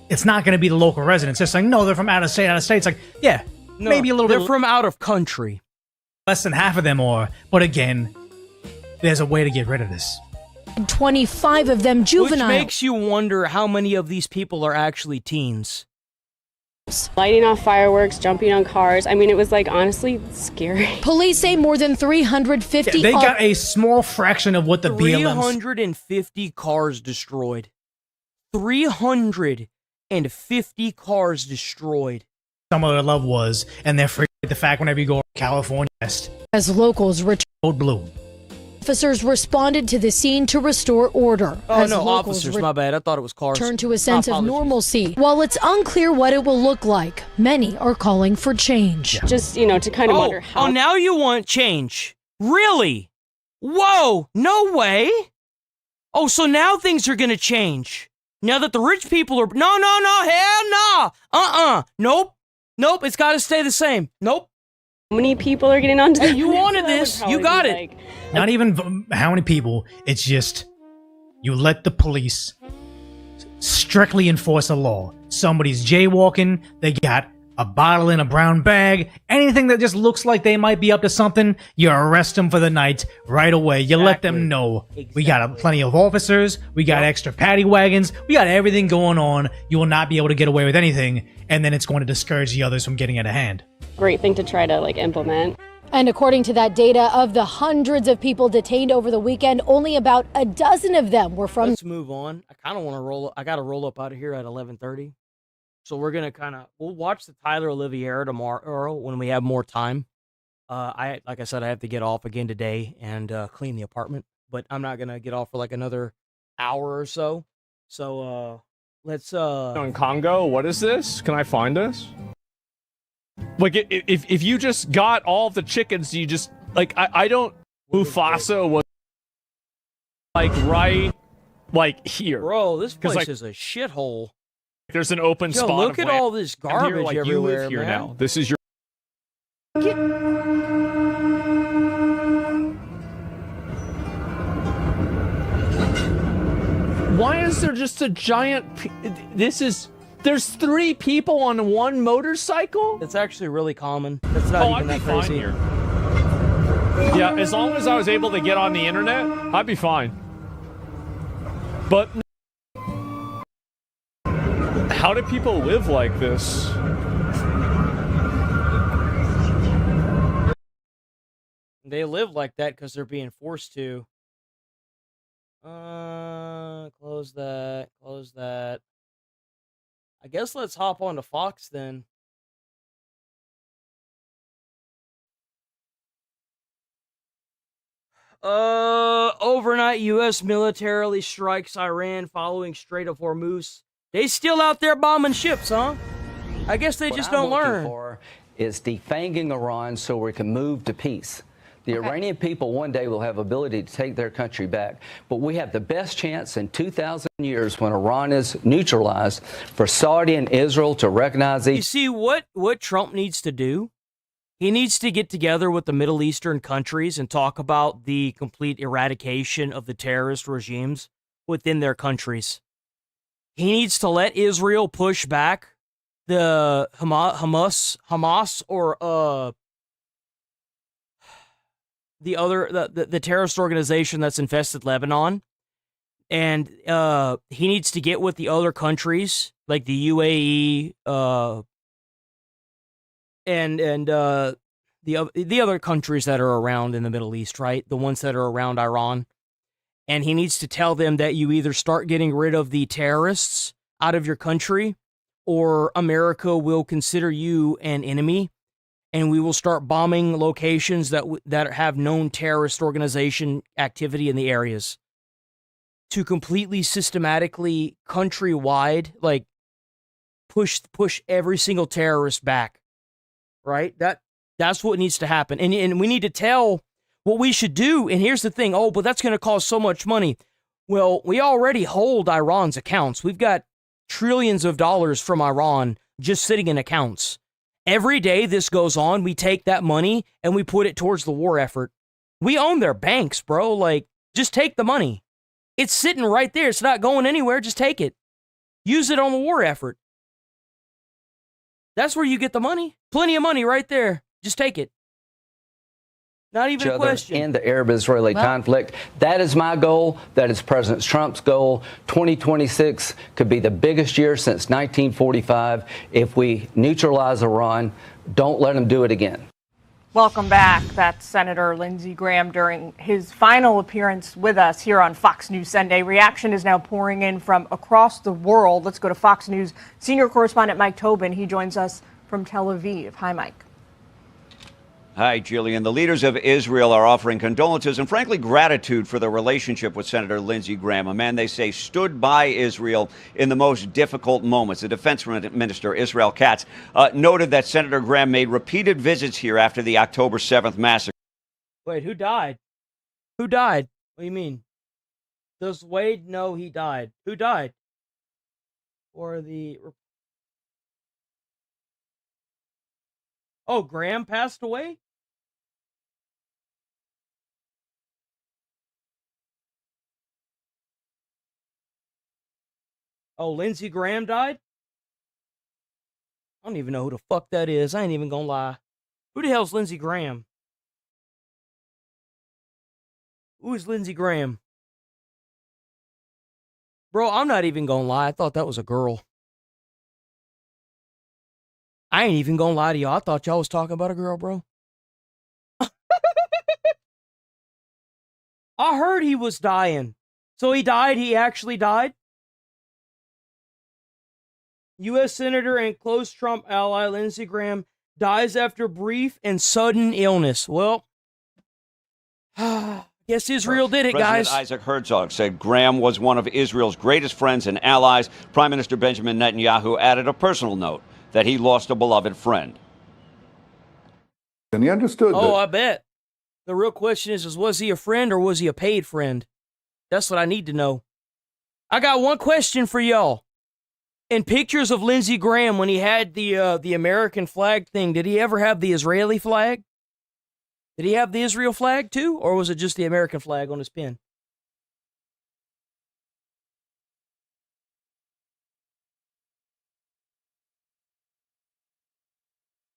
it's not going to be the local residents. It's like, no, they're from out of state. It's like, yeah, No, maybe a little bit. They're from out of country. Less than half of them are. But again, there's a way to get rid of this. 25 of them juvenile. Which makes you wonder how many of these people are actually teens. Lighting off fireworks, jumping on cars. I mean, it was like honestly scary. Police say more than 350. They got a small fraction of what the BLM. 350 cars destroyed. 350 cars destroyed. Some of their love was, and they're afraid of the fact whenever you go to California West. As locals Road blue. Officers responded to the scene to restore order. Oh, as no, locals officers, my bad. I thought it was cars. Turn to a sense of normalcy. While it's unclear what it will look like, many are calling for change. Just, you know, to kind of wonder how. Oh, now you want change. Really? Whoa, no way. Oh, so now things are going to change. Now that the rich people are... No, hell no. Nope, it's got to stay the same. Nope. How many people are getting onto Hey, you wanted this. You got it. Like, Not even how many people. It's just you let the police strictly enforce a law. Somebody's jaywalking. They got a bottle in a brown bag. Anything that just looks like they might be up to something, you arrest them for the night right away. You let them know. We got plenty of officers. We got extra paddy wagons. We got everything going on. You will not be able to get away with anything. And then it's going to discourage the others from getting out of hand. great thing to try to like implement. And according to that data, of the hundreds of people detained over the weekend, only about a dozen of them were from... Let's move on. I kind of want to roll up. I got to roll up out of here at 11:30. So we're going to we'll watch the Tyler Oliviera tomorrow when we have more time. Like I said, I have to get off again today and clean the apartment, but I'm not going to get off for like another hour or so. So let's... In Congo, what is this? Can I find this? Like, if you just got all the chickens, you just, like, I don't... Mufasa was, like, right, like, here. Bro, this place like, is a shithole. There's an open Yo, spot look of at land. all this And here, garbage like, everywhere, you live here man. now. This is your... Why is there just a giant... There's 3 people on one motorcycle? It's actually really common. It's not even that crazy. Here. Yeah, as long as I was able to get on the internet, I'd be fine. But... how do people live like this? They live like that because they're being forced to. Close that. Close that. I guess let's hop on to Fox then. Overnight U.S. militarily strikes Iran following Strait of Hormuz. They still out there bombing ships, huh? I guess they just don't learn. For is defanging Iran so we can move to peace. The Iranian people one day will have ability to take their country back, but we have the best chance in 2,000 years when Iran is neutralized for Saudi and Israel to recognize You see, what Trump needs to do, he needs to get together with the Middle Eastern countries and talk about the complete eradication of the terrorist regimes within their countries. He needs to let Israel push back the Hamas or the terrorist organization that's infested Lebanon, and he needs to get with the other countries like the UAE and the other countries that are around in the Middle East, right? The ones that are around Iran. And he needs to tell them that you either start getting rid of the terrorists out of your country, or America will consider you an enemy, and we will start bombing locations that have known terrorist organization activity in the areas. To completely systematically, countrywide, like push every single terrorist back. Right? That's what needs to happen. And we need to tell what we should do. And here's the thing. Oh, but that's going to cost so much money. Well, we already hold Iran's accounts. We've got trillions of dollars from Iran just sitting in accounts. Every day this goes on, we take that money and we put it towards the war effort. We own their banks, bro. Like, just take the money. It's sitting right there. It's not going anywhere. Just take it. Use it on the war effort. That's where you get the money. Plenty of money right there. Just take it. Not even a question. In the Arab-Israeli conflict. That is my goal. That is President Trump's goal. 2026 could be the biggest year since 1945. If we neutralize Iran, don't let them do it again. Welcome back. That's Senator Lindsey Graham during his final appearance with us here on Fox News Sunday. Reaction is now pouring in from across the world. Let's go to Fox News senior correspondent Mike Tobin. He joins us from Tel Aviv. Hi, Mike. Hi, Jillian. The leaders of Israel are offering condolences and, frankly, gratitude for their relationship with Senator Lindsey Graham, a man they say stood by Israel in the most difficult moments. The defense minister, Israel Katz, noted that Senator Graham made repeated visits here after the October 7th massacre. Wait, who died? Who died? What do you mean? Does Wade know he died? Who died? Or the... Oh, Graham passed away? Oh, Lindsey Graham died? I don't even know who the fuck that is. I ain't even gonna lie. Who the hell's Lindsey Graham? Who is Lindsey Graham? Bro, I'm not even gonna lie. I thought that was a girl. I ain't even gonna lie to y'all. I thought y'all was talking about a girl, bro. I heard he was dying. So he died? He actually died? U.S. Senator and close Trump ally Lindsey Graham dies after brief and sudden illness. Well, guess Israel did it, guys. President Isaac Herzog said Graham was one of Israel's greatest friends and allies. Prime Minister Benjamin Netanyahu added a personal note that he lost a beloved friend. And he understood that. Oh, I bet. The real question is was he a friend or was he a paid friend? That's what I need to know. I got one question for y'all. In pictures of Lindsey Graham when he had the American flag thing, did he ever have the Israeli flag? Did he have the Israel flag too? Or was it just the American flag on his pin?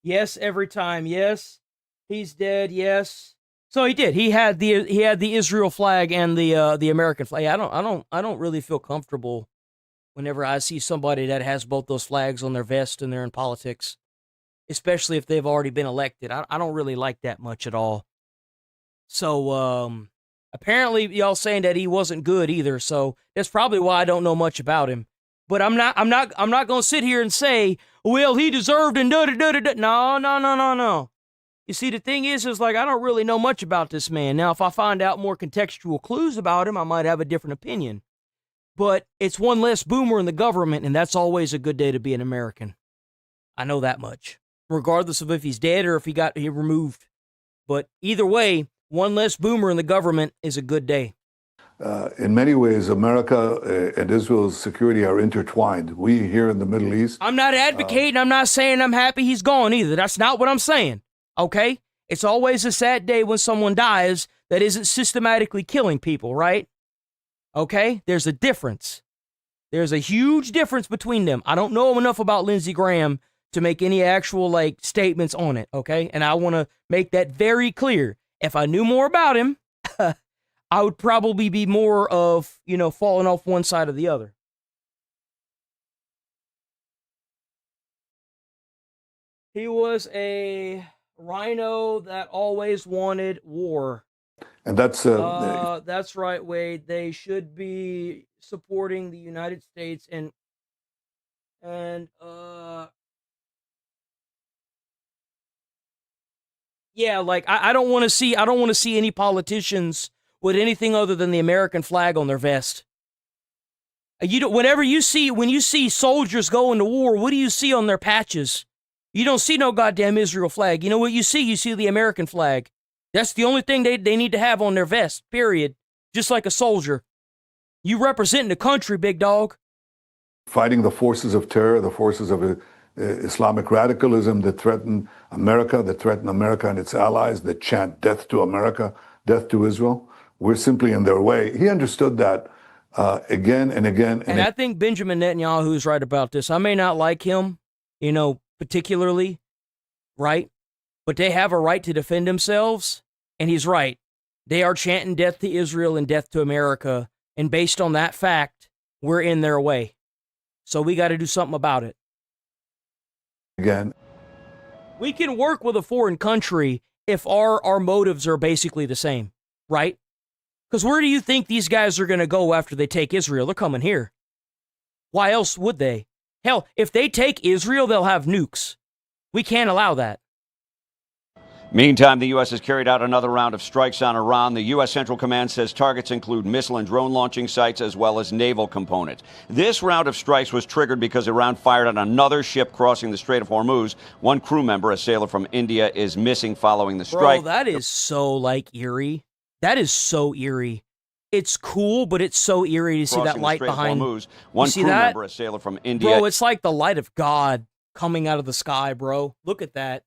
Yes, every time. Yes. He's dead. Yes. So he did. He had the Israel flag and the American flag. I don't really feel comfortable whenever I see somebody that has both those flags on their vest and they're in politics, especially if they've already been elected. I don't really like that much at all. So apparently y'all saying that he wasn't good either. So that's probably why I don't know much about him. But I'm not going to sit here and say, well, he deserved and da-da-da-da-da. No. You see, the thing is like, I don't really know much about this man. Now, if I find out more contextual clues about him, I might have a different opinion. But it's one less boomer in the government, and that's always a good day to be an American. I know that much, regardless of if he's dead or if he got removed. But either way, one less boomer in the government is a good day. In many ways, America and Israel's security are intertwined. We here in the Middle East. I'm not advocating. I'm not saying I'm happy he's gone either. That's not what I'm saying. Okay? It's always a sad day when someone dies that isn't systematically killing people, right? Okay? There's a difference. There's a huge difference between them. I don't know enough about Lindsey Graham to make any actual, statements on it, okay? And I want to make that very clear. If I knew more about him, I would probably be more of, falling off one side or the other. He was a rhino that always wanted war. And that's right, Wade. They should be supporting the United States and yeah, I don't want to see any politicians with anything other than the American flag on their vest. When you see soldiers going to war, what do you see on their patches? You don't see no goddamn Israel flag. You know what you see? You see the American flag. That's the only thing they need to have on their vest, period. Just like a soldier. You representing the country, big dog. fighting the forces of terror, the forces of Islamic radicalism that threaten America, and its allies, that chant death to America, death to Israel. We're simply in their way. He understood that again and again. And I think Benjamin Netanyahu is right about this. I may not like him, particularly, right? But they have a right to defend themselves, and he's right. They are chanting death to Israel and death to America, and based on that fact, we're in their way. So we got to do something about it. Again. We can work with a foreign country if our motives are basically the same, right? Because where do you think these guys are going to go after they take Israel? They're coming here. Why else would they? Hell, if they take Israel, they'll have nukes. We can't allow that. Meantime, the U.S. has carried out another round of strikes on Iran. The U.S. Central Command says targets include missile and drone launching sites as well as naval components. This round of strikes was triggered because Iran fired on another ship crossing the Strait of Hormuz. One crew member, a sailor from India, is missing following the strike. Bro, that is so, eerie. That is so eerie. It's cool, but it's so eerie to see that light behind. One crew member, a sailor from India. Bro, it's like the light of God coming out of the sky, bro. Look at that.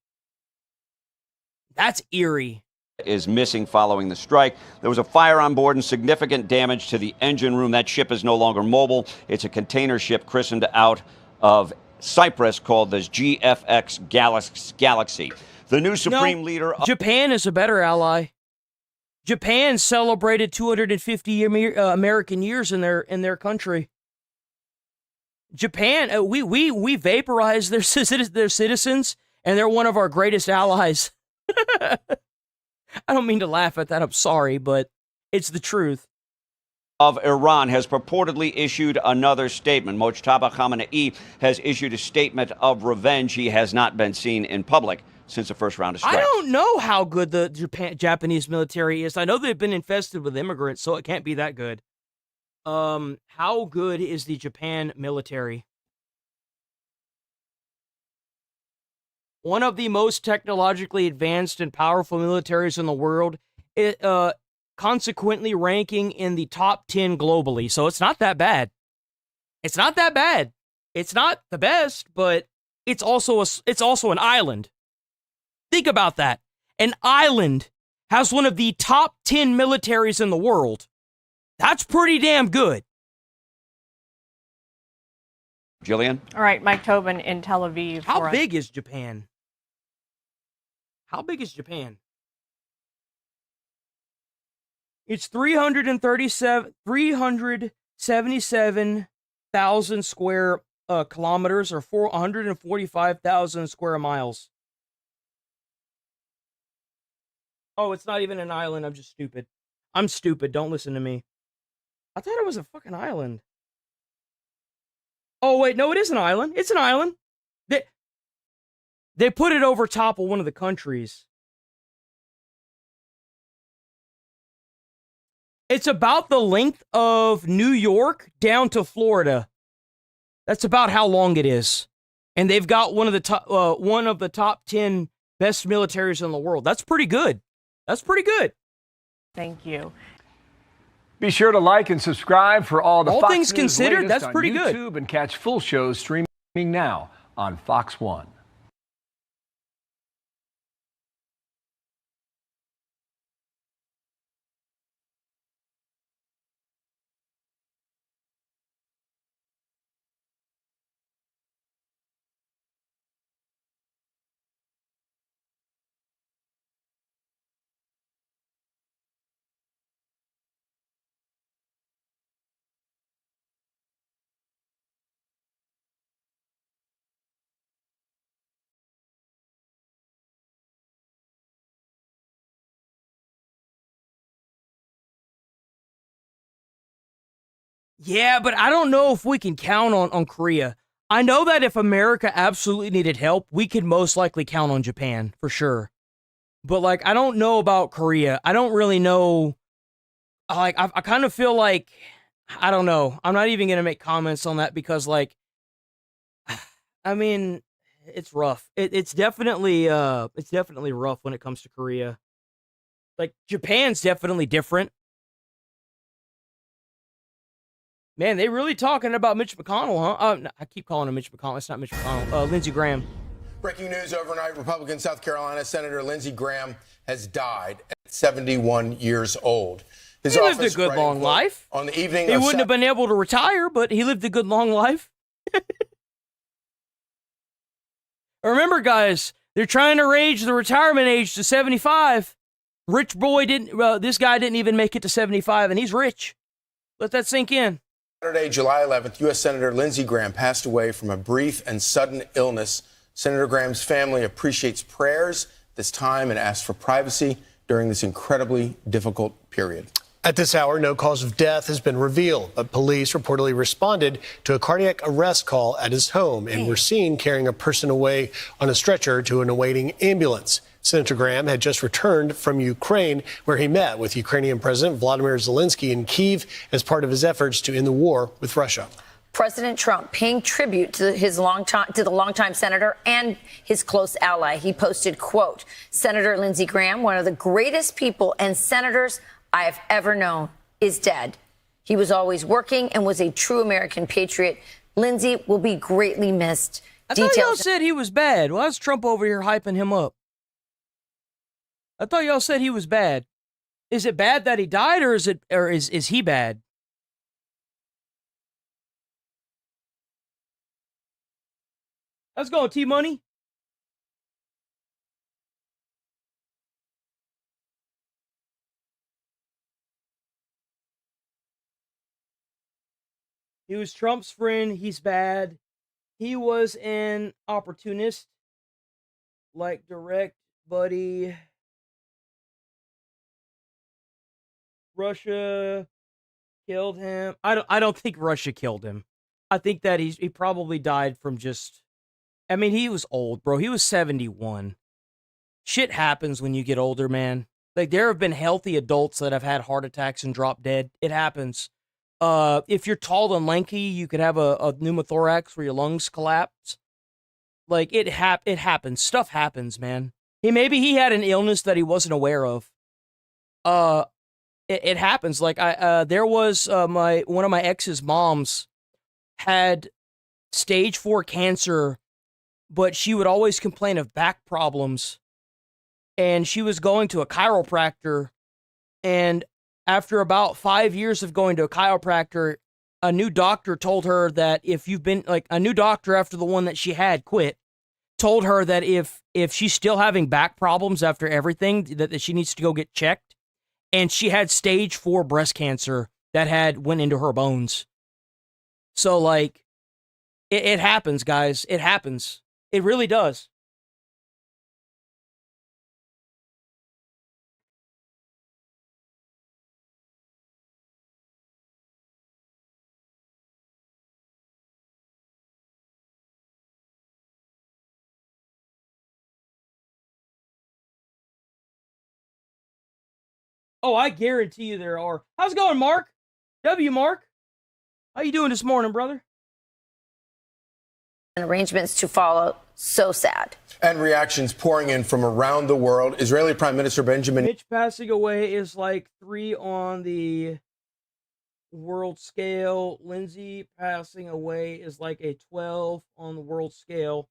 That's eerie. Is missing following the strike. There was a fire on board and significant damage to the engine room. That ship is no longer mobile. It's a container ship christened out of Cyprus called the GFX Galaxy. The new supreme leader. Japan is a better ally. Japan celebrated 250 American years in their country. Japan, we vaporize their citizens, and they're one of our greatest allies. I don't mean to laugh at that. I'm sorry, but it's the truth. Of Iran has purportedly issued another statement. Mojtaba Khamenei has issued a statement of revenge. He has not been seen in public since the first round of strikes. I don't know how good the Japanese military is. I know they've been infested with immigrants, so it can't be that good. How good is the Japan military? One of the most technologically advanced and powerful militaries in the world, consequently ranking in the top 10 globally. So it's not that bad. It's not that bad. It's not the best, but it's also an island. Think about that. An island has one of the top 10 militaries in the world. That's pretty damn good. Jillian? All right, Mike Tobin in Tel Aviv. How big is Japan? How big is Japan? It's 377,000 square kilometers, or 445,000 square miles. Oh, it's not even an island. I'm just stupid. I'm stupid. Don't listen to me. I thought it was a fucking island. Oh, wait. No, it is an island. It's an island. They put it over top of one of the countries. It's about the length of New York down to Florida. That's about how long it is. And they've got one of the top 10 best militaries in the world. That's pretty good. That's pretty good. Thank you. Be sure to like and subscribe for all the Fox things News considered, latest that's pretty on good. YouTube and catch full shows streaming now on Fox One. Yeah, but I don't know if we can count on Korea. I know that if America absolutely needed help, we could most likely count on Japan, for sure. But, I don't know about Korea. I don't really know. I kind of feel like, I don't know. I'm not even going to make comments on that because, I mean, it's rough. It's definitely rough when it comes to Korea. Japan's definitely different. Man, they really talking about Mitch McConnell, huh? No, I keep calling him Mitch McConnell. It's not Mitch McConnell. Lindsey Graham. Breaking news overnight, Republican South Carolina Senator Lindsey Graham has died at 71 years old. His He lived a office good writing, long quote, life. On the evening He of wouldn't have been able to retire, but he lived a good long life. Remember, guys, they're trying to raise the retirement age to 75. Rich boy didn't, this guy didn't even make it to 75, and he's rich. Let that sink in. Saturday, July 11th, U.S. Senator Lindsey Graham passed away from a brief and sudden illness. Senator Graham's family appreciates prayers this time and asks for privacy during this incredibly difficult period. At this hour, no cause of death has been revealed, but police reportedly responded to a cardiac arrest call at his home and were seen carrying a person away on a stretcher to an awaiting ambulance. Senator Graham had just returned from Ukraine, where he met with Ukrainian President Vladimir Zelensky in Kyiv as part of his efforts to end the war with Russia. President Trump paying tribute to the longtime senator and his close ally. He posted, quote, Senator Lindsey Graham, one of the greatest people and senators I have ever known, is dead. He was always working and was a true American patriot. Lindsey will be greatly missed. I thought y'all said he was bad. Why is Trump over here hyping him up? I thought y'all said he was bad. Is it bad that he died, or is he bad? Let's go, T-Money. He was Trump's friend. He's bad. He was an opportunist, like direct buddy. Russia killed him. I don't think Russia killed him. I think that he probably died from just, I mean, he was old, bro. He was 71. Shit happens when you get older, man. Like, there have been healthy adults that have had heart attacks and dropped dead. It happens. If you're tall and lanky, you could have a pneumothorax where your lungs collapse. Like, it happens. Stuff happens, man. Maybe he had an illness that he wasn't aware of. It happens. Like, there was one of my ex's moms had stage 4 cancer, but she would always complain of back problems. And she was going to a chiropractor, and after about 5 years of going to a chiropractor, a new doctor told her that if you've been, like, a new doctor after the one that she had quit, told her that if she's still having back problems after everything, that she needs to go get checked. And she had stage 4 breast cancer that went into her bones. So, like, it happens, guys. It happens. It really does. Oh, I guarantee you there are. How's it going, Mark? Mark? How you doing this morning, brother? And arrangements to follow. So sad. And reactions pouring in from around the world. Israeli Prime Minister Benjamin. Mitch passing away is like 3 on the world scale. Lindsey passing away is like a 12 on the world scale.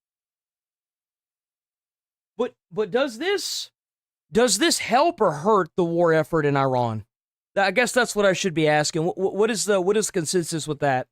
But does this help or hurt the war effort in Iran? I guess that's what I should be asking. What is the consensus with that?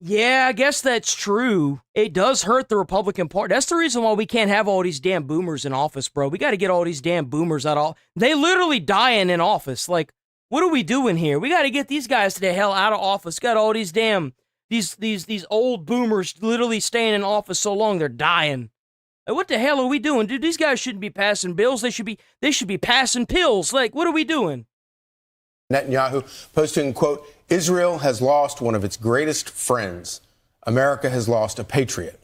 Yeah, I guess that's true. It does hurt the Republican Party. That's the reason why we can't have all these damn boomers in office, bro. We got to get all these damn boomers out. They literally dying in office. Like, what are we doing here? We got to get these guys to the hell out of office. Got all these damn these old boomers literally staying in office so long they're dying. Like, what the hell are we doing, dude? These guys shouldn't be passing bills. They should be passing pills. Like, what are we doing? Netanyahu posting, quote, Israel has lost one of its greatest friends. America has lost a patriot.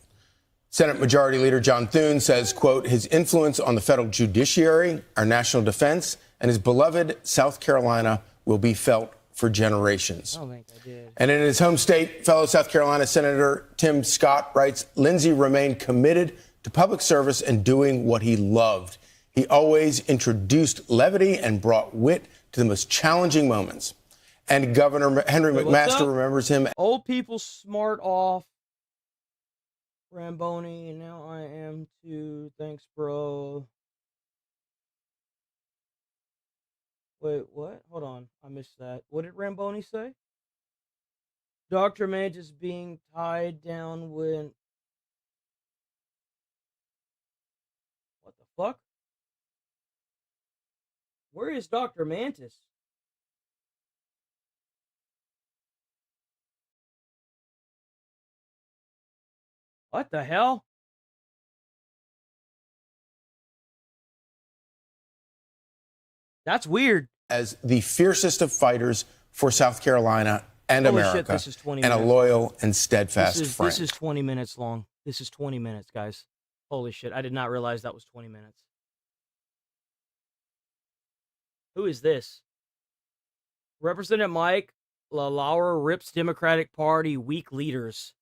Senate Majority Leader John Thune says, quote, his influence on the federal judiciary, our national defense, and his beloved South Carolina will be felt for generations. I don't think I did. And in his home state, fellow South Carolina Senator Tim Scott writes, Lindsey remained committed to public service and doing what he loved. He always introduced levity and brought wit to the most challenging moments. And Governor Henry McMaster remembers him. Old people smart off. Ramboni, and now I am too. Thanks, bro. Wait, what? Hold on. I missed that. What did Ramboni say? Dr. Mantis being tied down when... What the fuck? Where is Dr. Mantis? What the hell? That's weird. As the fiercest of fighters for South Carolina and Holy America, shit, this is 20 and a minutes. loyal and steadfast friend. This is 20 minutes long. This is 20 minutes, guys. Holy shit, I did not realize that was 20 minutes. Who is this? Representative Mike LaLaura rips Democratic Party weak leaders.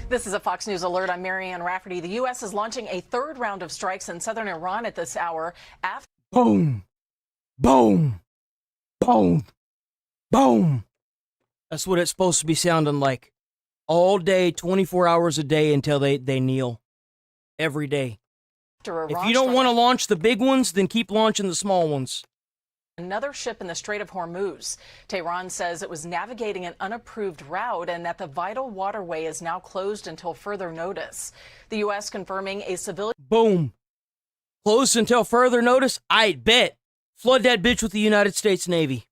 This is a Fox News alert. I'm Marianne Rafferty. The U.S. is launching a third round of strikes in southern Iran at this hour. After Boom. Boom. Boom. Boom. That's what it's supposed to be sounding like. All day, 24 hours a day until they kneel. Every day. If you don't want to launch the big ones, then keep launching the small ones. another ship in the Strait of Hormuz. Tehran says it was navigating an unapproved route and that the vital waterway is now closed until further notice. The U.S. confirming a civilian... Boom. Closed until further notice? I bet. Flood that bitch with the United States Navy.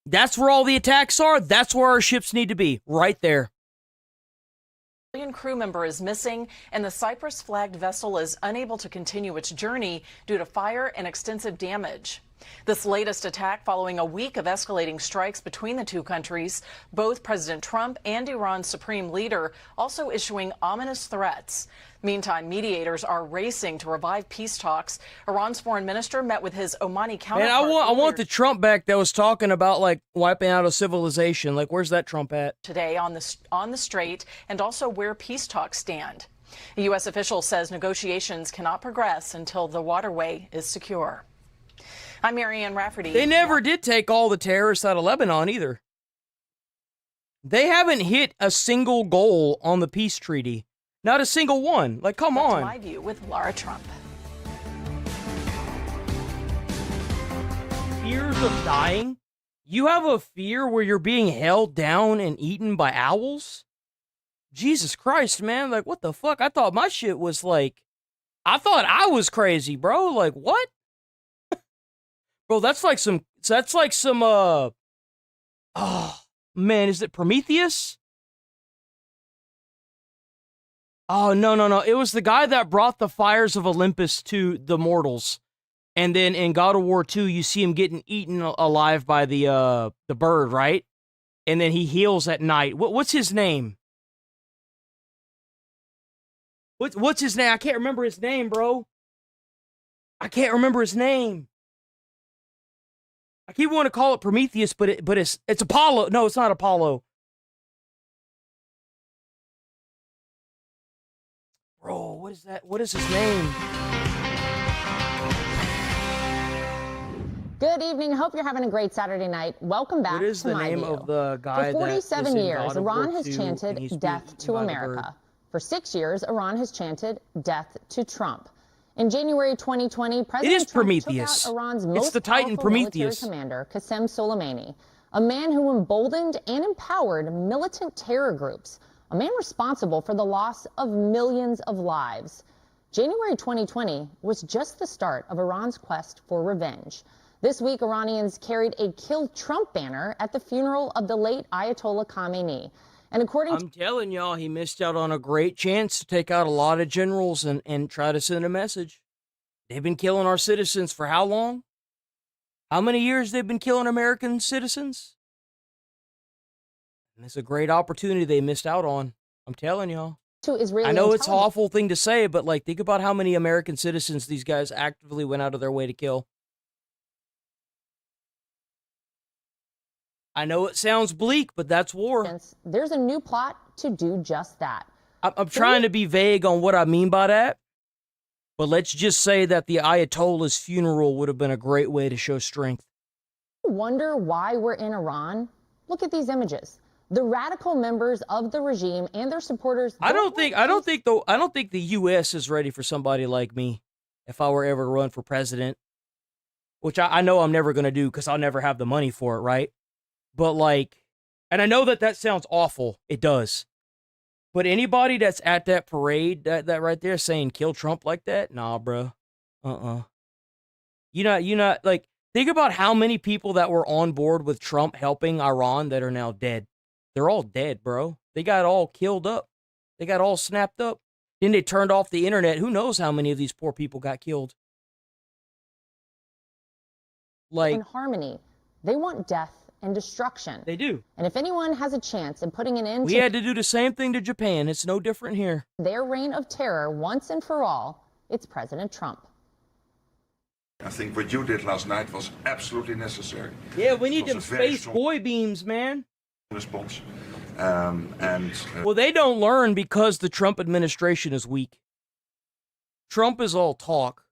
That's where all the attacks are. That's where our ships need to be. Right there. crew member is missing, and the Cyprus-flagged vessel is unable to continue its journey due to fire and extensive damage. This latest attack following a week of escalating strikes between the two countries, both President Trump and Iran's supreme leader also issuing ominous threats. Meantime, mediators are racing to revive peace talks. Iran's foreign minister met with his Omani counterpart. Man, I want the Trump back that was talking about like wiping out a civilization. Like, where's that Trump at? Today on the Strait, and also where peace talks stand. A U.S. official says negotiations cannot progress until the waterway is secure. I'm Marianne Rafferty. They never did take all the terrorists out of Lebanon either. They haven't hit a single goal on the peace treaty. Not a single one. Like, come on. My view with Laura Trump. Fears of dying? You have a fear where you're being held down and eaten by owls? Jesus Christ, man. Like, what the fuck? I thought my shit was like... I thought I was crazy, bro. Like, what? Bro, that's like some... Oh, man, is it Prometheus? Oh, no. It was the guy that brought the fires of Olympus to the mortals. And then in God of War 2, you see him getting eaten alive by the bird, right? And then he heals at night. What's his name? What's his name? I can't remember his name, bro. I can't remember his name. I keep wanting to call it Prometheus, but it's Apollo. No, it's not Apollo. Bro, what is that? What is his name? Good evening. Hope you're having a great Saturday night. Welcome back What is to the My name View. of the guy For that is 47 in years, God of War Iran has 2 and chanted he's death being to eaten by the America. bird? For 6 years, Iran has chanted death to Trump. In January 2020, President Trump Prometheus. took out Iran's It's most the Titan powerful Prometheus. military commander, Qasem Soleimani, a man who emboldened and empowered militant terror groups, a man responsible for the loss of millions of lives. January 2020 was just the start of Iran's quest for revenge. This week, Iranians carried a Kill Trump banner at the funeral of the late Ayatollah Khamenei. And according I'm telling y'all, he missed out on a great chance to take out a lot of generals and try to send a message. They've been killing our citizens for how long? How many years they've been killing American citizens? And it's a great opportunity they missed out on. I'm telling y'all. To Israeli I know it's an intelligence. awful thing to say, but like, think about how many American citizens these guys actively went out of their way to kill. I know it sounds bleak, but that's war. There's a new plot to do just that. I'm trying to be vague on what I mean by that, but let's just say that the Ayatollah's funeral would have been a great way to show strength. Wonder why we're in Iran? Look at these images. The radical members of the regime and their supporters. I don't think the U.S. is ready for somebody like me if I were ever to run for president, which I know I'm never going to do because I'll never have the money for it, right? But like, and I know that sounds awful. It does. But anybody that's at that parade, that right there saying kill Trump like that, nah, bro. You're not like, think about how many people that were on board with Trump helping Iran that are now dead. They're all dead, bro. They got all killed up. They got all snapped up. Then they turned off the internet. Who knows how many of these poor people got killed? Like, in harmony. They want death and destruction. They do. And if anyone has a chance in putting an end we to had to do the same thing to Japan. It's no different here. their reign of terror once and for all, it's President Trump. I think what you did last night was absolutely necessary. Yeah, we need It them was a very space strong boy beams, man. response. Well, they don't learn because the Trump administration is weak. Trump is all talk.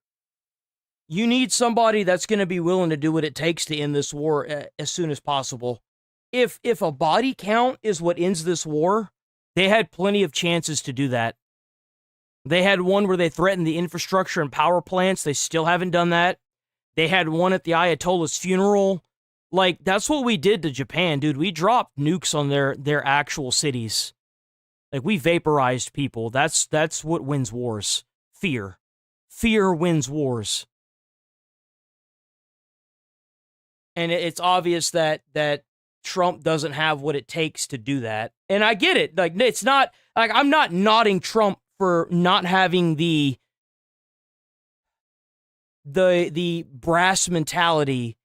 You need somebody that's going to be willing to do what it takes to end this war as soon as possible. If a body count is what ends this war, they had plenty of chances to do that. They had one where they threatened the infrastructure and power plants. They still haven't done that. They had one at the Ayatollah's funeral. Like, that's what we did to Japan, dude. We dropped nukes on their actual cities. Like, we vaporized people. That's what wins wars. Fear. Fear wins wars. And it's obvious that Trump doesn't have what it takes to do that. And I get it. Like, it's not, like, I'm not nodding Trump for not having the brass mentality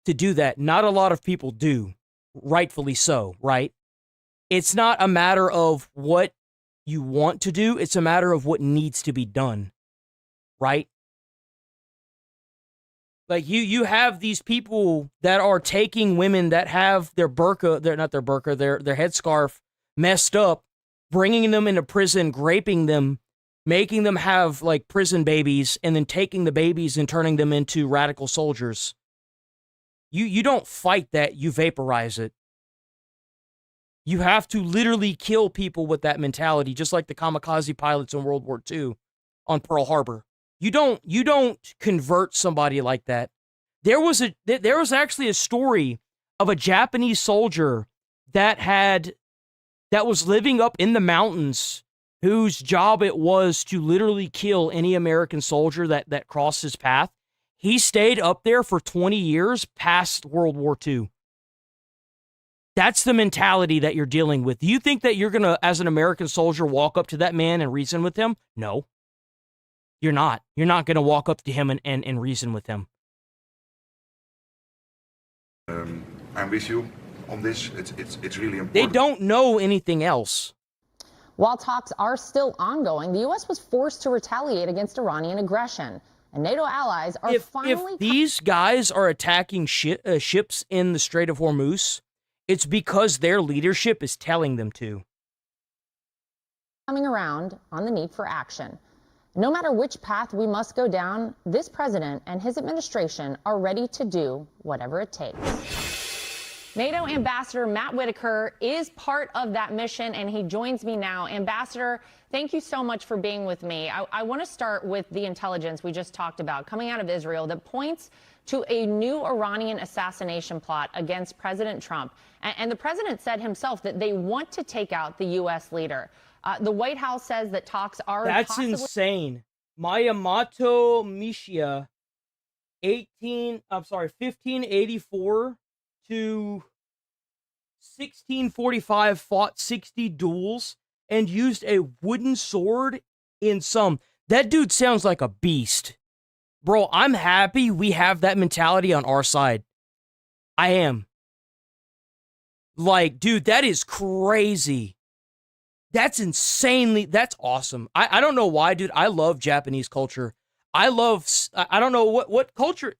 to do that. Not a lot of people do, rightfully so, right? It's not a matter of what you want to do. It's a matter of what needs to be done, right? Like, you have these people that are taking women that have their burqa, their headscarf messed up, bringing them into prison, raping them, making them have, like, prison babies, and then taking the babies and turning them into radical soldiers. You don't fight that, you vaporize it. You have to literally kill people with that mentality, just like the kamikaze pilots in World War II on Pearl Harbor. You don't convert somebody like that. There was actually a story of a Japanese soldier that was living up in the mountains, whose job it was to literally kill any American soldier that crossed his path. He stayed up there for 20 years past World War II. That's the mentality that you're dealing with. Do you think that you're going to, as an American soldier, walk up to that man and reason with him? No. You're not. You're not going to walk up to him and reason with him. I'm with you on this. It's really important. They don't know anything else. While talks are still ongoing, the U.S. was forced to retaliate against Iranian aggression. And NATO allies are finally... If these guys are attacking ships in the Strait of Hormuz, it's because their leadership is telling them to. Coming around on the need for action. No matter which path we must go down, this president and his administration are ready to do whatever it takes. NATO Ambassador Matt Whitaker is part of that mission, and he joins me now. Ambassador, thank you so much for being with me. I want to start with the intelligence we just talked about coming out of Israel that points to a new Iranian assassination plot against President Trump. And the president said himself that they want to take out the U.S. leader. The White House says that talks are insane. Mayamato Mishia, 1584 to 1645, fought 60 duels and used a wooden sword in some. That dude sounds like a beast. Bro, I'm happy we have that mentality on our side. I am. Like, dude, that is crazy. That's awesome. I don't know why, dude. I love Japanese culture. I don't know what culture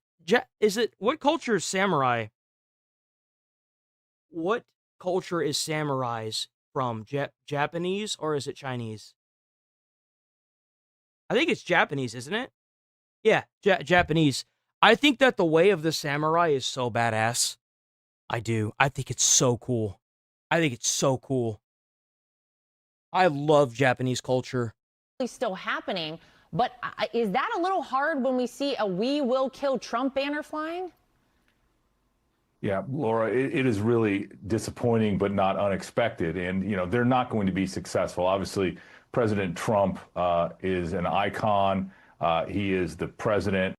is it? What culture is samurai? What culture is samurais from? Japanese or is it Chinese? I think it's Japanese, isn't it? Yeah, Japanese. I think that the way of the samurai is so badass. I do. I think it's so cool. I love Japanese culture. Still happening, but is that a little hard when we see a "We Will Kill Trump" banner flying? Yeah, Laura, it is really disappointing, but not unexpected. And, they're not going to be successful. Obviously, President Trump is an icon. He is the president.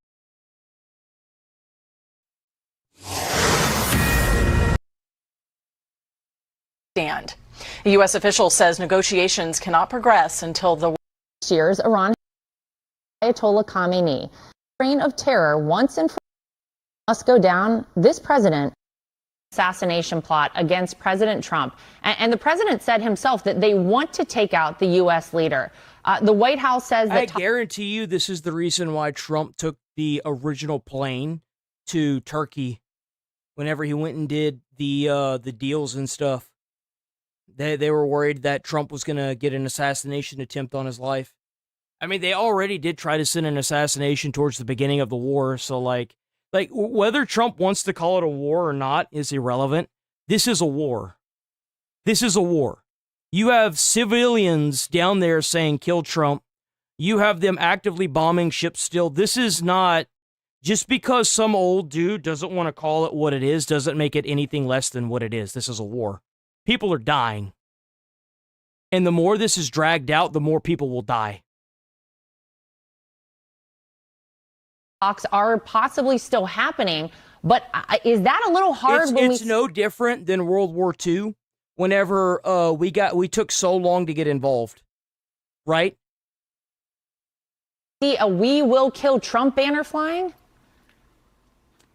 Stand. A U.S. official says negotiations cannot progress until the year's Iran Ayatollah Khamenei reign of terror once and for all must go down. This president assassination plot against President Trump, and the president said himself that they want to take out the U.S. leader. The White House says that I guarantee you this is the reason why Trump took the original plane to Turkey whenever he went and did the deals and stuff. They were worried that Trump was going to get an assassination attempt on his life. I mean, they already did try to send an assassination towards the beginning of the war. So, like whether Trump wants to call it a war or not is irrelevant. This is a war. You have civilians down there saying, kill Trump. You have them actively bombing ships still. This is not, just because some old dude doesn't want to call it what it is, doesn't make it anything less than what it is. This is a war. People are dying. And the more this is dragged out, the more people will die. talks are possibly still happening, but is that a little hard? It's no different than World War II. Whenever we took so long to get involved, right? See a "We Will Kill Trump" banner flying?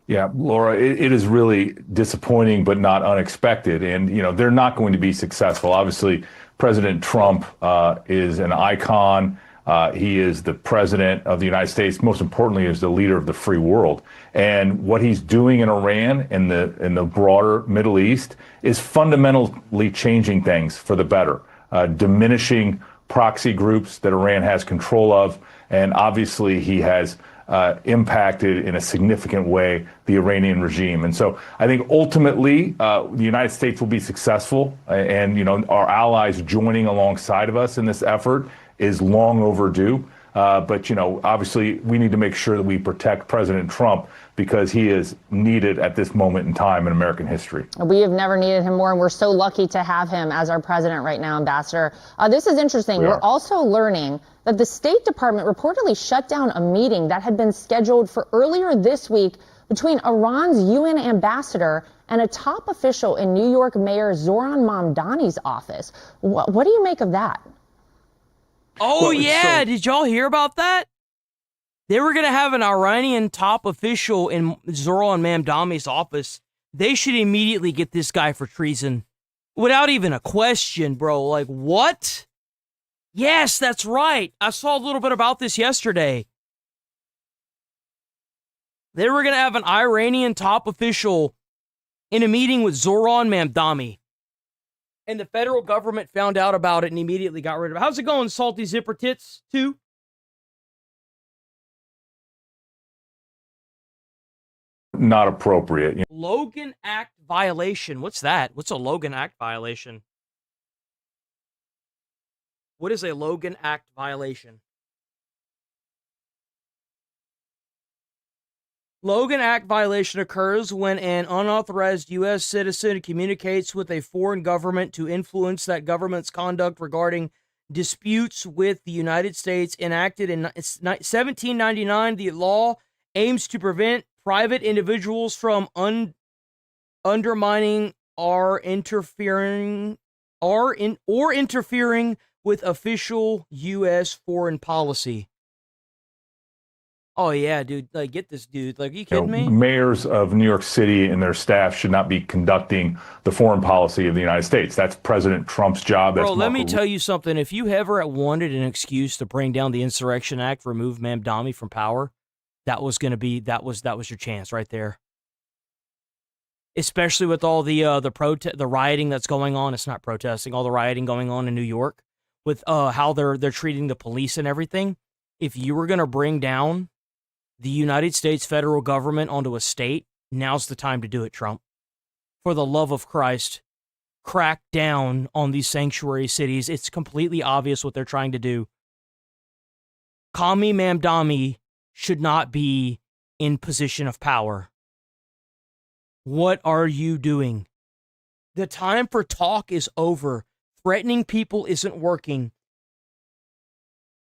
Yeah, Laura, it is really disappointing, but not unexpected. And, they're not going to be successful. Obviously, President Trump is an icon. He is the president of the United States. Most importantly, is the leader of the free world. And what he's doing in Iran and in the broader Middle East is fundamentally changing things for the better, diminishing proxy groups that Iran has control of. And obviously, he has impacted in a significant way the Iranian regime. And so I think ultimately the United States will be successful, and our allies joining alongside of us in this effort is long overdue. But obviously we need to make sure that we protect President Trump because he is needed at this moment in time in American history. We have never needed him more, and we're so lucky to have him as our president right now, Ambassador. This is interesting. We're also learning that the State Department reportedly shut down a meeting that had been scheduled for earlier this week between Iran's UN ambassador and a top official in New York Mayor Zohran Mamdani's office. What do you make of that? Oh, yeah. Did y'all hear about that? They were going to have an Iranian top official in Zohran Mamdani's office. They should immediately get this guy for treason. Without even a question, bro. Like, what? Yes, that's right. I saw a little bit about this yesterday. They were going to have an Iranian top official in a meeting with Zohran Mamdani. And the federal government found out about it and immediately got rid of it. How's it going, Salty Zipper Tits 2? Not appropriate. Logan Act violation. What's that? What's a Logan Act violation? What is a Logan Act violation? Logan Act violation occurs when an unauthorized U.S. citizen communicates with a foreign government to influence that government's conduct regarding disputes with the United States. Enacted in 1799, the law aims to prevent private individuals from undermining or interfering with official U.S. foreign policy. Oh yeah, dude. Like, get this dude. Like, are you kidding me? Mayors of New York City and their staff should not be conducting the foreign policy of the United States. That's President Trump's job. Bro, That's let me tell you something. If you ever wanted an excuse to bring down the Insurrection Act, remove Mamdani from power, that was your chance right there. Especially with all the rioting that's going on. It's not protesting, all the rioting going on in New York with how they're treating the police and everything. If you were going to bring down the United States federal government onto a state, now's the time to do it, Trump. For the love of Christ, crack down on these sanctuary cities. It's completely obvious what they're trying to do. Kami Mamdani should not be in position of power. What are you doing? The time for talk is over. Threatening people isn't working.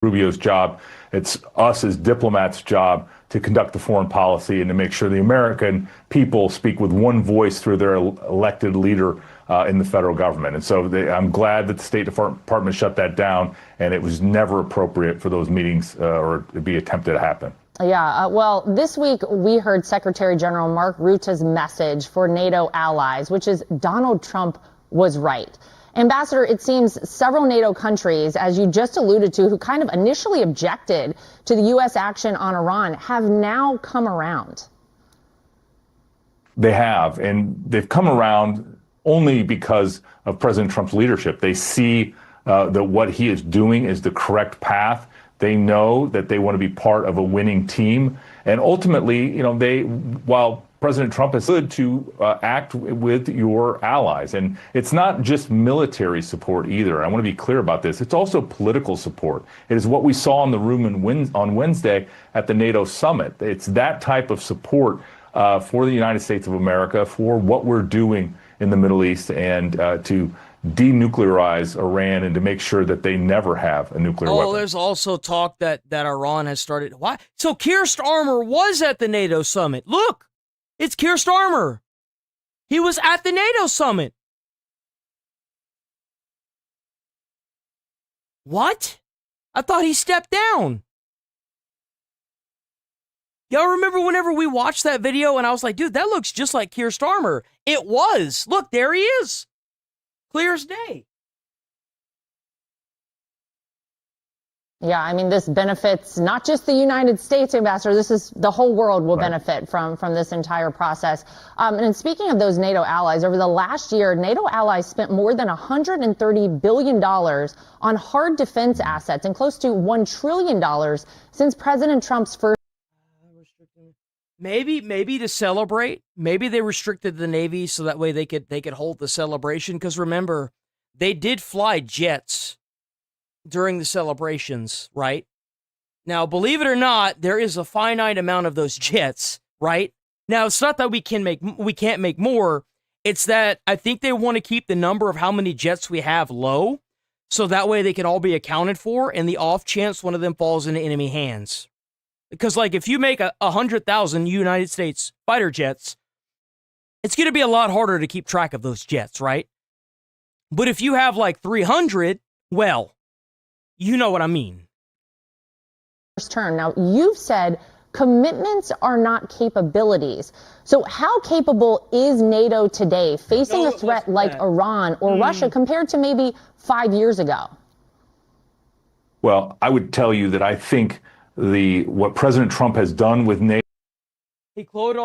Rubio's job. It's us as diplomats' job to conduct the foreign policy and to make sure the American people speak with one voice through their elected leader in the federal government. And so I'm glad that the State Department shut that down, and it was never appropriate for those meetings or to be attempted to happen. Yeah, well, this week we heard Secretary General Mark Rutte's message for NATO allies, which is Donald Trump was right. Ambassador, it seems several NATO countries, as you just alluded to, who kind of initially objected to the U.S. action on Iran, have now come around. They have, and they've come around only because of President Trump's leadership. They see that what he is doing is the correct path. They know that they want to be part of a winning team. And ultimately, while President Trump is good to act with your allies. And it's not just military support either. I want to be clear about this. It's also political support. It is what we saw in the room on Wednesday at the NATO summit. It's that type of support for the United States of America, for what we're doing in the Middle East, and to denuclearize Iran and to make sure that they never have a nuclear weapon. There's also talk that Iran has started. Why? So Keir Starmer was at the NATO summit. Look. It's Keir Starmer. He was at the NATO summit. What? I thought he stepped down. Y'all remember whenever we watched that video and I was like, dude, that looks just like Keir Starmer. It was. Look, there he is. Clear as day. Yeah, I mean, this benefits not just the United States, Ambassador. This is the whole world will benefit from this entire process. And speaking of those NATO allies, over the last year, NATO allies spent more than $130 billion on hard defense assets and close to $1 trillion since President Trump's first. Maybe to celebrate, maybe they restricted the Navy so that way they could hold the celebration. Because remember, they did fly jets during the celebrations, right? Now, believe it or not, there is a finite amount of those jets, right? Now, it's not that we can't make more. It's that I think they want to keep the number of how many jets we have low, so that way they can all be accounted for, and the off chance one of them falls into enemy hands. Because, like, if you make 100,000 United States fighter jets, it's going to be a lot harder to keep track of those jets, right? But if you have, like, 300, well, you know what I mean. First turn. Now, you've said commitments are not capabilities. So how capable is NATO today facing a threat like Iran or Russia compared to maybe 5 years ago? Well, I would tell you that I think what President Trump has done with NATO. He closed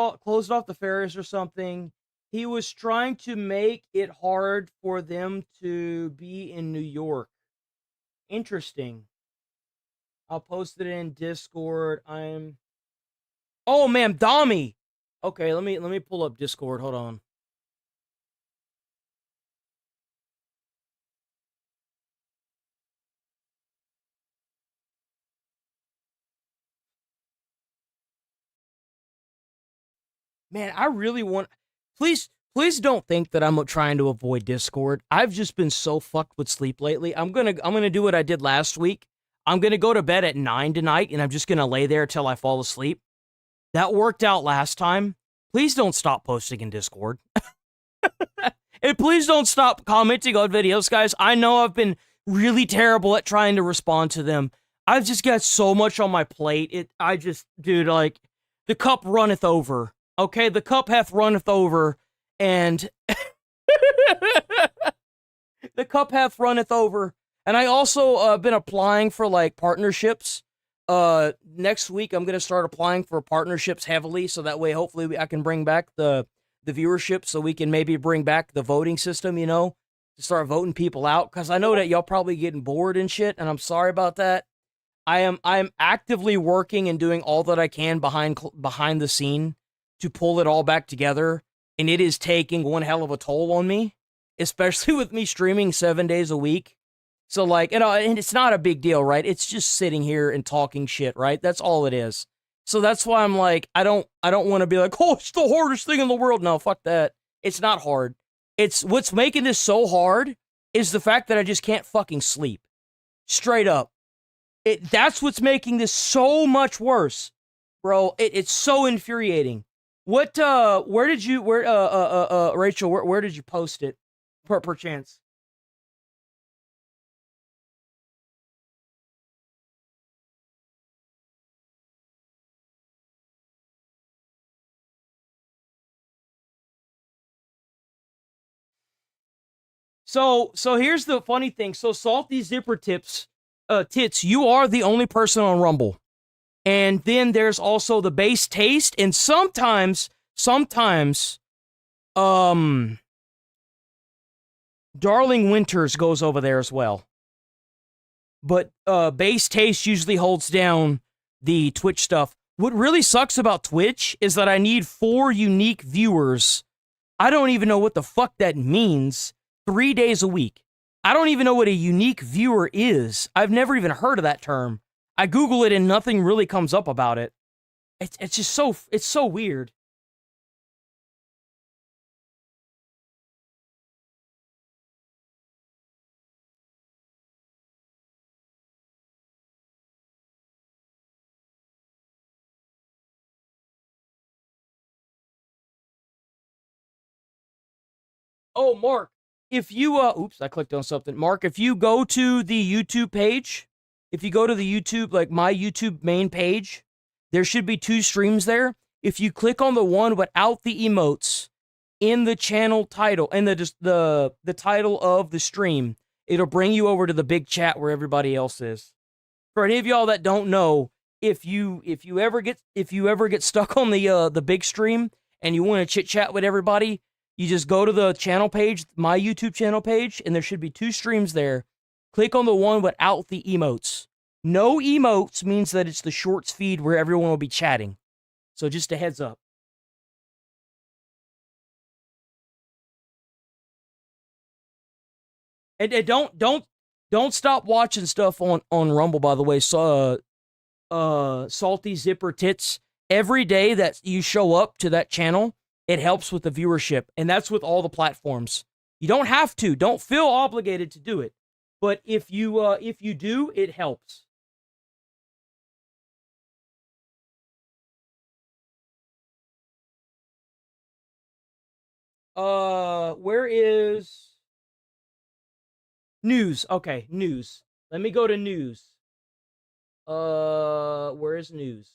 off the ferries or something. He was trying to make it hard for them to be in New York. Interesting. I'll post it in Discord. Oh, ma'am, Dami. Okay, let me pull up Discord. Hold on. Man, I really want. Please don't think that I'm trying to avoid Discord. I've just been so fucked with sleep lately. I'm gonna do what I did last week. I'm gonna go to bed at 9 tonight, and I'm just gonna lay there till I fall asleep. That worked out last time. Please don't stop posting in Discord. And please don't stop commenting on videos, guys. I know I've been really terrible at trying to respond to them. I've just got so much on my plate. Dude, like, the cup runneth over. Okay, the cup hath runneth over, and the cup hath runneth over. And I also been applying for like partnerships. Next week I'm gonna start applying for partnerships heavily, so that way hopefully I can bring back the viewership, so we can maybe bring back the voting system, you know, to start voting people out. Because I know that y'all probably getting bored and shit, and I'm sorry about that. I am actively working and doing all that I can behind the scene to pull it all back together, and it is taking one hell of a toll on me, especially with me streaming 7 days a week. So like, you know, and it's not a big deal, right? It's just sitting here and talking shit, right? That's all it is. So that's why I'm like, I don't want to be like, oh, it's the hardest thing in the world. No, fuck that. It's not hard. It's what's making this so hard is the fact that I just can't fucking sleep. Straight up. That's what's making this so much worse, bro. It's so infuriating. Rachel, where did you post it? Per chance. So here's the funny thing. So Salty Zipper Tits, you are the only person on Rumble. And then there's also the Base Taste, and sometimes, Darling Winters goes over there as well. But Base Taste usually holds down the Twitch stuff. What really sucks about Twitch is that I need 4 unique viewers. I don't even know what the fuck that means. 3 days a week. I don't even know what a unique viewer is. I've never even heard of that term. I Google it and nothing really comes up about it. It's just so weird. Oh, Mark, if you, oops, I clicked on something. Mark, if you go to the YouTube page, if you go to the YouTube, like my YouTube main page, there should be 2 streams there. If you click on the one without the emotes in the channel title, and the title of the stream, it'll bring you over to the big chat where everybody else is. For any of y'all that don't know, if you ever get stuck on the big stream and you want to chit chat with everybody, you just go to the channel page, my YouTube channel page, and there should be 2 streams there. Click on the one without the emotes. No emotes means that it's the shorts feed where everyone will be chatting. So just a heads up. And don't stop watching stuff on Rumble, by the way. So Salty Zipper Tits. Every day that you show up to that channel, it helps with the viewership, and that's with all the platforms. You don't have to. Don't feel obligated to do it. But if you do, it helps. Where is news? Okay, news. Let me go to news. Where is news?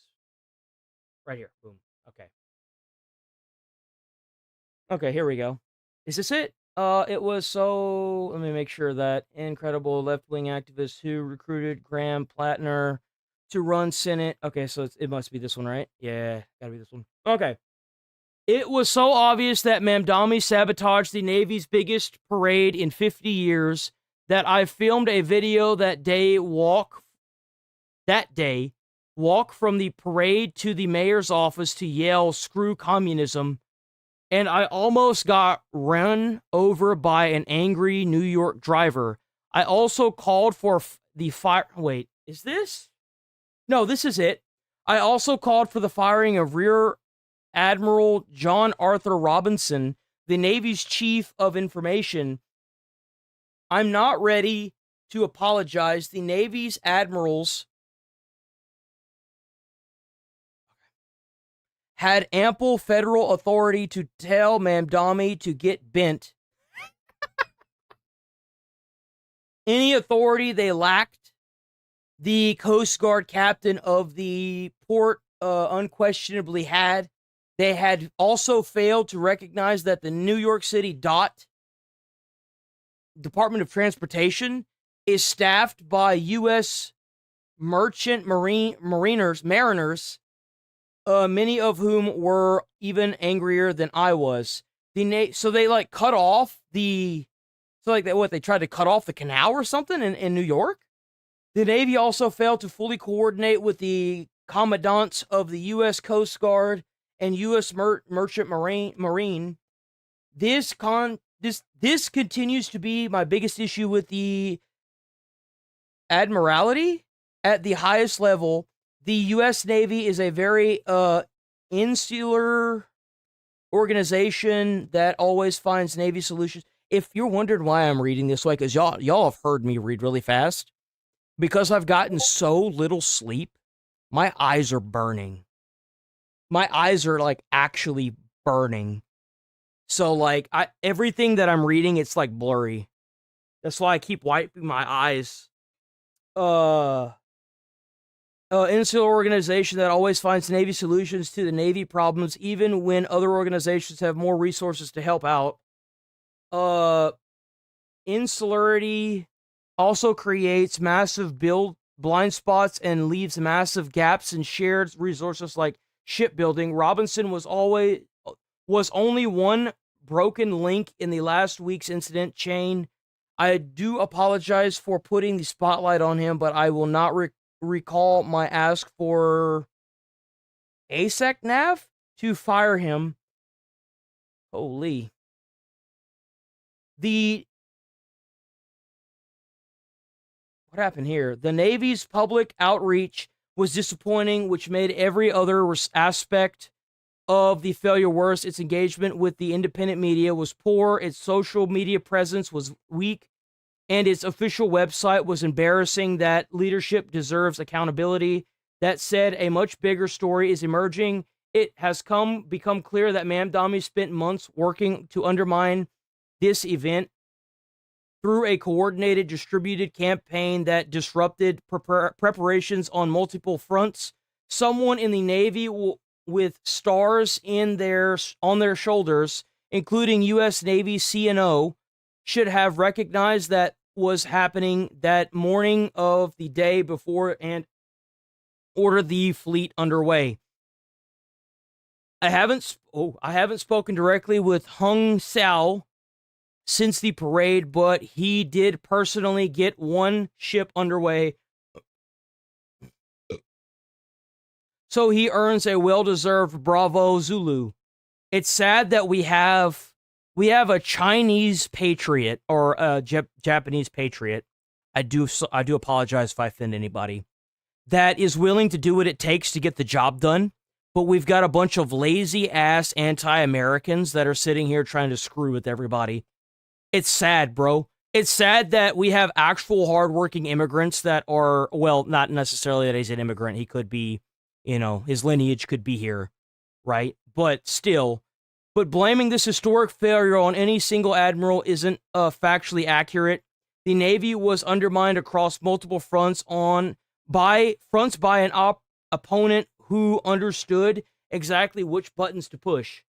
Right here. Boom. Okay. Okay, here we go. Is this it? It was so... Let me make sure that incredible left-wing activist who recruited Graham Plattner to run Senate. Okay, so it must be this one, right? Yeah, gotta be this one. Okay. It was so obvious that Mamdani sabotaged the Navy's biggest parade in 50 years that I filmed a video that day, walk from the parade to the mayor's office to yell, "Screw communism," and I almost got run over by an angry New York driver. I also called for the fire... Wait, is this? No, this is it. I also called for the firing of Rear Admiral John Arthur Robinson, the Navy's chief of information. I'm not ready to apologize. The Navy's admirals had ample federal authority to tell Mamdani to get bent. Any authority they lacked the Coast Guard captain of the port unquestionably had. They had also failed to recognize that the New York City Department of Transportation is staffed by U.S. merchant mariners, many of whom were even angrier than I was. So they like cut off they tried to cut off the canal or something in New York. The Navy also failed to fully coordinate with the commandants of the U.S. Coast Guard and U.S. Merchant Marine. This continues to be my biggest issue with the Admiralty at the highest level. The U.S. Navy is a very insular organization that always finds Navy solutions. If you're wondering why I'm reading this way, because y'all have heard me read really fast, because I've gotten so little sleep, my eyes are burning. My eyes are like actually burning. So like everything that I'm reading, it's like blurry. That's why I keep wiping my eyes. Insular organization that always finds Navy solutions to the Navy problems, even when other organizations have more resources to help out. Insularity also creates massive blind spots and leaves massive gaps in shared resources like shipbuilding. Robinson was only one broken link in the last week's incident chain. I do apologize for putting the spotlight on him, but I will not recall my ask for ASEC Nav to fire him. Holy. What happened here? The Navy's public outreach was disappointing, which made every other aspect of the failure worse. Its engagement with the independent media was poor, its social media presence was weak, and its official website was embarrassing. That leadership deserves accountability. That said, a much bigger story is emerging. It has become clear that Mamdani spent months working to undermine this event through a coordinated, distributed campaign that disrupted preparations on multiple fronts. Someone in the Navy with stars on their shoulders, including U.S. Navy CNO, should have recognized that was happening that morning of the day before and ordered the fleet underway. I haven't spoken directly with Hung Sao since the parade, but he did personally get one ship underway, so he earns a well-deserved Bravo Zulu. It's sad that we have a Chinese patriot or a Japanese patriot. I do apologize if I offend anybody. That is willing to do what it takes to get the job done, but we've got a bunch of lazy-ass anti-Americans that are sitting here trying to screw with everybody. It's sad, bro. It's sad that we have actual hardworking immigrants that are, well, not necessarily that he's an immigrant. He could be, his lineage could be here, right? But still, blaming this historic failure on any single admiral isn't factually accurate. The Navy was undermined across multiple fronts by an opponent who understood exactly which buttons to push.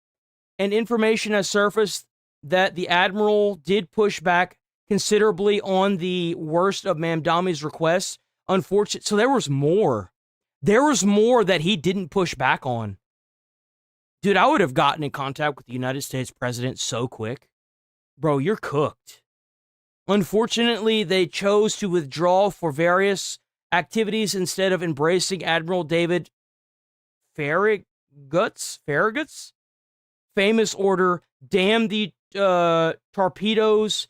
And information has surfaced that the admiral did push back considerably on the worst of Mamdani's requests. Unfortunately, so there was more. There was more that he didn't push back on. Dude, I would have gotten in contact with the United States president so quick. Bro, you're cooked. Unfortunately, they chose to withdraw for various activities instead of embracing Admiral David Farragut's famous order, damn the torpedoes,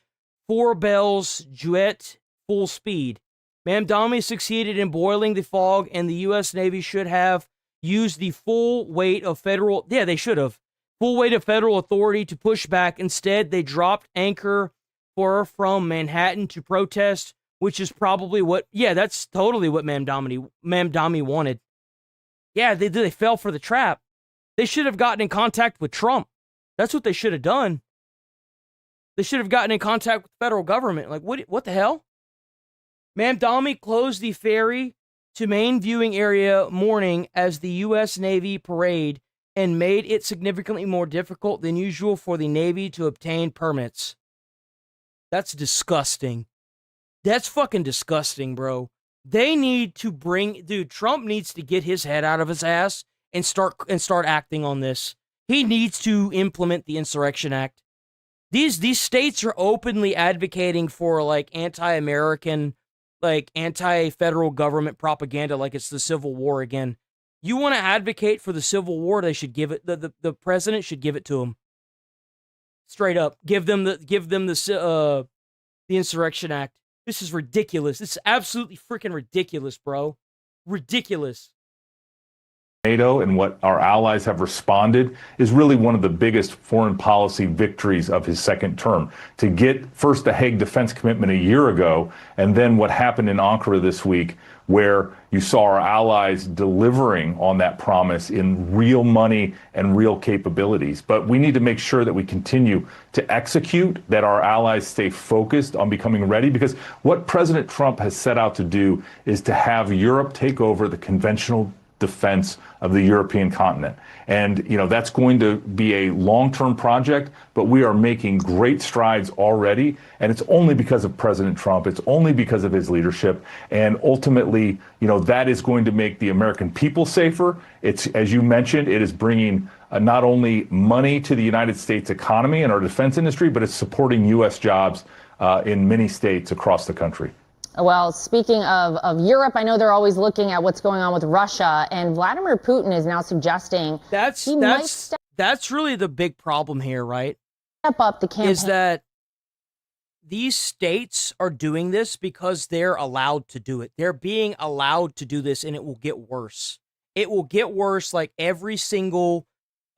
4 bells, duet, full speed. Mamdani succeeded in boiling the fog, and the U.S. Navy should have used the full weight of federal authority to push back. Instead, they dropped anchor from Manhattan to protest, which is probably that's totally what Mamdani wanted. Yeah, they fell for the trap. They should have gotten in contact with Trump. That's what they should have done. They should have gotten in contact with the federal government. Like, what the hell? Mamdani closed the ferry to main viewing area morning as the U.S. Navy parade and made it significantly more difficult than usual for the Navy to obtain permits. That's disgusting. That's fucking disgusting, bro. They need to dude, Trump needs to get his head out of his ass and start acting on this. He needs to implement the Insurrection Act. These states are openly advocating for like anti-American, like anti-federal government propaganda, like it's the Civil War again. You want to advocate for the Civil War? They should give it. The president should give it to them. Straight up, give them the Insurrection Act. This is ridiculous. This is absolutely freaking ridiculous, bro. Ridiculous. NATO and what our allies have responded is really one of the biggest foreign policy victories of his second term. To get first the Hague defense commitment a year ago, and then what happened in Ankara this week, where you saw our allies delivering on that promise in real money and real capabilities. But we need to make sure that we continue to execute, that our allies stay focused on becoming ready, because what President Trump has set out to do is to have Europe take over the conventional defense of the European continent. And, that's going to be a long-term project, but we are making great strides already. And it's only because of President Trump. It's only because of his leadership. And ultimately, that is going to make the American people safer. It's, as you mentioned, it is bringing not only money to the United States economy and our defense industry, but it's supporting U.S. jobs in many states across the country. Well, speaking of Europe, I know they're always looking at what's going on with Russia, and Vladimir Putin is now suggesting that's really the big problem here, right? Step up the campaign. Is that these states are doing this because they're allowed to do it. They're being allowed to do this, and it will get worse. It will get worse, like every single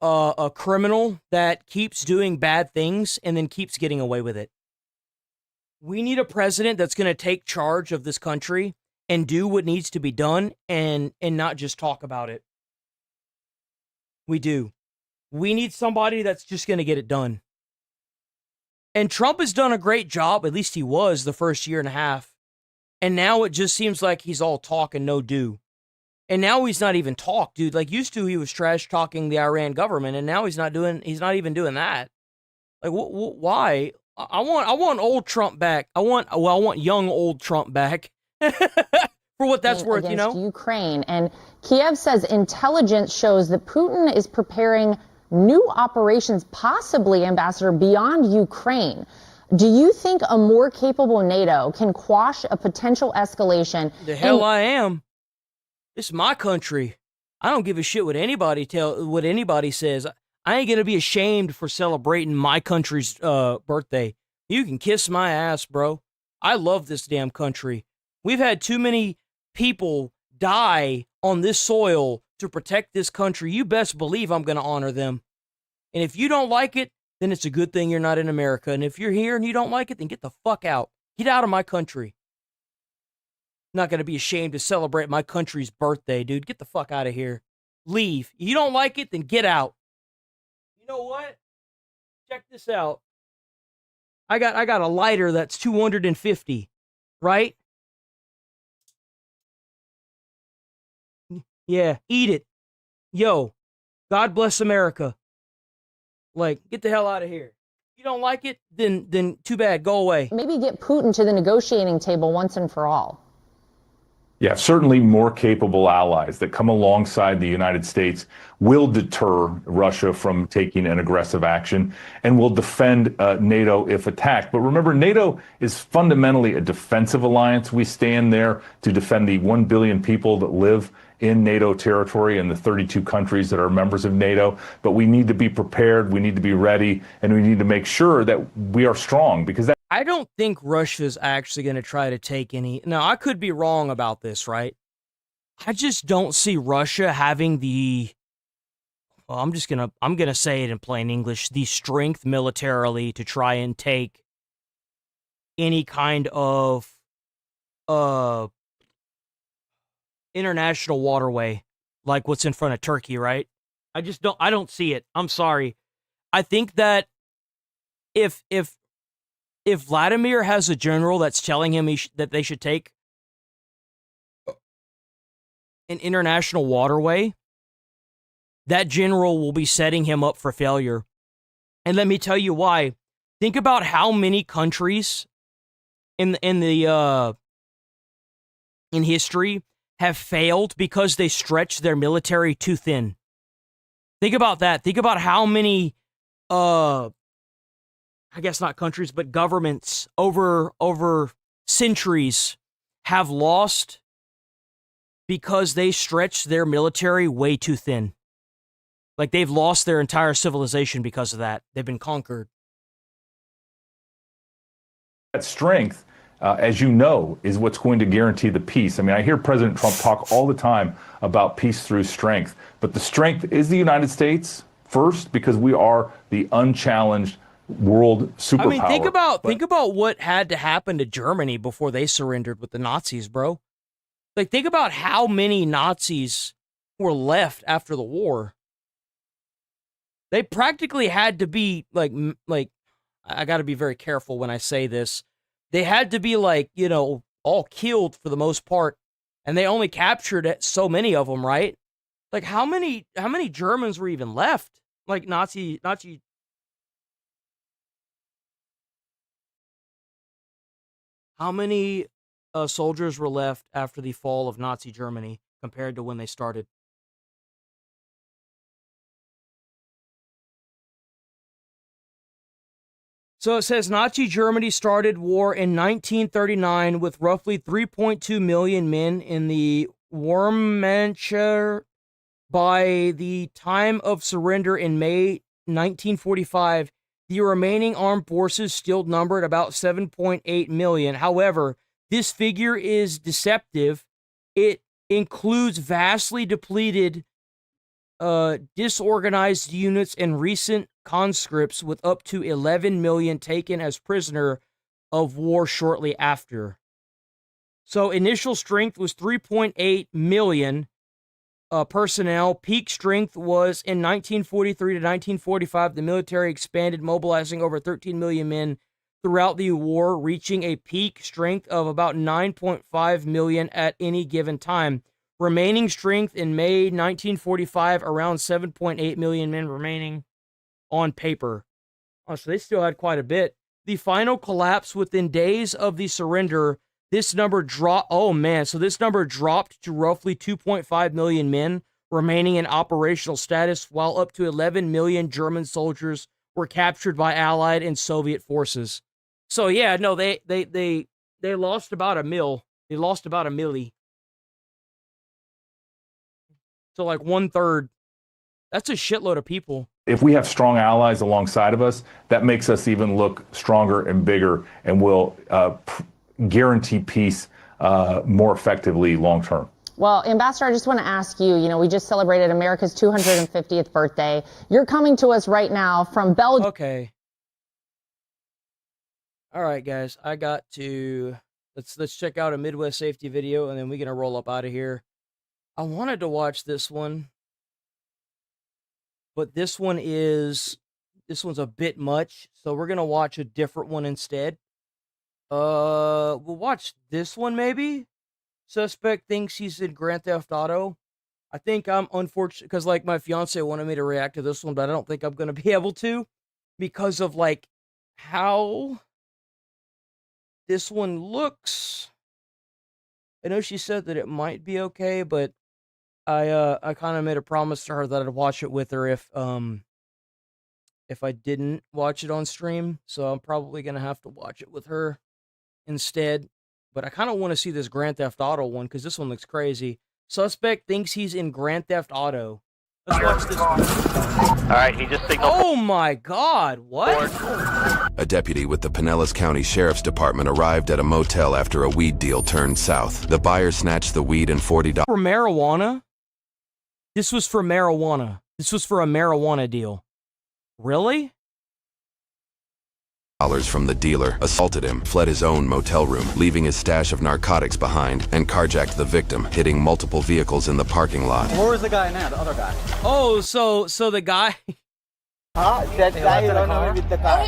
a criminal that keeps doing bad things and then keeps getting away with it. We need a president that's going to take charge of this country and do what needs to be done and not just talk about it. We do. We need somebody that's just going to get it done. And Trump has done a great job, at least he was the first year and a half. And now it just seems like he's all talk and no do. And now he's not even talk, dude. Like used to, he was trash talking the Iran government, and now he's not even doing that. Like why? I want old Trump back. I want young old Trump back. For what that's worth, Ukraine. And Kiev says intelligence shows that Putin is preparing new operations, possibly, Ambassador, beyond Ukraine. Do you think a more capable NATO can quash a potential escalation? The hell I am. This is my country. I don't give a shit what anybody says. I ain't gonna be ashamed for celebrating my country's birthday. You can kiss my ass, bro. I love this damn country. We've had too many people die on this soil to protect this country. You best believe I'm gonna honor them. And if you don't like it, then it's a good thing you're not in America. And if you're here and you don't like it, then get the fuck out. Get out of my country. I'm not gonna be ashamed to celebrate my country's birthday, dude. Get the fuck out of here. Leave. If you don't like it, then get out. You know what? Check this out. I got a lighter that's 250, right? Yeah, eat it. Yo, God bless America. Like, get the hell out of here. You don't like it, then too bad, go away. Maybe get Putin to the negotiating table once and for all. Yeah, certainly more capable allies that come alongside the United States will deter Russia from taking an aggressive action and will defend NATO if attacked. But remember, NATO is fundamentally a defensive alliance. We stand there to defend the 1 billion people that live in NATO territory and the 32 countries that are members of NATO. But we need to be prepared, we need to be ready, and we need to make sure that we are strong, because I don't think Russia's actually going to try to take any. Now, I could be wrong about this, right? I just don't see Russia having the. Well, I'm going to say it in plain English, the strength militarily to try and take any kind of international waterway like what's in front of Turkey, right? I don't see it. I'm sorry. I think that if Vladimir has a general that's telling him that they should take an international waterway, that general will be setting him up for failure. And let me tell you why. Think about how many countries in history have failed because they stretched their military too thin. Think about that. Think about how many, I guess not countries, but governments over centuries have lost because they stretched their military way too thin. Like, they've lost their entire civilization because of that. They've been conquered. That strength, as you know, is what's going to guarantee the peace. I mean, I hear President Trump talk all the time about peace through strength, but the strength is the United States first, because we are the unchallenged world superpower. I mean, think about what had to happen to Germany before they surrendered with the Nazis, bro. Like, think about how many Nazis were left after the war. They practically had to be like I got to be very careful when I say this. They had to be like, you know, all killed for the most part, and they only captured so many of them, right? Like, how many Germans were even left? Like, Nazi. How many soldiers were left after the fall of Nazi Germany compared to when they started? So it says Nazi Germany started war in 1939 with roughly 3.2 million men in the Wehrmacht. By the time of surrender in May 1945, the remaining armed forces still numbered about 7.8 million. However, this figure is deceptive. It includes vastly depleted, disorganized units and recent conscripts, with up to 11 million taken as prisoner of war shortly after. So initial strength was 3.8 million personnel. Peak strength was in 1943 to 1945. The military expanded, mobilizing over 13 million men throughout the war, reaching a peak strength of about 9.5 million at any given time. Remaining strength in May 1945, around 7.8 million men remaining on paper. Oh, so they still had quite a bit. The final collapse within days of the surrender, this number dropped. Oh man, so this number dropped to roughly 2.5 million men remaining in operational status, while up to 11 million German soldiers were captured by Allied and Soviet forces. So yeah, no, they lost about a mil. They lost about a milli. So like 1/3. That's a shitload of people. If we have strong allies alongside of us, that makes us even look stronger and bigger, and will guarantee peace more effectively long term. Well, Ambassador, I just want to ask you, we just celebrated America's 250th birthday. You're coming to us right now from Belgium. Okay. All right, guys, I got to, let's check out a Midwest safety video, and then we're going to roll up out of here. I wanted to watch this one, but this one's a bit much, so we're going to watch a different one instead. We'll watch this one maybe. Suspect thinks he's in Grand Theft Auto. I think I'm unfortunate because like my fiance wanted me to react to this one, but I don't think I'm going to be able to because of like how this one looks. I know she said that it might be okay, but I kind of made a promise to her that I'd watch it with her if I didn't watch it on stream. So I'm probably going to have to watch it with her instead. But I kind of want to see this Grand Theft Auto one because this one looks crazy. Suspect thinks he's in Grand Theft Auto. Let's watch this one. All right, he just signaled. Oh my God, what? A deputy with the Pinellas County Sheriff's Department arrived at a motel after a weed deal turned south. The buyer snatched the weed and $40 for marijuana? This was for marijuana. This was for a marijuana deal. Really? from the dealer, assaulted him, fled his own motel room, leaving his stash of narcotics behind, and carjacked the victim, hitting multiple vehicles in the parking lot. Where was the guy now, the other guy? Oh, so the guy... that guy you don't know with the car.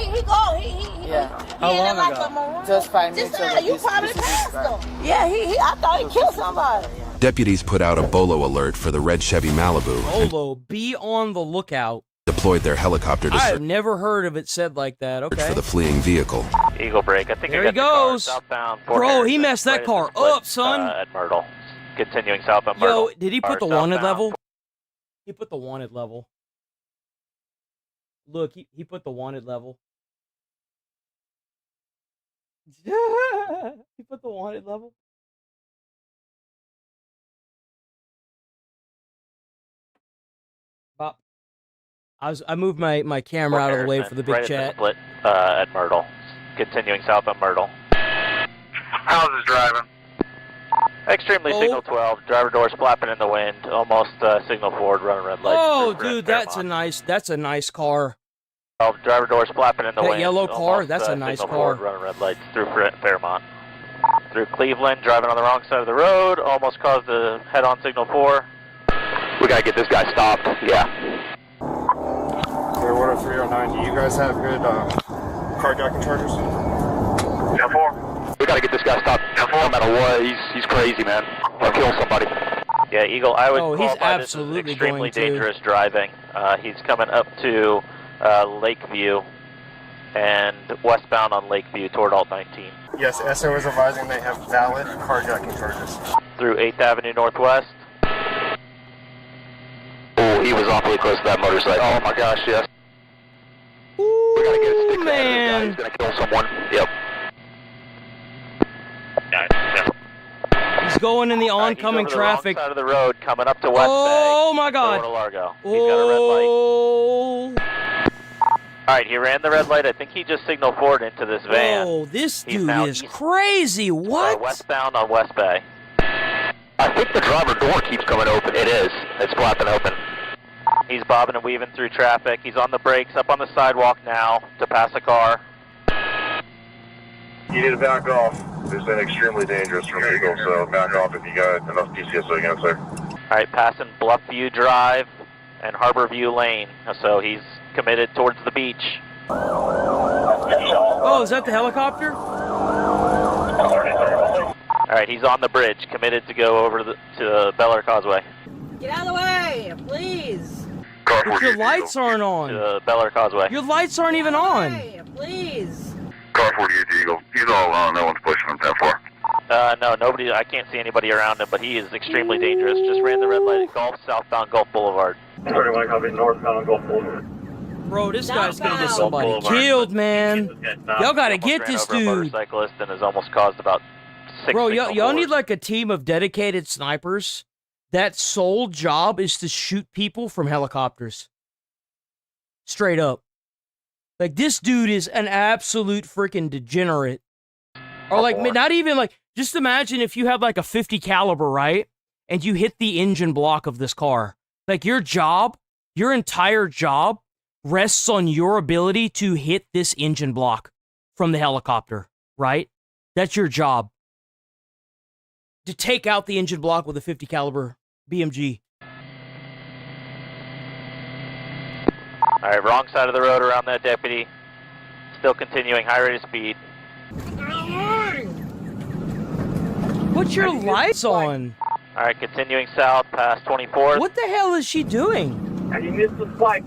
Yeah. How long ago? Just 5 minutes ago. You probably passed him. Yeah, I thought he killed somebody. Deputies put out a BOLO alert for the red Chevy Malibu and Bolo, be on the lookout. deployed their helicopter to I have search never heard of it said like that. Okay. for the fleeing vehicle. Eagle break. I think There I he got the car goes. southbound. Fort Bro, he Harrison, messed that right car at the split, up, son. At Myrtle. Continuing southbound Myrtle. Yo, did he put the Car wanted southbound. level? He put the wanted level. Look, he put the wanted level. He put the wanted level. Bop. I moved my camera Fort out of the way Harrison, for the big right chat. At the split at Myrtle. Continuing southbound Myrtle. How's his driving? Extremely signal 12. Driver doors flapping in the wind. Almost signal forward, running red lights. Oh, through dude, that's a nice car. Driver doors flapping in the That wind. yellow car, Almost, that's a nice signal car. forward, running red lights through Fairmont. Through Cleveland, driving on the wrong side of the road. Almost caused a head-on signal 4. We gotta get this guy stopped. Yeah. Clearwater 309, do you guys have good carjacking charges? 10-4. We gotta get this guy stopped. 10-4. No matter what, he's crazy, man. He'll kill somebody. Yeah, Eagle, I would he's qualify this as absolutely extremely going to. dangerous driving. He's coming up to Lakeview and westbound on Lakeview toward Alt 19. Yes, SO is advising they have valid carjacking charges. Through 8th Avenue Northwest. Oh, he was awfully close to that motorcycle. Oh my gosh, yes. We gotta get a stick man. He's gonna kill someone. Yep. He's going in the oncoming he's over traffic. The wrong side of the road, coming up to West Bay. Oh my God! Going to Largo. He's got a red light. All right, he ran the red light. I think he just signaled forward into this van. Oh, this He's dude now is east- crazy. What? Westbound on West Bay. I think the driver door keeps coming open. It is. It's flapping open. He's bobbing and weaving through traffic. He's on the brakes, up on the sidewalk now to pass a car. You need to back off. It's been extremely dangerous from Eagle, so back off if you got enough PCSO against there. All right, passing Bluffview Drive and Harborview Lane. So he's committed towards the beach. Oh, is that the helicopter? All right, he's on the bridge, committed to go over to Bel Air Causeway. Get out of the way, please. But your lights aren't on. To Bel Air Causeway. Your lights aren't even on. Please. Car 48 Eagle. He's all alone. No one's pushing him that far. No, nobody. I can't see anybody around him, but he is extremely dangerous. Just ran the red light at Gulf, southbound Gulf Boulevard. 31 copy northbound Gulf Boulevard. Bro, this guy's gonna get somebody killed, man. Y'all gotta get this Ran over a dude. motorcyclist and has almost caused about 6 Bro, signal y'all need forwards. like a team of dedicated snipers. That sole job is to shoot people from helicopters. Straight up. Like, this dude is an absolute freaking degenerate. Or like, not even like, just imagine if you had like a 50 caliber, right? And you hit the engine block of this car. Like, your job, your entire job rests on your ability to hit this engine block from the helicopter, right? That's your job. To take out the engine block with a 50 caliber BMG. All right, wrong side of the road around that deputy. Still continuing high rate of speed. Put your lights on. All right, continuing south past 24th. What the hell is she doing? And you missed the spike.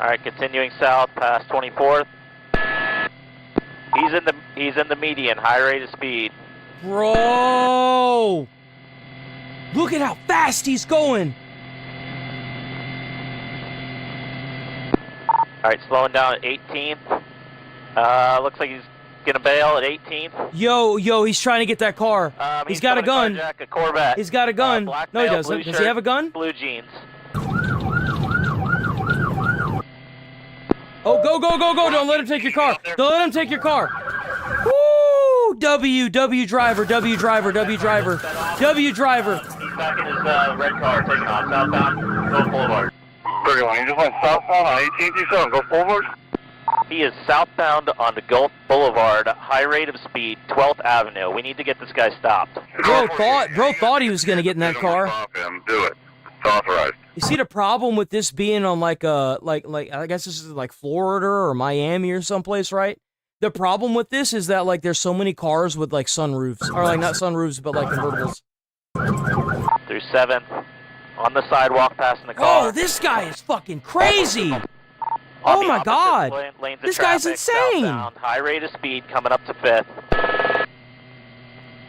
All right, continuing south past 24th. He's in the median, high rate of speed. Bro! Look at how fast he's going. All right, slowing down at 18th. Looks like he's gonna bail at 18th. Yo, he's trying to get that car. He's got a gun. Carjack a Corvette. He's got a gun. Black No, he male, doesn't. blue Does he shirt, have a gun? Blue jeans. Oh, go. Don't let him take your car. Don't let him take your car. Woo! W driver. He's back in his red car, taking off southbound Gulf Boulevard. 31, you just went southbound on 18th, you said, Gulf Boulevard? He is southbound on the Gulf Boulevard, high rate of speed, 12th Avenue. We need to get this guy stopped. Bro thought he was gonna get in that car. Stop him, do it. It's authorized. You see the problem with this being on like I guess this is like Florida or Miami or someplace, right? The problem with this is that like there's so many cars with like sunroofs, or like not sunroofs but like convertibles. Through through 7th. On the sidewalk, passing the car. Oh, this guy is fucking crazy. Oh my God. This guy's insane. Southbound, high rate of speed coming up to 5th.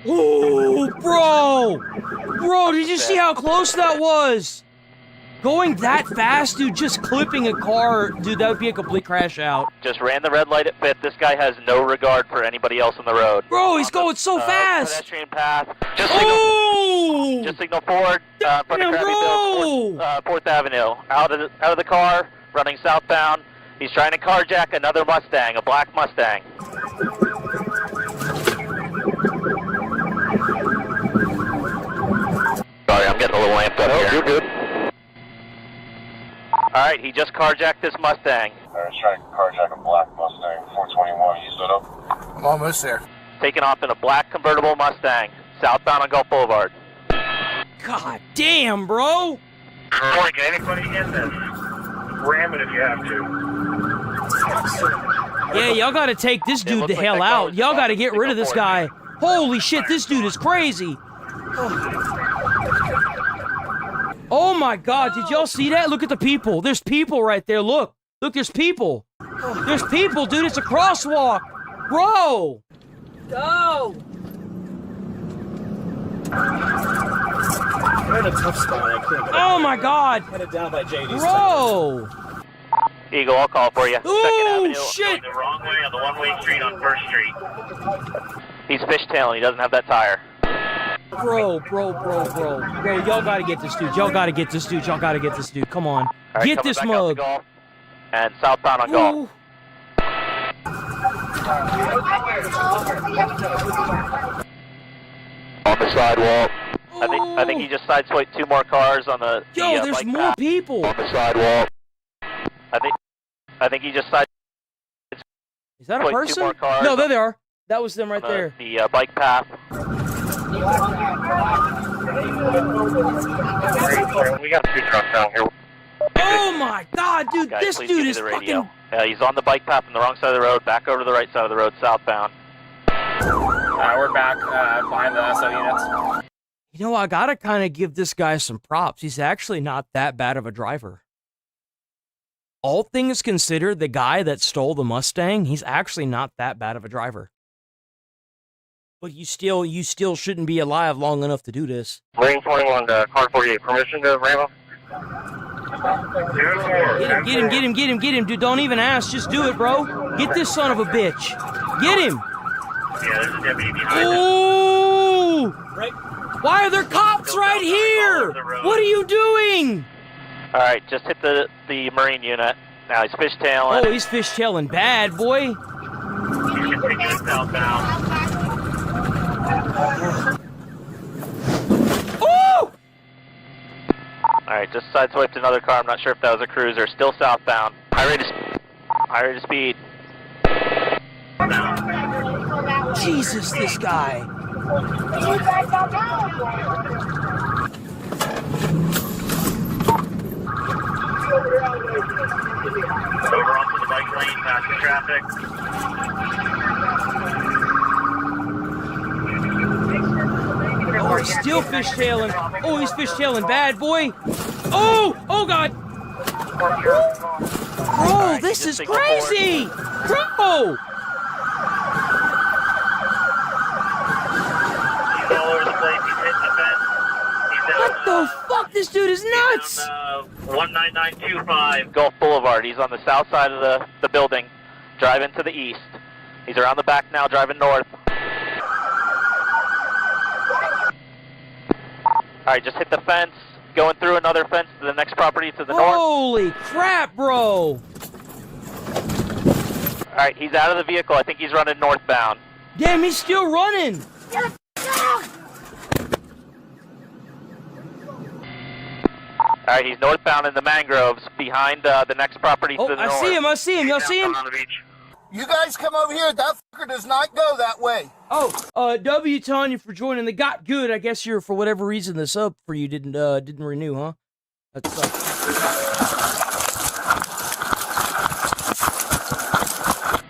Oh, bro. Bro, did you see how close that was? Going that fast, dude, just clipping a car, dude, that would be a complete crash out. Just ran the red light at 5th. This guy has no regard for anybody else on the road. Bro, he's going so fast. Pedestrian path. Just signal forward. In front of Krabbyville, 4th Avenue. Out of the car, running southbound. He's trying to carjack another Mustang, a black Mustang. Sorry, I'm getting a little amped up here. You're good. Alright, he just carjacked this Mustang. I was trying to carjack a black Mustang 421. You stood up? I'm almost there. Taking off in a black convertible Mustang, southbound on Gulf Boulevard. God damn, bro. Morning, can anybody get this? Ram it if you have to. Yeah, y'all gotta take this dude the hell out. Y'all gotta get rid of this guy. Holy shit, this dude is crazy. Oh my God, did y'all see that? Look at the people. There's people right there. Look, there's people. There's people, dude. It's a crosswalk. Bro. Go! We're in a tough spot. I can't get Oh my God. Headed down by JD's. Bro. Eagle, I'll call for you. Oh, shit. The wrong way on the one-way street on 1st Street. He's fishtailing. He doesn't have that tire. Bro, y'all gotta get this dude. Y'all gotta get this dude. Y'all gotta get this dude. Come on. Right, Get this mug. And southbound on Gulf. On the sidewalk. I think he just sideswiped 2 more cars on the Yo, there's bike more path. people. On the sidewalk. I think he just sideswiped. Is that a 2 person? more cars No, there they are. That was them right on there. The bike path. We got 2 trucks down here. Oh my God, dude, Guys, this please dude give me is the fucking... radio. He's on the bike path on the wrong side of the road, back over to the right side of the road, southbound. We're back behind the SO units. You know, I gotta kind of give this guy some props. He's actually not that bad of a driver. All things considered, the guy that stole the Mustang, he's actually not that bad of a driver. But you still shouldn't be alive long enough to do this. Lane 21 to car 48. Permission to ram him? Get him, dude. Don't even ask. Just do it, bro. Get this son of a bitch. Get him. Yeah, there's a deputy behind him. Ooh! Why are there cops right here? What are you doing? All right, just hit the Marine unit. Now he's fishtailing. Oh, he's fishtailing bad, boy. He's continuing southbound. Ooh! All right, just sideswiped another car. I'm not sure if that was a cruiser. Still southbound. High rate of speed. Jesus, this guy. Over onto the bike lane, past the traffic. Oh, he's still fishtailing. Oh, he's fishtailing bad, boy. Oh, God. Bro, this is crazy. Bro. He's all over the place. He's hitting the fence. He's What the fuck? This dude is nuts. 19925. Gulf Boulevard. He's on the south side of the building, driving to the east. He's around the back now, driving north. All right, just hit the fence, going through another fence to the next property to the north. Holy crap, bro. All right, he's out of the vehicle. I think he's running northbound. Damn, he's still running. All right, he's northbound in the mangroves behind the next property to the north. I see him. Y'all see him? On the beach. You guys come over here. That fucker does not go that way. Oh, W, Tanya, for joining the Got Good. I guess you're, for whatever reason, the sub for you didn't renew, huh? That sucks.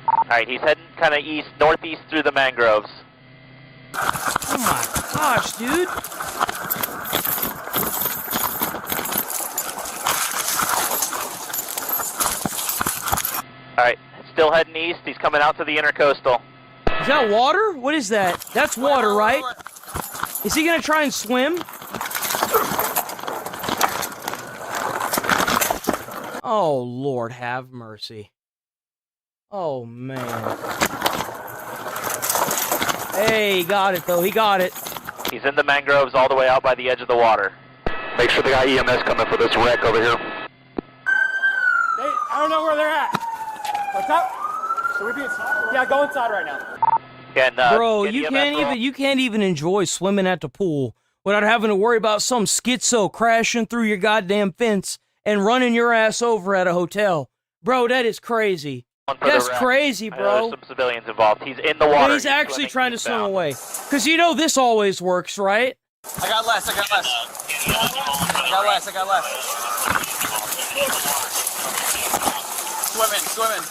All right, he's heading kind of northeast through the mangroves. Oh my gosh, dude. Alright, still heading east. He's coming out to the intercoastal. Is that water? What is that? That's water, right? Is he gonna try and swim? Oh, Lord, have mercy. Oh, man. Hey, he got it, though. He got it. He's in the mangroves all the way out by the edge of the water. Make sure they got EMS coming for this wreck over here. I don't know where they're at. What's up? Should we be inside? Yeah, go inside right now. Bro, you can't even enjoy swimming at the pool without having to worry about some schizo crashing through your goddamn fence and running your ass over at a hotel. Bro, that is crazy. That's crazy, bro. There's some civilians involved. He's in the water. But he's actually trying to swim away. Because you know this always works, right? I got less. I got less. Swimming.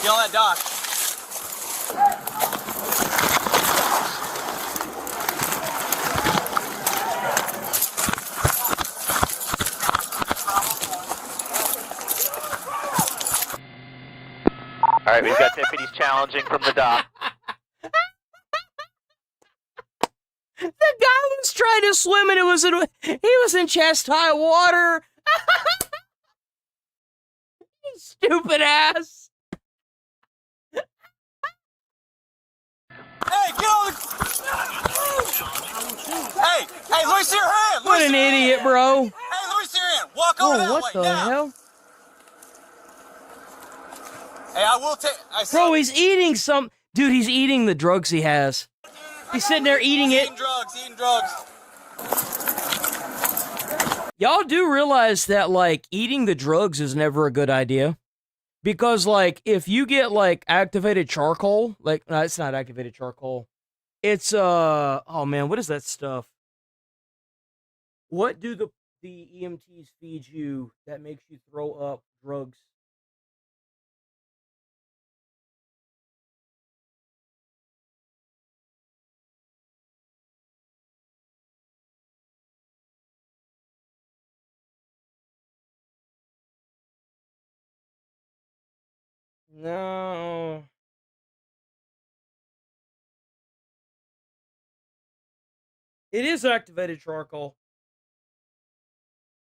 Get on that dock. All right, we've got deputies challenging from the dock. The guy was trying to swim and he was in chest high water. Stupid ass. Hey, get on the... Hey, let me see your hand. What an idiot, bro. Hey, let me see your hand. Walk over that way. What the hell? Hey, I will take... Bro, he's eating some... Dude, he's eating the drugs he has. He's sitting there eating it. Eating drugs. Y'all do realize that, like, eating the drugs is never a good idea? Because, like, if you get, like, activated charcoal... Like, no, it's not activated charcoal. It's, oh, man, what is that stuff? What do the EMTs feed you that makes you throw up drugs? No. It is activated charcoal.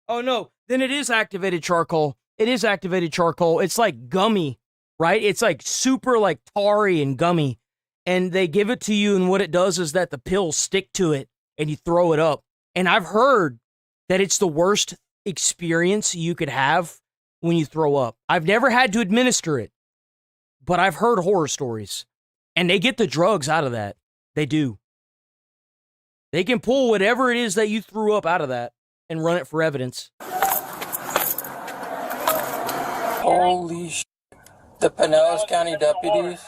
Oh, no. Then it is activated charcoal. It is activated charcoal. It's like gummy, right? It's like super like tarry and gummy. And they give it to you, and what it does is that the pills stick to it, and you throw it up. And I've heard that it's the worst experience you could have when you throw up. I've never had to administer it, but I've heard horror stories. And they get the drugs out of that. They do. They can pull whatever it is that you threw up out of that and run it for evidence. Holy shit. The Pinellas County deputies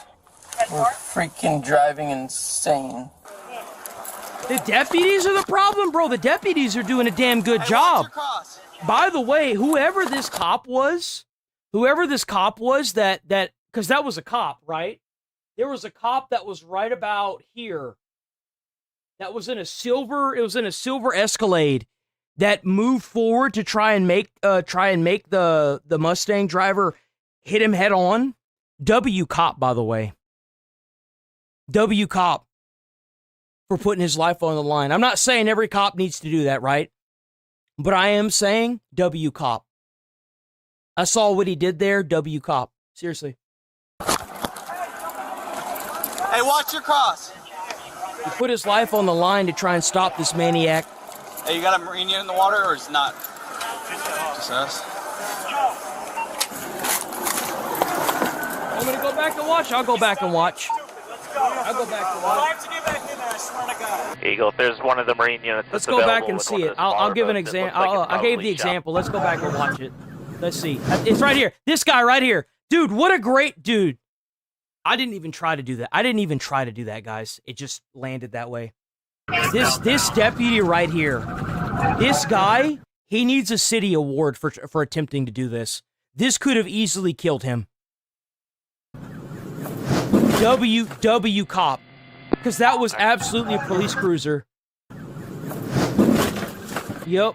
were freaking driving insane. The deputies are the problem, bro. The deputies are doing a damn good job. By the way, whoever this cop was that, because that was a cop, right? There was a cop that was right about here. That was in a silver Escalade that moved forward to try and make the Mustang driver hit him head on. W cop, by the way. W cop for putting his life on the line. I'm not saying every cop needs to do that, right? But I am saying W cop. I saw what he did there. W cop. Seriously. Hey, watch your cross. He put his life on the line to try and stop this maniac. Hey, you got a Marine in the water, or it's not? Just us. I'm gonna go back and watch. I'll go back and watch. I'll go back and watch. I have to get back in there, I swear to God. Eagle, if there's one of the Marine units Let's that's go back available and with see one of it. the I'll smaller give an boats, it example. looks like it's I gave the probably shot. example. Let's go back and watch it. Let's see. It's right here. This guy right here. Dude, what a great dude. I didn't even try to do that. Guys. It just landed that way. This deputy right here. This guy, he needs a city award for attempting to do this. This could have easily killed him. W cop. Because that was absolutely a police cruiser. Yep.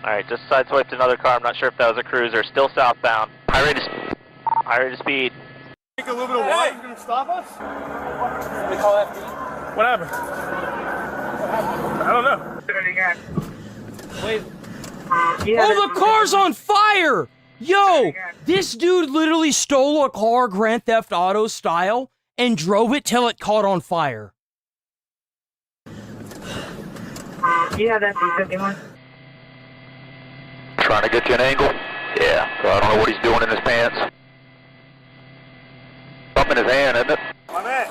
Alright, just sideswiped another car. I'm not sure if that was a cruiser. Still southbound. High rate of High rate of speed. Take a little bit of water. You gonna stop us? They call that feed? What happened? I don't know. Wait. Oh, the car's on fire! Yo, this dude literally stole a car Grand Theft Auto style and drove it till it caught on fire. Yeah, that's 51. Trying to get you an angle? Yeah, so I don't know what he's doing in his pants. Something in his hand, isn't it? My man.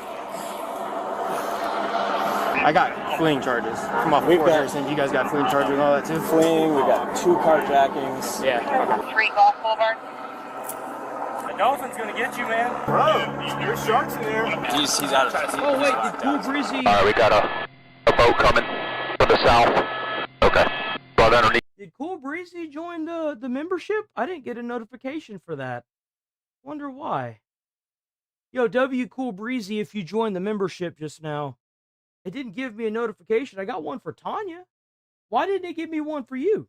I got fleeing charges from off Fort Harrison. You guys got fleeing charges and all that too? Fleeing, we got 2 carjackings. Yeah. Okay. 3 Golf Boulevard. The dolphin's gonna get you, man. Bro, there's sharks in there. He's out of touch. Oh wait, did Cool Breezy... Alright, we got a boat coming from the south. Okay. Right underneath. Did Cool Breezy join the membership? I didn't get a notification for that. Wonder why. Yo, W Cool Breezy, if you joined the membership just now, it didn't give me a notification. I got one for Tanya. Why didn't it give me one for you?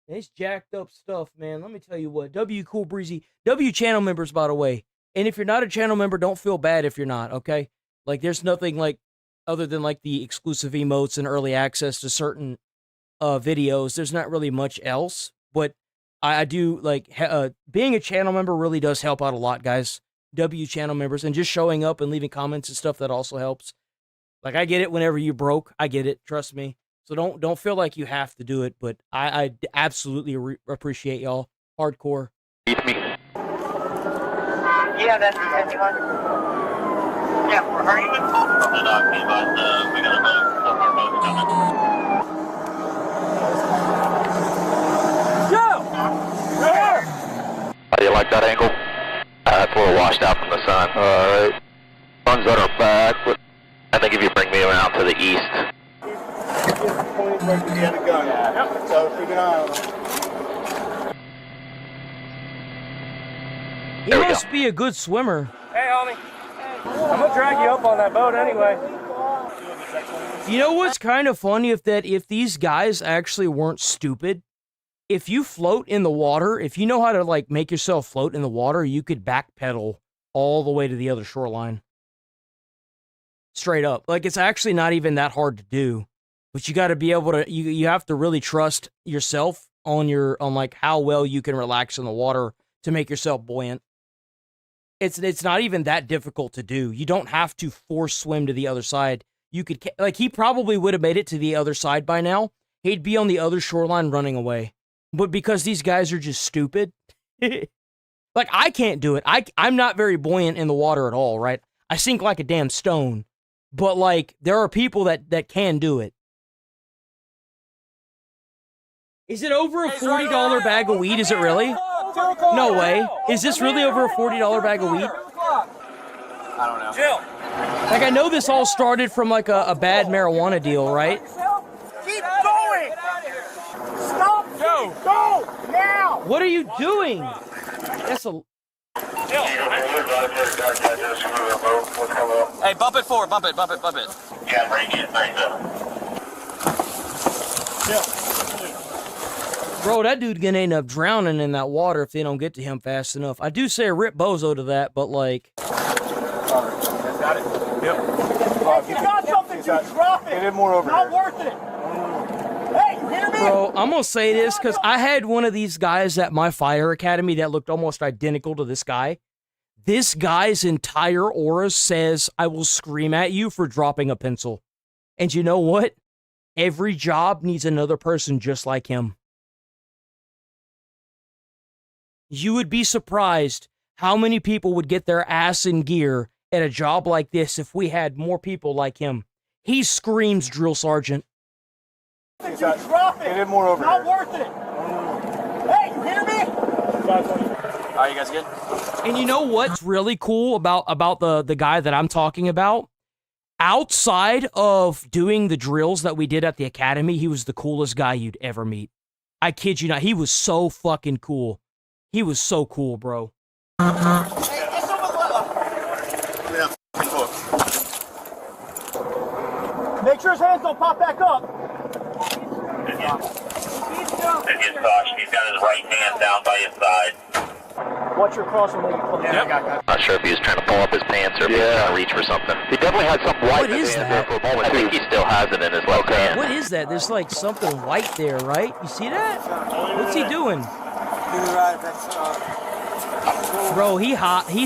It's jacked up stuff, man. Let me tell you what. W Cool Breezy. W channel members, by the way. And if you're not a channel member, don't feel bad if you're not, okay? Like, there's nothing like, other than like the exclusive emotes and early access to certain videos, there's not really much else. But I do, like, being a channel member really does help out a lot, guys. W channel members. And just showing up and leaving comments and stuff, that also helps. Like, I get it whenever you broke. I get it. Trust me. So don't feel like you have to do it, but I absolutely appreciate y'all. Hardcore. Yeah, that's 51. Yeah, where are you? We got a boat. So our boat's coming. How do you like that angle? That's a little washed out from the sun. Alright. Sun's on our back, but I think if you bring me around to the east. Pointing right to the other gun. Yep. So keep an eye on him. He must be a good swimmer. Hey, homie. I'm gonna drag you up on that boat anyway. You know what's kind of funny? If these guys actually weren't stupid, if you float in the water, if you know how to like make yourself float in the water, you could backpedal all the way to the other shoreline. Straight up. Like, it's actually not even that hard to do. But you got to be able to, you have to really trust yourself on like how well you can relax in the water to make yourself buoyant. It's not even that difficult to do. You don't have to force swim to the other side. You could, like, he probably would have made it to the other side by now. He'd be on the other shoreline running away. But because these guys are just stupid, like, I can't do it. I'm not very buoyant in the water at all, right? I sink like a damn stone. But, like, there are people that can do it. Is it over a $40 bag of weed? Is it really? No way. Is this really over a $40 bag of weed? I don't know. Jill. Like, I know this all started from, like, a bad marijuana deal, right? Keep going! Stop! Go! Now! What are you doing? That's a... Hey, bump it forward, bump it. Yeah, bring it, bring it. Bro, that dude gonna end up drowning in that water if they don't get to him fast enough. I do say a rip bozo to that, but like... Got it? Yep. Hey, you got something, you drop it! Get it more over Not worth it! Hey, you hear me? Bro, I'm gonna say this, because I had one of these guys at my fire academy that looked almost identical to this guy. This guy's entire aura says, I will scream at you for dropping a pencil. And you know what? Every job needs another person just like him. You would be surprised how many people would get their ass in gear at a job like this if we had more people like him. He screams drill sergeant. You drop it! Get it more over Not worth it! Hey, you hear me? All right, you guys good? And you know what's really cool about the guy that I'm talking about? Outside of doing the drills that we did at the academy, he was the coolest guy you'd ever meet. I kid you not. He was so fucking cool. He was so cool, bro. Make sure his hands don't pop back up. He's got his right hand down by his side. Watch your crossing when you close. Yeah, I got that. Not sure if he was trying to pull up his pants or if he was trying to reach for something. He definitely had something white in his hand there for a moment. I think he still has it in his left hand. What is that? There's like something white there, right? You see that? What's he doing? Bro, he's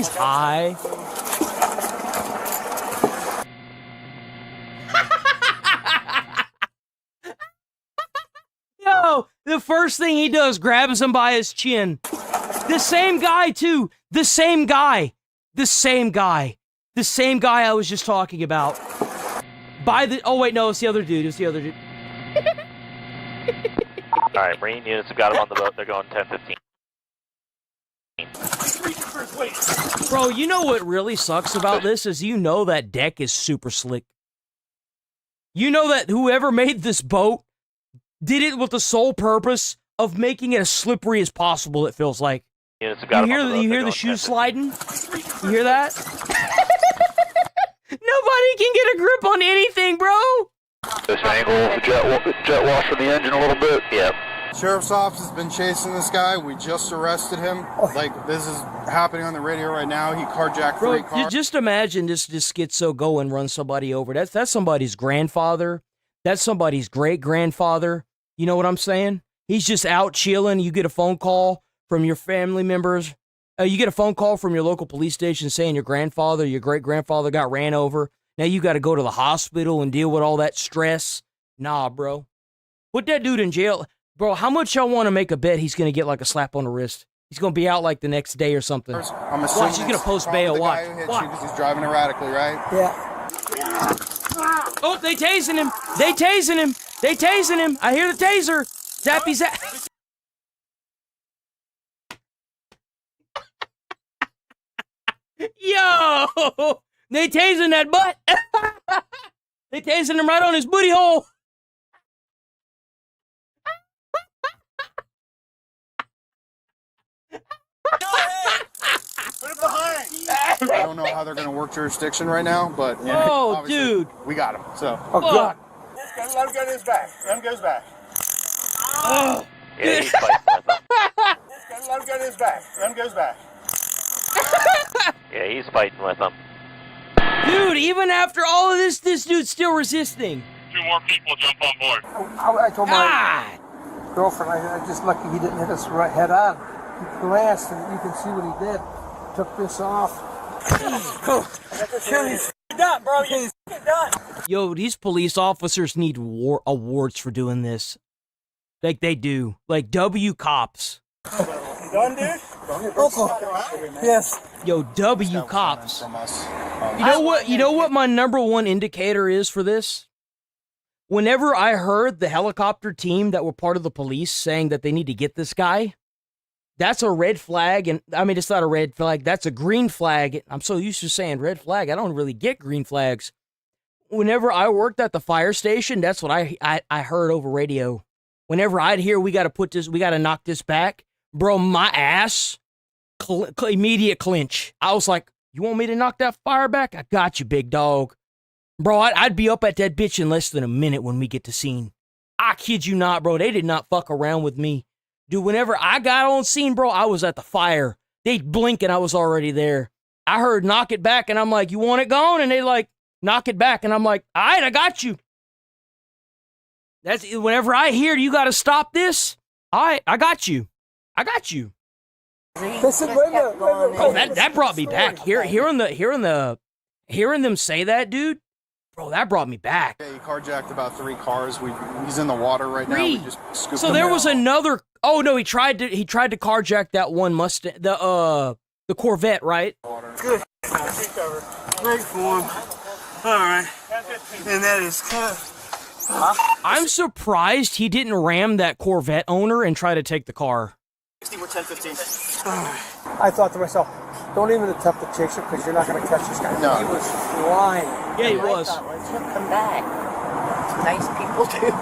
high. Yo, the first thing he does, grabs him by his chin. The same guy, too. The same guy. The same guy. The same guy I was just talking about. Oh, wait, no, it's the other dude. It's the other dude. All right, Marine units have got him on the boat. They're going 10-15. Bro, you know what really sucks about this is you know that deck is super slick. You know that whoever made this boat did it with the sole purpose of making it as slippery as possible, it feels like. Units have got him on the boat. You hear the shoes sliding? You hear that? Nobody can get a grip on anything, bro! This angle, jet wash from the engine a little bit. Yep. Sheriff's office has been chasing this guy. We just arrested him. Like, this is happening on the radio right now. He carjacked 3 cars. Just imagine this schizo go and run somebody over. That's somebody's grandfather. That's somebody's great-grandfather. You know what I'm saying? He's just out chilling. You get a phone call from your family members. You get a phone call from your local police station saying your grandfather, your great-grandfather got ran over. Now you got to go to the hospital and deal with all that stress. Nah, bro. Put that dude in jail. Bro, how much y'all want to make a bet he's going to get like a slap on the wrist? He's going to be out like the next day or something. I'm Watch, he's going to post bail. Watch. Because he's driving erratically, right? Yeah. Oh, they tasing him. They tasing him. They tasing him. I hear the taser. Zappy zap. Yo! They tasing that butt. They tasing him right on his booty hole. Put it behind. I don't know how they're going to work jurisdiction right now, but oh, dude, we got him. So, oh god, let him go to his back. Let him go to his back. Oh, yeah, he's fighting with him. Let him go to his back. Let him go to his back. Yeah, he's fighting with him. Dude, even after all of this dude's still resisting. 2 more people jump on board. I told my girlfriend, I just lucky he didn't hit us right head on. He glanced, and you can see what he did. Took this off. He's done, bro. He's done. Yo, these police officers need awards for doing this. Like they do. Like W cops. You done, dude? Yes. Yo, W cops. You know what my #1 indicator is for this? Whenever I heard the helicopter team that were part of the police saying that they need to get this guy, that's a red flag. And I mean, it's not a red flag. That's a green flag. I'm so used to saying red flag. I don't really get green flags. Whenever I worked at the fire station, that's what I heard over radio. Whenever I'd hear we got to knock this back, bro, my ass, immediate clinch. I was like, you want me to knock that fire back? I got you, big dog. Bro, I'd be up at that bitch in less than a minute when we get to scene. I kid you not, bro. They did not fuck around with me. Dude, whenever I got on scene, bro, I was at the fire. They'd blink and I was already there. I heard knock it back and I'm like, you want it gone? And they like, knock it back. And I'm like, all right, I got you. That's whenever I hear you got to stop this. All right, I got you. I got you. Oh, that brought me back. Hearing them say that, dude. Bro, that brought me back. Yeah, he carjacked about 3 cars. He's in the water right now. We just scooped so him there out. was another. Oh no, he tried to carjack that one Mustang, the Corvette, right? Good. Great form. All right. And that is I'm surprised he didn't ram that Corvette owner and try to take the car. 60, we're 10-15. I thought to myself, don't even attempt to chase him because you're not going to catch this guy. No. He was flying. Yeah, he was. Let's come back. Nice people too.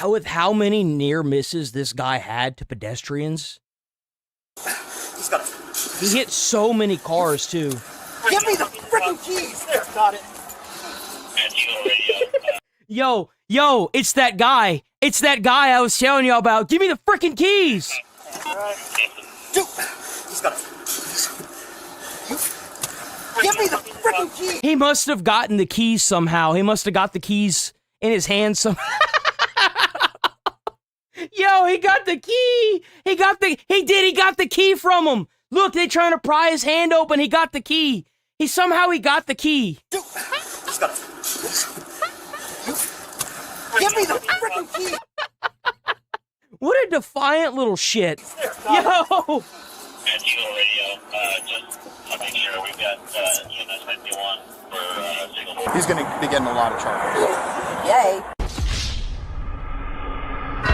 With how many near misses this guy had to pedestrians? He's got it. He hit so many cars too. Give me the freaking keys. There, got it. Yo, it's that guy. It's that guy I was telling you about. Give me the freaking keys. Dude, he's got it. Give me the freaking key. He must have gotten the keys somehow. He must have got the keys in his hand somehow. Yo, he got the key. He got the key from him. Look, they trying to pry his hand open. He got the key. He got the key. Dude, he's got it. Give me the freaking key. What a defiant little shit. Yo. And Eagle Radio, just to make sure we've got EMS 51 for signal. He's going to be getting a lot of charges. Yay.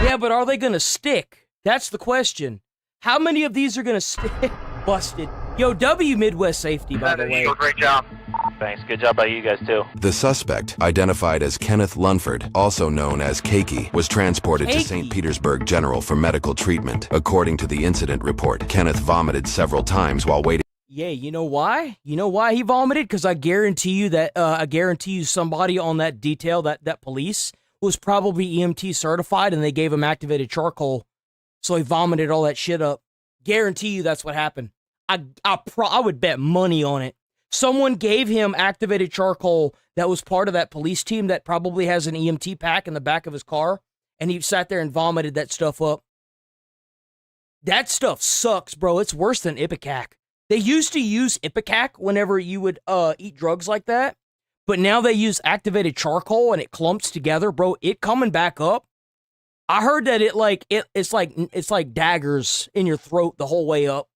Yeah, but are they going to stick? That's the question. How many of these are going to stick? Busted. Yo, W Midwest Safety, by the way. Great job. Thanks. Good job by you guys, too. The suspect, identified as Kenneth Lunford, also known as Keiki, was transported to St. Petersburg General for medical treatment. According to the incident report, Kenneth vomited several times while waiting. Yeah, you know why? You know why he vomited? Because I guarantee you somebody on that detail, that police, was probably EMT certified and they gave him activated charcoal. So he vomited all that shit up. Guarantee you that's what happened. I would bet money on it. Someone gave him activated charcoal that was part of that police team that probably has an EMT pack in the back of his car, and he sat there and vomited that stuff up. That stuff sucks, bro. It's worse than Ipecac. They used to use Ipecac whenever you would eat drugs like that, but now they use activated charcoal and it clumps together, bro. It coming back up. I heard that it's like daggers in your throat the whole way up.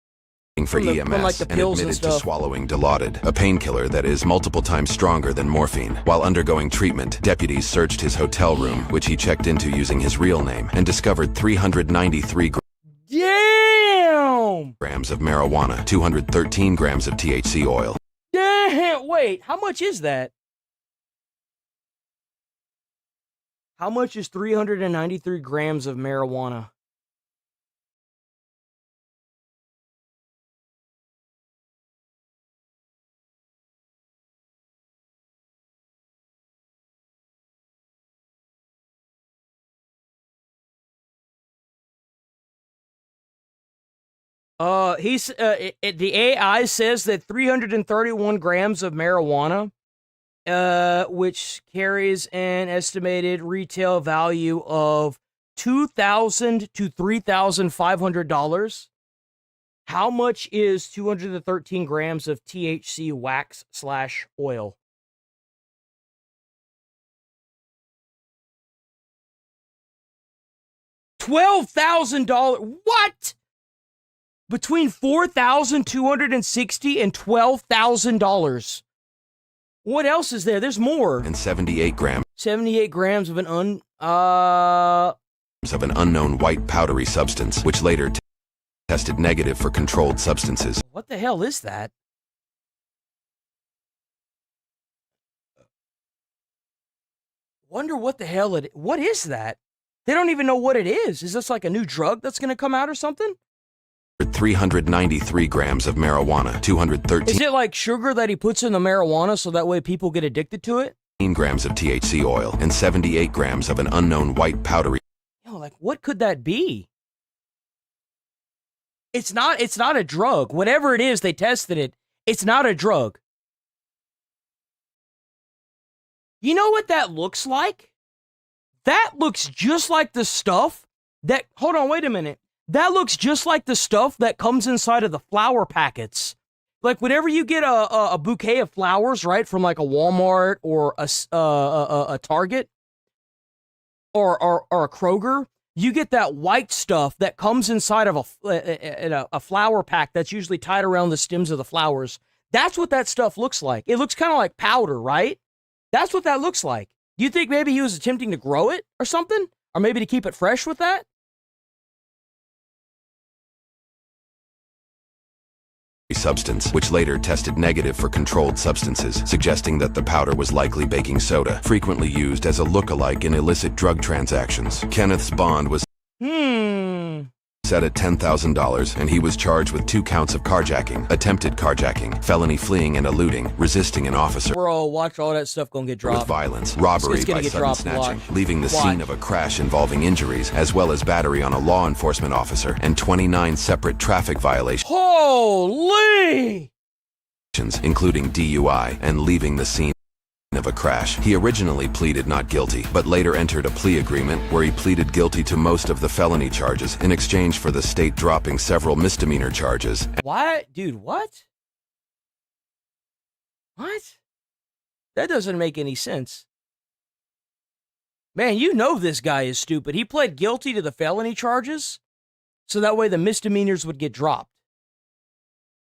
For EMS and admitted to swallowing Dilaudid, a painkiller that is multiple times stronger than morphine. While undergoing treatment, deputies searched his hotel room, which he checked into using his real name, and discovered 393 grams of marijuana, 213 grams of THC oil. Damn, wait, how much is that? How much is 393 grams of marijuana? The AI says that 331 grams of marijuana, which carries an estimated retail value of $2,000 to $3,500. How much is 213 grams of THC wax/oil? $12,000. What? Between $4,260 and $12,000. What else is there? There's more. And 78 grams. 78 grams of an unknown white powdery substance, which later tested negative for controlled substances. What the hell is that? Wonder what the hell what is that? They don't even know what it is. Is this like a new drug that's going to come out or something? 393 grams of marijuana, 213. Is it like sugar that he puts in the marijuana so that way people get addicted to it? Grams of THC oil and 78 grams of an unknown white powdery. Yo, like what could that be? It's not a drug. Whatever it is, they tested it. It's not a drug. You know what that looks like? That looks just like the stuff that, hold on, wait a minute. That looks just like the stuff that comes inside of the flower packets. Like whenever you get a bouquet of flowers, right, from like a Walmart or a Target or a Kroger, you get that white stuff that comes inside of a flower pack that's usually tied around the stems of the flowers. That's what that stuff looks like. It looks kind of like powder, right? That's what that looks like. Do you think maybe he was attempting to grow it or something? Or maybe to keep it fresh with that? Substance, which later tested negative for controlled substances, suggesting that the powder was likely baking soda, frequently used as a look-alike in illicit drug transactions. Kenneth's bond was set at $10,000, and he was charged with 2 counts of carjacking, attempted carjacking, felony fleeing and eluding, resisting an officer. Bro, watch all that stuff gonna get dropped. With violence, robbery by sudden snatching, leaving the scene of a crash involving injuries, as well as battery on a law enforcement officer, and 29 separate traffic violations. Holy! Including DUI and leaving the scene of a crash. He originally pleaded not guilty, but later entered a plea agreement where he pleaded guilty to most of the felony charges in exchange for the state dropping several misdemeanor charges. What? Dude, what? What? That doesn't make any sense. Man, you know this guy is stupid. He pled guilty to the felony charges so that way the misdemeanors would get dropped.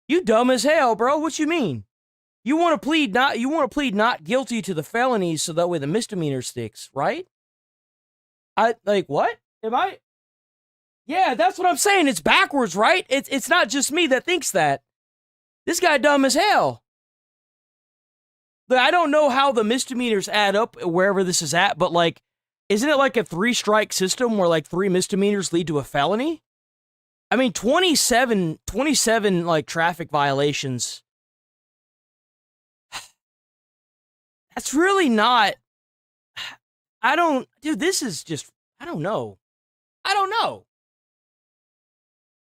You dumb as hell, bro. What you mean? You want to plead not guilty to the felonies so that way the misdemeanor sticks, right? What? Am I? Yeah, that's what I'm saying. It's backwards, right? It's not just me that thinks that. This guy dumb as hell. But I don't know how the misdemeanors add up wherever this is at, but like, isn't it like a 3-strike system where like 3 misdemeanors lead to a felony? I mean, 27 like traffic violations. That's really not, dude, this is just, I don't know.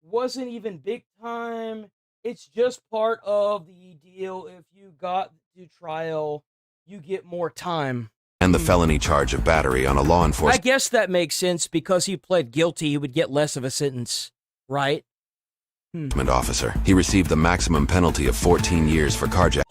Wasn't even big time. It's just part of the deal. If you got to trial, you get more time. And the felony charge of battery on a law enforcement. I guess that makes sense because he pled guilty, he would get less of a sentence, right? Officer. He received the maximum penalty of 14 years for carjacking.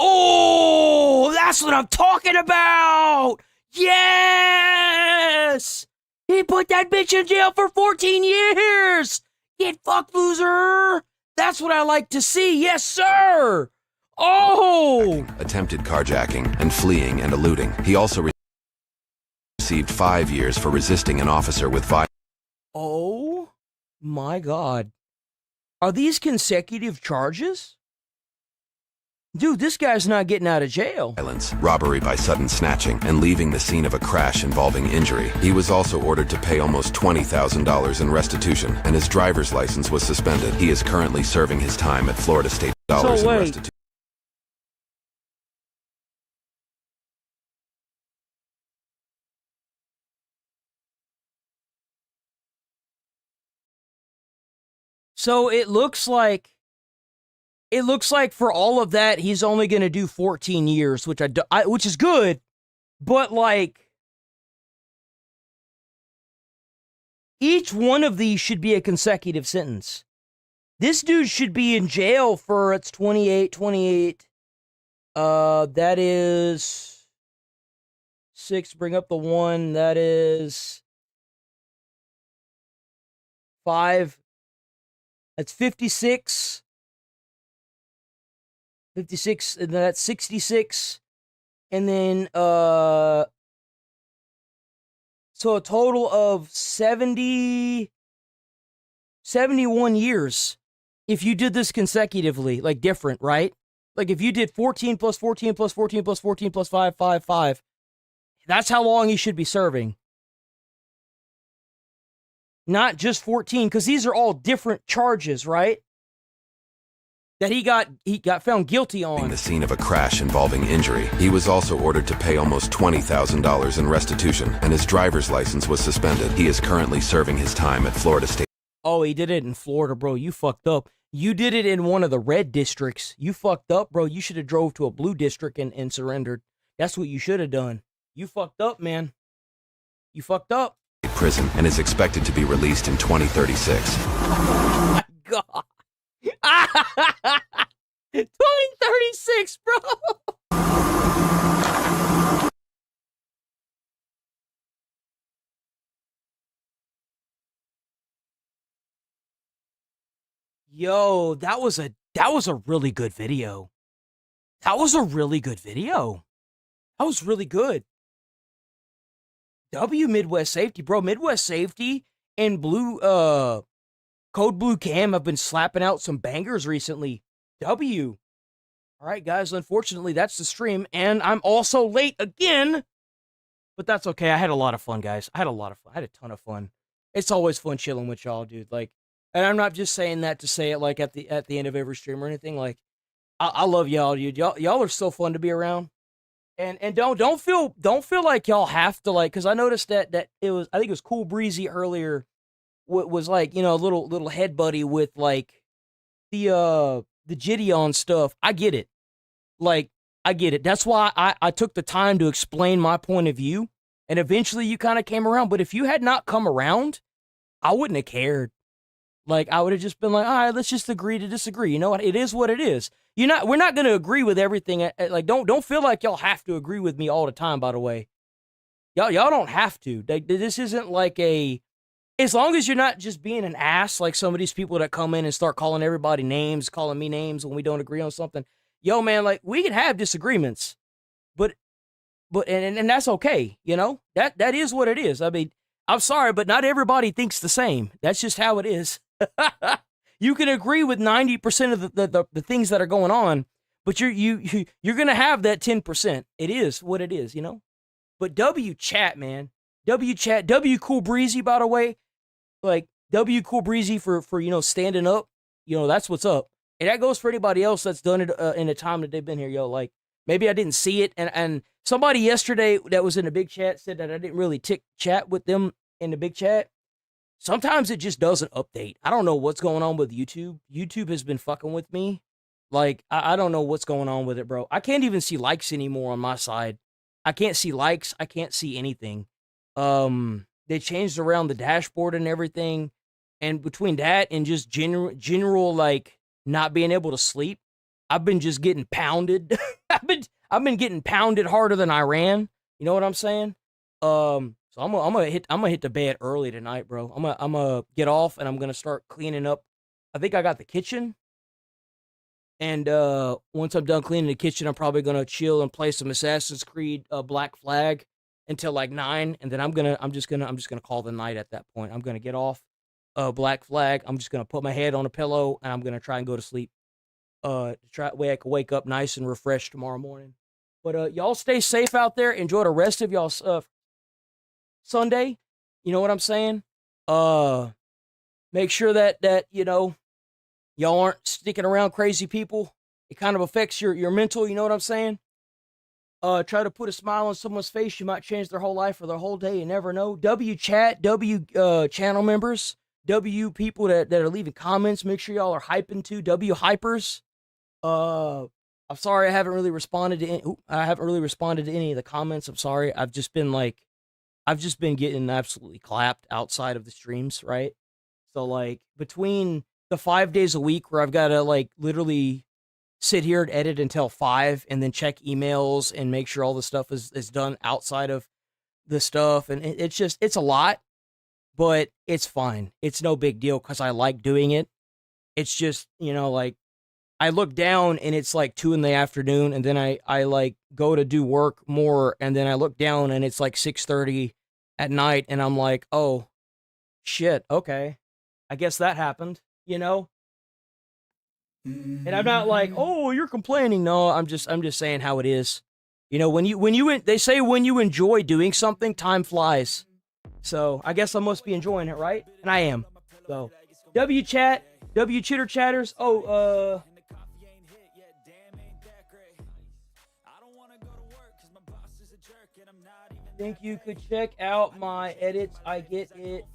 Oh, that's what I'm talking about. Yes. He put that bitch in jail for 14 years. Get fucked, loser. That's what I like to see. Yes, sir. Oh. Attempted carjacking and fleeing and eluding. He also received 5 years for resisting an officer with violence. Oh my God. Are these consecutive charges? Dude, this guy's not getting out of jail. Violence, robbery by sudden snatching, and leaving the scene of a crash involving injury. He was also ordered to pay almost $20,000 in restitution, and his driver's license was suspended. He is currently serving his time at Florida State dollars in restitution. So it looks like for all of that, he's only going to do 14 years, which which is good, but like each one of these should be a consecutive sentence. This dude should be in jail for, it's 28. That is 6, bring up the 1, that is 5. That's 56. 56, and then that's 66. And then, so a total of 71 years if you did this consecutively, like different, right? Like if you did 14 plus 14 plus 14 plus 14 plus 5, 5, 5. That's how long he should be serving. Not just 14, because these are all different charges, right? That he got found guilty on. The scene of a crash involving injury. He was also ordered to pay almost $20,000 in restitution, and his driver's license was suspended. He is currently serving his time at Florida State. Oh, he did it in Florida, bro. You fucked up. You did it in one of the red districts. You fucked up, bro. You should have drove to a blue district and surrendered. That's what you should have done. You fucked up, man. You fucked up. Prison and is expected to be released in 2036. Oh my God. 2036, bro. Yo, that was a really good video. That was really good. W Midwest Safety, bro. Midwest Safety and Code Blue Cam have been slapping out some bangers recently. W. All right, guys. Unfortunately, that's the stream, and I'm also late again. But that's okay. I had a lot of fun, guys. I had a lot of fun. I had a ton of fun. It's always fun chilling with y'all, dude. Like, and I'm not just saying that to say it like at the end of every stream or anything. Like, I love y'all, dude. Y'all are so fun to be around. And don't feel like y'all have to, like, because I noticed that it was, I think it was Cool Breezy earlier, was like, you know, a little head buddy with like the Gideon stuff. I get it. Like, I get it. That's why I took the time to explain my point of view, and eventually you kind of came around. But if you had not come around, I wouldn't have cared. Like, I would have just been like, all right, let's just agree to disagree. You know what? It is what it is. We're not going to agree with everything. Like, don't feel like y'all have to agree with me all the time, by the way. Y'all don't have to. This isn't like as long as you're not just being an ass, like some of these people that come in and start calling everybody names, calling me names when we don't agree on something. Yo, man, like, we can have disagreements, but that's okay. You know, that is what it is. I mean, I'm sorry, but not everybody thinks the same. That's just how it is. You can agree with 90% of the things that are going on, but you're gonna have that 10%. It is what it is, you know. But W chat, man, W chat, W Cool Breezy, by the way, like W Cool Breezy for you know, standing up, you know, that's what's up, and that goes for anybody else that's done it in the time that they've been here, yo. Like, maybe I didn't see it, and somebody yesterday that was in the big chat said that I didn't really chat with them in the big chat. Sometimes it just doesn't update. I don't know what's going on with YouTube. YouTube has been fucking with me. Like, I don't know what's going on with it, bro. I can't even see likes anymore on my side. I can't see likes. I can't see anything. They changed around the dashboard and everything. And between that and just general like not being able to sleep, I've been just getting pounded. I've been getting pounded harder than I ran. You know what I'm saying? So I'm gonna hit the bed early tonight, bro. I'm gonna get off and I'm gonna start cleaning up. I think I got the kitchen, and once I'm done cleaning the kitchen, I'm probably gonna chill and play some Assassin's Creed Black Flag until like 9, and then I'm just gonna call the night at that point. I'm gonna get off Black Flag. I'm just gonna put my head on a pillow and I'm gonna try and go to sleep. Way I can wake up nice and refreshed tomorrow morning. But y'all stay safe out there. Enjoy the rest of y'all's Sunday. You know what I'm saying? Make sure that you know, y'all aren't sticking around crazy people. It kind of affects your mental, you know what I'm saying? Try to put a smile on someone's face. You might change their whole life or their whole day. You never know. W chat, W channel members, W people that are leaving comments. Make sure y'all are hyping too. W hypers. I'm sorry I haven't really responded to any of the comments. I'm sorry. I've just been getting absolutely clapped outside of the streams, right? So like between the 5 days a week where I've got to like literally sit here and edit until 5 and then check emails and make sure all the stuff is done outside of the stuff. And it's a lot, but it's fine. It's no big deal because I like doing it. It's just, you know, like I look down and it's like 2 p.m. and then I like go to do work more. And then I look down and it's like 6:30 at night. And I'm like, oh shit. Okay. I guess that happened, you know? And I'm not like, oh, you're complaining. No, I'm just saying how it is. You know, they say when you enjoy doing something, time flies. So I guess I must be enjoying it, right? And I am. So W chat, W chitter chatters. Oh, think you could check out my edits. I get it.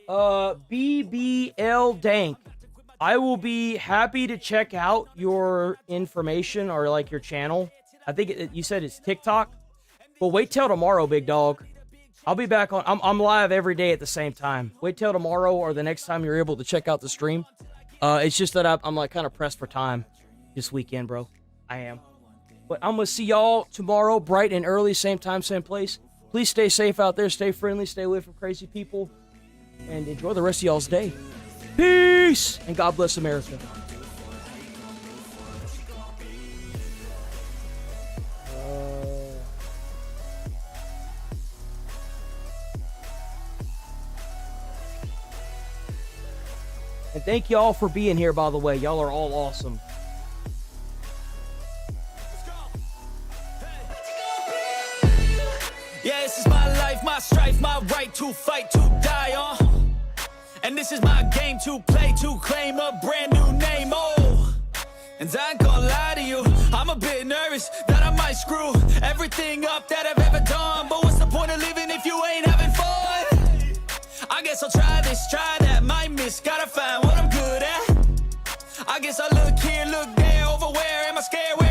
BBL Dank. I will be happy to check out your information or like your channel. I think you said it's TikTok. But wait till tomorrow, big dog. I'll be back on. I'm live every day at the same time. Wait till tomorrow or the next time you're able to check out the stream. It's just that I'm like kind of pressed for time this weekend, bro. I am. But I'm going to see y'all tomorrow, bright and early, same time, same place. Please stay safe out there. Stay friendly. Stay away from crazy people. And enjoy the rest of y'all's day. Peace! And God bless America. And thank y'all for being here, by the way. Y'all are all awesome. And this is my game to play, to claim a brand new name, oh. And I ain't gonna lie to you, I'm a bit nervous that I might screw everything up that I've ever done. But what's the point of living if you ain't having fun? I guess I'll try this, try that, might miss, gotta find what I'm good at. I guess I look here, look there, over where am I scared?